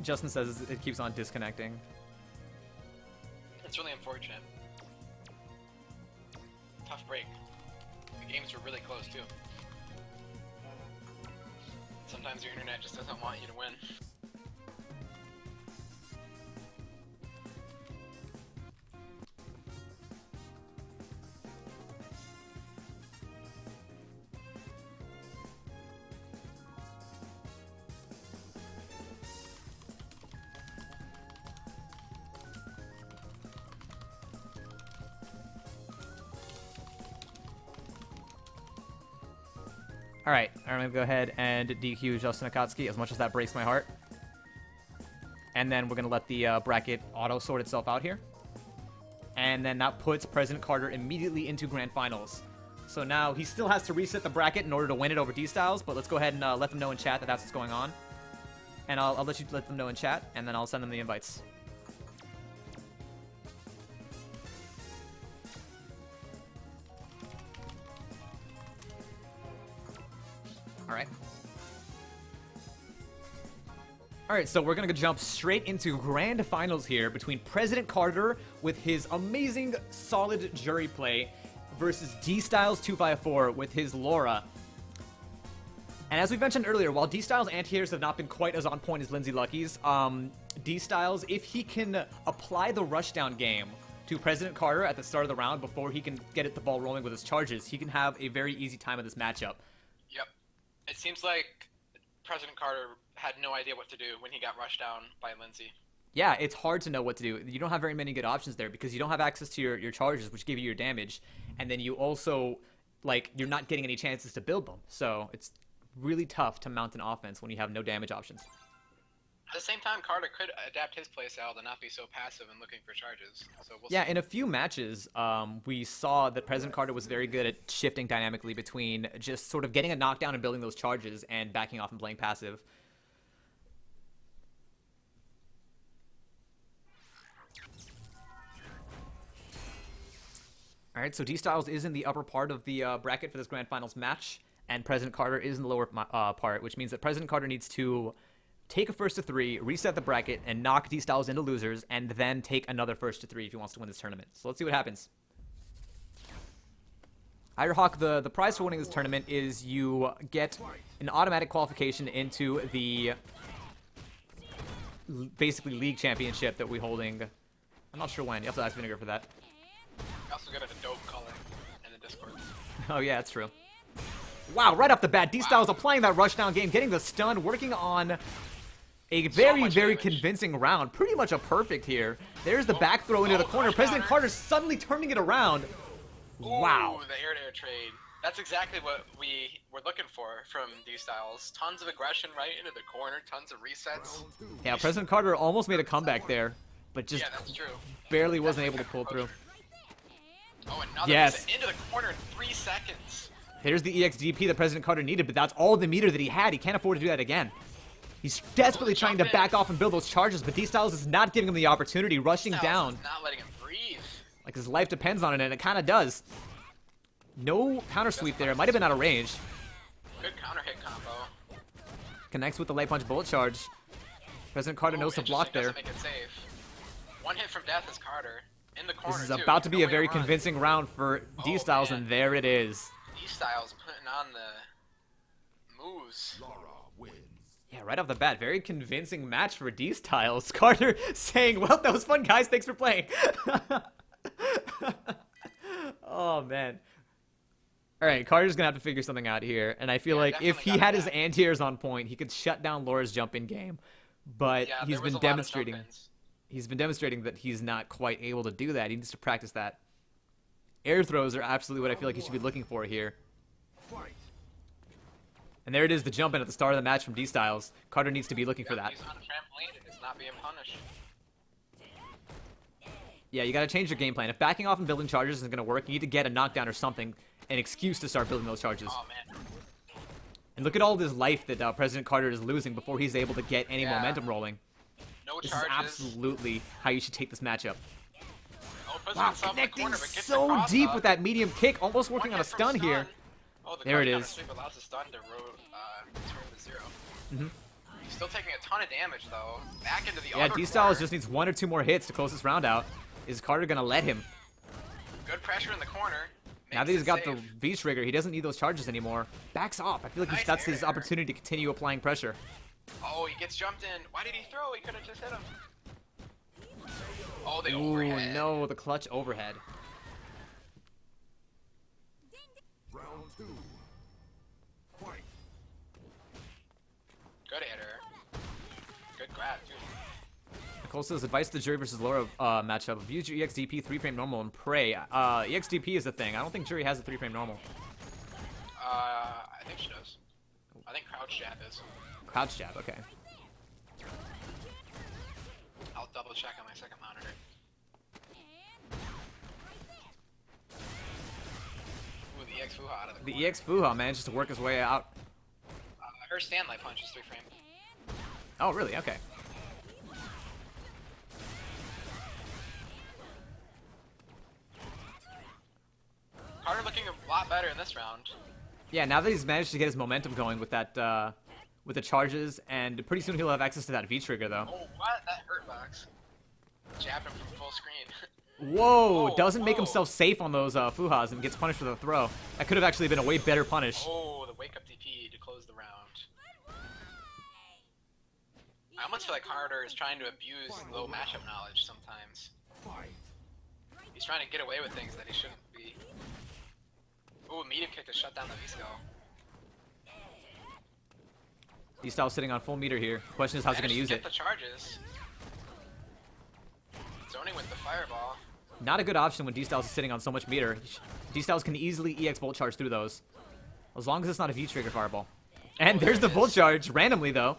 Justin says it keeps on disconnecting. It's really unfortunate. Tough break. The games were really close too. Sometimes your internet just doesn't want you to win. Alright, I'm gonna go ahead and DQ Justin Akatsuki, as much as that breaks my heart. And then we're gonna let the bracket auto sort itself out here. And then that puts President Carter immediately into Grand Finals. So now he still has to reset the bracket in order to win it over D-Styles, but let's go ahead and let them know in chat that that's what's going on. And I'll let you let them know in chat, and then I'll send them the invites. Alright. Alright, so we're gonna jump straight into grand finals here between President Carter with his amazing solid jury play versus D-Styles 254 with his Laura. And as we mentioned earlier, while D-Styles' anti-airs have not been quite as on point as Lindsay Lucky's, D-Styles, if he can apply the rushdown game to President Carter at the start of the round before he can get the ball rolling with his charges, he can have a very easy time of this matchup. Yep. It seems like President Carter had no idea what to do when he got rushed down by Lindsay. Yeah, it's hard to know what to do. You don't have very many good options there because you don't have access to your charges, which give you your damage, and then you also, like, you're not getting any chances to build them. So it's really tough to mount an offense when you have no damage options. At the same time, Carter could adapt his playstyle to not be so passive and looking for charges. So we'll Yeah, see. in a few matches, we saw that President Carter was very good at shifting dynamically between just sort of getting a knockdown and building those charges and backing off and playing passive. All right, so D-Styles is in the upper part of the bracket for this Grand Finals match, and President Carter is in the lower part, which means that President Carter needs to take a first to 3, reset the bracket, and knock D-Styles into losers, and then take another first to 3 if he wants to win this tournament. So let's see what happens. Irehawk, the prize for winning this tournament is you get an automatic qualification into the basically league championship that we're holding. I'm not sure when. You have to ask Vinegar for that. I also got a dope color in the Discord. Oh, yeah, that's true. Wow, right off the bat, D-Styles applying that rushdown game, getting the stun, working on a very, very convincing round. Pretty much a perfect here. There's the back throw into the corner. President Carter suddenly turning it around. Wow. Ooh, the air-to-air trade. That's exactly what we were looking for from D-Styles. Tons of aggression right into the corner, tons of resets. Yeah, President Carter almost made a comeback there, but just Yeah, that's true. barely wasn't able to pull through. Oh, another Yes. reset into the corner in 3 seconds. There's the EXDP that President Carter needed, but that's all the meter that he had. He can't afford to do that again. He's desperately trying to back off and build those charges, but D-Styles is not giving him the opportunity, rushing down. Not letting him breathe. Like his life depends on it, and it kind of does. No counter sweep there. It might have been out of range. Good counter hit combo. Connects with the light punch bullet charge. President Carter knows to block there. Doesn't make it safe. One hit from death is Carter. In the corner, This is about to be a very convincing round for D-Styles, man. and there it is. D-Styles putting on the moves. Laura wins. Yeah, right off the bat, very convincing match for D-Styles. Carter saying, well, that was fun, guys. Thanks for playing. Oh, man. All right, Carter's going to have to figure something out here. And I feel like if he had his anti-airs on point, he could shut down Laura's jump-in game. But Yeah, he's there was been a lot of demonstrating... jump-ins. He's been demonstrating that he's not quite able to do that. He needs to practice that. Air throws are absolutely what I feel like he should be looking for here. Fight. And there it is, the jump in at the start of the match from D-Styles. Carter needs to be looking for that. He's on a trampoline and is not being punished. Yeah, you gotta change your game plan. If backing off and building charges isn't gonna work, you need to get a knockdown or something, an excuse to start building those charges. Oh, man. And look at all this life that President Carter is losing before he's able to get any momentum rolling. No This charges. is absolutely how you should take this matchup. Oh, puts Wow, himself in the connecting corner, but gets so the cross deep up. with that medium kick, almost working One on a hit from stun here. Oh, the There it counter is. sweep allows the stun to turn to 0. Mhm. He's still taking a ton of damage, though. Back into the Yeah, other D-Styles corner. just needs 1 or 2 more hits to close this round out. Is Carter gonna let him? Good pressure in the corner. Now that Makes he's it got the safe. V-trigger, he doesn't need those charges anymore. Backs off. I feel like Nice that's his air. opportunity to continue applying pressure. Oh, he gets jumped in. Why did he throw? He could have just hit him. Oh, the Ooh, overhead. no, the clutch overhead. Round 2. Fight. Good hitter. Good grab, too. Nicole says, advice to the Jury versus Laura matchup. Abuse your EXDP 3-frame normal and pray. EXDP is a thing. I don't think Jury has a 3-frame normal. I think she does. I think crouch jab is. Crouch jab, okay. I'll double check on my second monitor. Ooh, the EX Fuha out of the The corner. EX Fuha managed to work his way out. Her Stanley punch is 3-frame. Oh, really? Okay. Carter looking a lot better in this round. Yeah, now that he's managed to get his momentum going with that, with the charges, and pretty soon he'll have access to that V-trigger, though. Oh, what? That hurt box. Jabbed him from full screen. Whoa! Oh, Doesn't make whoa. himself safe on those Fuhas and gets punished with a throw. That could have actually been a way better punish. Oh, the wake up DP to close the round. I almost feel like Carter is trying to abuse low matchup knowledge sometimes. Fight. He's trying to get away with things that he shouldn't be. Ooh, a medium kick to shut down the V-skill. D-Style sitting on full meter here. Question is, how's he going to use Get it? the charges. with the fireball. Not a good option when D-Styles is sitting on so much meter. D-Styles can easily EX Bolt Charge through those. As long as it's not a V-trigger fireball. And there's the Bolt Charge, randomly though.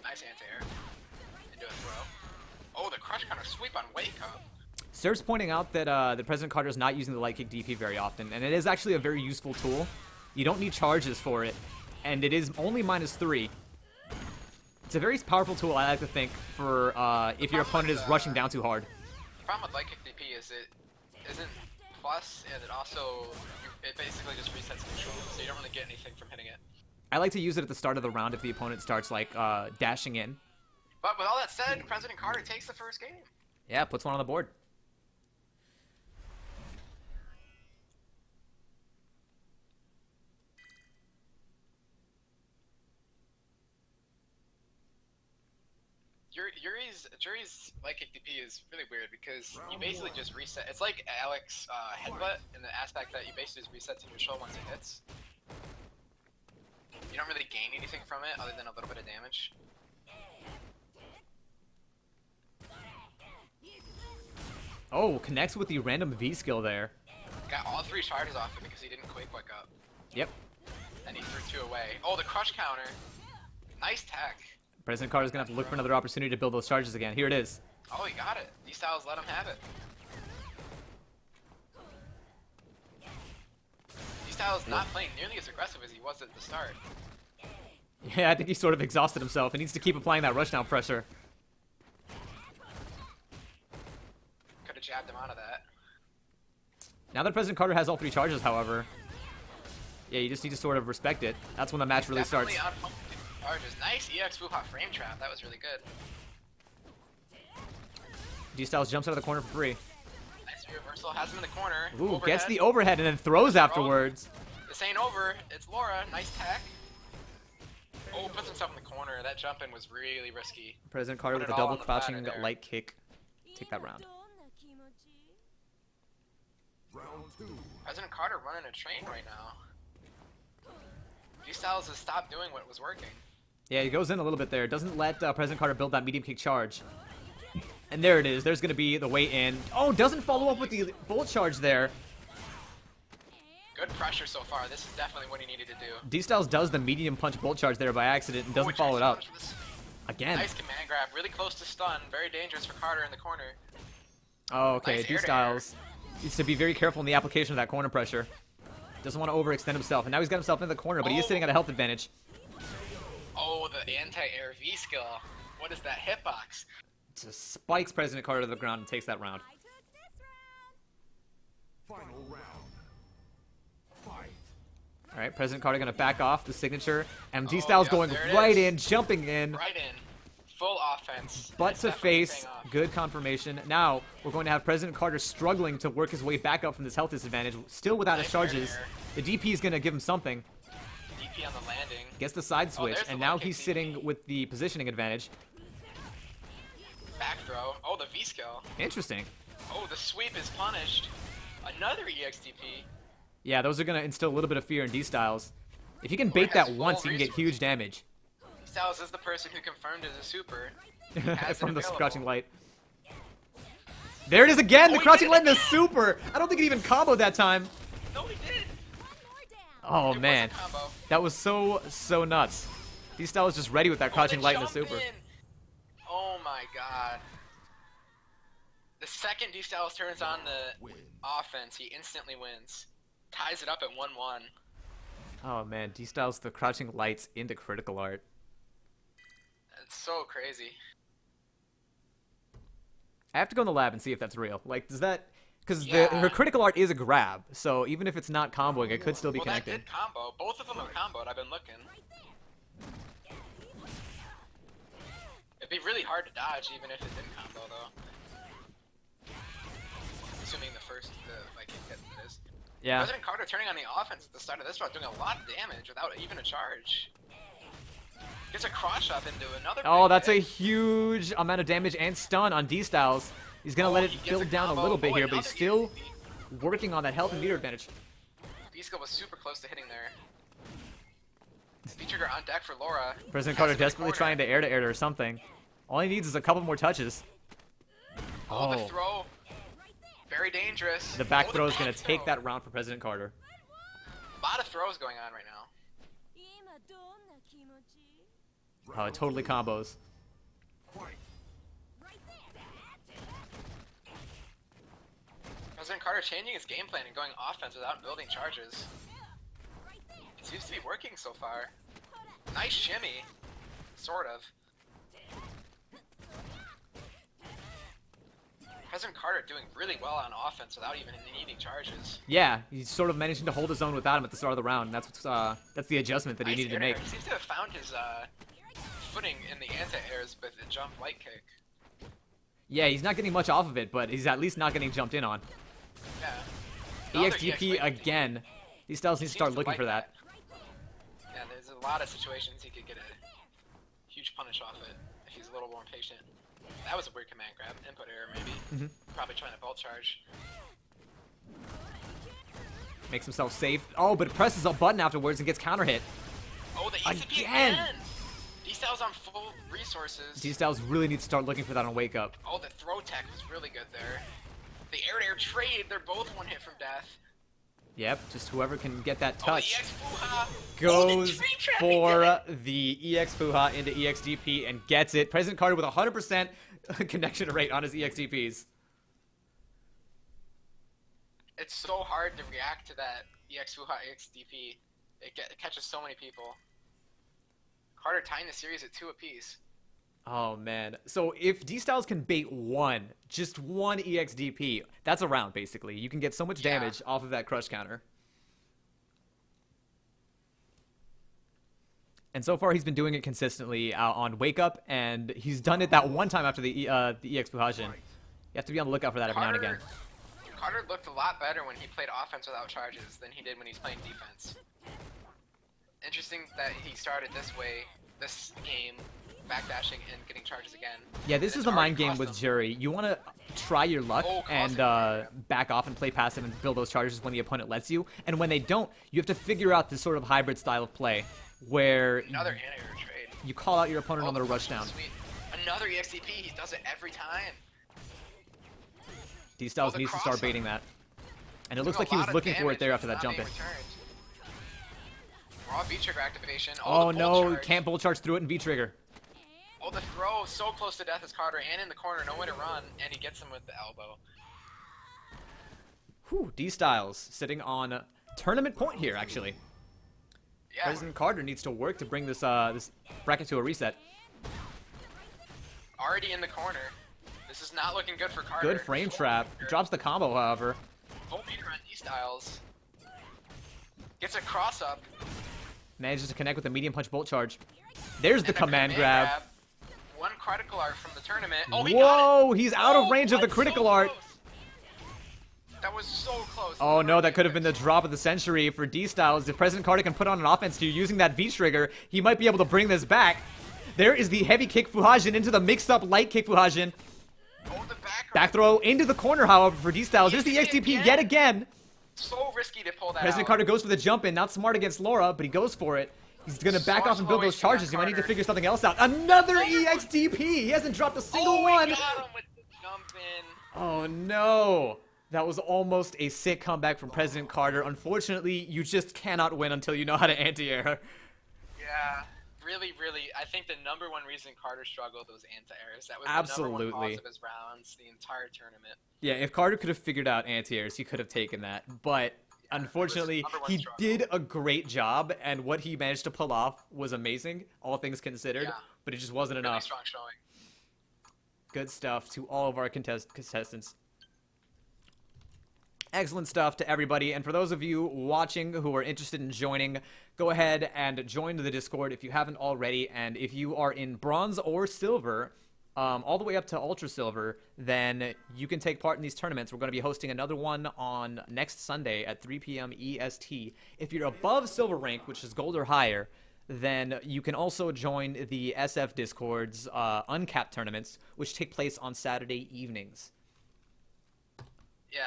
Nice anti-air. Into a throw. Oh, the crush counter sweep on Wake Up. Serves pointing out that the President Carter is not using the light kick DP very often, and it is actually a very useful tool. You don't need charges for it, and it is only -3. It's a very powerful tool, I like to think, for if your opponent is rushing down too hard. The problem with light kick DP is it isn't plus, and it also it basically just resets neutral, so you don't really get anything from hitting it. I like to use it at the start of the round if the opponent starts like dashing in. But with all that said, President Carter takes the first game. Yeah, puts one on the board. Jury's light kick DP is really weird because you basically just reset. It's like Alex headbutt in the aspect that you basically just reset to neutral once it hits. You don't really gain anything from it other than a little bit of damage. Oh, connects with the random V skill there. Got all 3 charges off it because he didn't quick wake up. Yep. And he threw 2 away. Oh, the crush counter. Nice tech. President Carter's gonna have to look for another opportunity to build those charges again. Here it is. Oh, he got it. D-Styles let him have it. D-Styles not playing nearly as aggressive as he was at the start. Yeah, I think he sort of exhausted himself. He needs to keep applying that rushdown pressure. Could have jabbed him out of that. Now that President Carter has all 3 charges, however, yeah, you just need to sort of respect it. That's when the match really starts. Charges. Nice EX Wuha frame trap. That was really good. D-Styles jumps out of the corner for free. Nice reversal. Has him in the corner. Ooh, overhead. gets the overhead and then throws afterwards. This ain't over. It's Laura. Nice tech. Oh, puts himself in the corner. That jump in was really risky. President Carter with a double crouching light kick. Take that round. Round 2. President Carter running a train right now. D-Styles has stopped doing what was working. Yeah, he goes in a little bit there. Doesn't let President Carter build that medium kick charge. And there it is. There's going to be the way in. Oh, doesn't follow up with the bolt charge there. Good pressure so far. This is definitely what he needed to do. D-Styles does the medium punch bolt charge there by accident and doesn't follow it up. Again. Nice command grab. Really close to stun. Very dangerous for Carter in the corner. Oh, okay. Nice D-Styles needs to be very careful in the application of that corner pressure. Doesn't want to overextend himself. And now he's got himself in the corner, but he is sitting at a health advantage. Oh, the anti-air V skill. What is that hitbox? Just spikes President Carter to the ground and takes that round. Final round. Fight. All right, President Carter going to back off the signature. And D-Styles going right in, jumping in. Right in. Full offense. Butt to face. Good confirmation. Now, we're going to have President Carter struggling to work his way back up from this health disadvantage. Still without his charges. The DP is going to give him something. DP on the landing. Gets the side switch, and now he's sitting with the positioning advantage. Back throw. Oh, the V skill. Interesting. Oh, the sweep is punished. Another EXDP. Yeah, those are going to instill a little bit of fear in D-Styles. If you can bait that once, you can get huge damage. D-Styles is the person who confirmed as a super. From the crouching light. There it is again, the crouching light and the super. I don't think it even comboed that time. No, he did. Oh, man. That was so nuts. D-Styles just ready with that crouching light and the super. Oh my god. The second D-Styles turns on the offense, he instantly wins. Ties it up at 1-1. Oh man, D-Styles the crouching lights into critical art. It's so crazy. I have to go in the lab and see if that's real. Like, does that... Because her critical art is a grab, so even if it's not comboing, it could still be connected. That did combo. Both of them have comboed. I've been looking. It'd be really hard to dodge even if it didn't combo, though. Assuming the first, like, hit it is. Yeah. President Carter turning on the offense at the start of this round, doing a lot of damage without even a charge. Gets a cross up into another. Oh, that's a huge amount of damage and stun on D-Styles. He's gonna let it build down a little bit here, but he's still working on that health and meter advantage. V-skill was super close to hitting there. V-trigger on deck for Laura. President Has Carter him in the desperately corner. trying to air or something. All he needs is a couple more touches. Oh, the throw. Very dangerous. The back Oh, throw is back going to throw. take that round for President Carter. A lot of throws going on right now. Oh, it totally combos. Fight. President Carter changing his game plan and going offense without building charges. It seems to be working so far. Nice shimmy. Sort of. President Carter doing really well on offense without even needing charges. Yeah, he's sort of managing to hold his own without him at the start of the round. And that's the adjustment that he Nice needed to air make. air. He seems to have found his footing in the anti-airs with the jump light kick. Yeah, he's not getting much off of it, but he's at least not getting jumped in on. Yeah. Another EXDP EX again. These styles need to start seems to looking like for that. Yeah, there's a lot of situations he could get a huge punish off it if he's a little more patient. That was a weird command grab. Input error, maybe. Probably trying to bolt charge. Makes himself safe. Oh, but presses a button afterwards and gets counter hit. Oh, the ECP Again! again! D-Style's on full resources. These styles really need to start looking for that on Wake Up. Oh, the throw tech was really good there. The air-to-air trade, they're both one hit from death. Yep, just whoever can get that Oh, the touch EX Fuha! goes Dream Trap for again! the EX Fuha into EXDP and gets it. President Carter with 100% connection rate on his EXDPs. It's so hard to react to that EX Fuha EXDP. It catches so many people. Carter tying the series at 2 apiece. Oh, man. So if D-Styles can bait just one EXDP, that's a round, basically. You can get so much damage off of that crush counter. And so far, he's been doing it consistently on Wake Up, and he's done it that one time after the EX Fuhajin. You have to be on the lookout for that every now and again. Carter looked a lot better when he played offense without charges than he did when he's playing defense. Interesting that he started this way, this game, backdashing and getting charges again. Yeah, this And is it's the mind already game cost with him. Jury. You want to try your luck and cost back off and play passive and build those charges when the opponent lets you. And when they don't, you have to figure out this sort of hybrid style of play where Another anti-air trade. you call out your opponent on Oh, their rushdown. sweet. Another EXCP, he does it every time. D-Styles Oh, the needs to start cross-up. baiting that. And it looks Doing like a he was lot of looking for it damage there after that without jump in. being returned. Raw V-trigger activation. Oh the bolt no, charge. can't bull charge through it in V-trigger. Oh, the throw, so close to death as Carter, and in the corner, nowhere to run, and he gets him with the elbow. Whew, D-Styles sitting on tournament point here, actually. Yeah, President Carter needs to work to bring this this bracket to a reset. already in the corner. This is not looking good for Carter. Good frame trap. Drops the combo, however. Full meter on D-Styles. Gets a cross-up. Manages to connect with a medium punch bolt charge. There's the and a command grab. One critical art from the tournament. Oh, he Whoa, got it. he's out of range of the that's critical so art. close. That was so close. Oh no, that could have been the drop of the century for D-Styles. If President Carter can put on an offense to using that V-trigger, he might be able to bring this back. There is the heavy kick Fuhajin into the mixed-up light kick Fuhajin. Oh, the Back throw into the corner, however, for D-Styles. There's the XTP yet again. So risky to pull that President out. Carter goes for the jump in. Not smart against Laura, but he goes for it. He's going to back So off and build slow those HP on charges. He might need to Carter. figure something else out. Another EXTP. He hasn't dropped a single Oh, one. he got him with the jump in. Oh no. That was almost a sick comeback from President Carter. Unfortunately, you just cannot win until you know how to anti-air. Yeah. Really, I think the number one reason Carter struggled was anti-airs. That was the number one Absolutely. cause of his rounds the entire tournament. Yeah, if Carter could have figured out anti-airs, he could have taken that. But unfortunately, number one he struggle. did a great job, and what he managed to pull off was amazing, all things considered. Yeah. But it just wasn't Really enough. strong showing. Good stuff to all of our contestants. Excellent stuff to everybody. And for those of you watching who are interested in joining, go ahead and join the Discord if you haven't already. And if you are in bronze or silver, all the way up to ultra silver, then you can take part in these tournaments. We're going to be hosting another one on next Sunday at 3 p.m. EST. If you're above silver rank, which is gold or higher, then you can also join the SF Discord's uncapped tournaments, which take place on Saturday evenings. Yeah.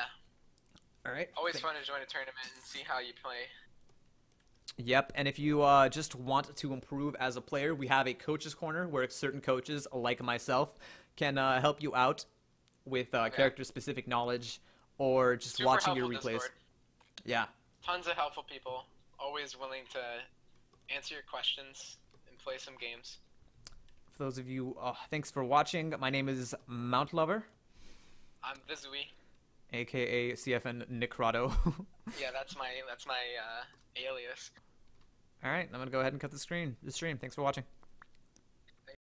All right. Always fun to join a tournament and see how you play. Yep, and if you just want to improve as a player, we have a coach's corner where certain coaches, like myself, can help you out with character-specific knowledge or just Super watching your helpful replays. Discord. Yeah. Tons of helpful people, always willing to answer your questions and play some games. For those of you, thanks for watching. My name is Mount Lover, I'm Vizui. aka CFN Nicrado. Yeah, that's my alias. All right, I'm gonna go ahead and cut the stream. Thanks for watching.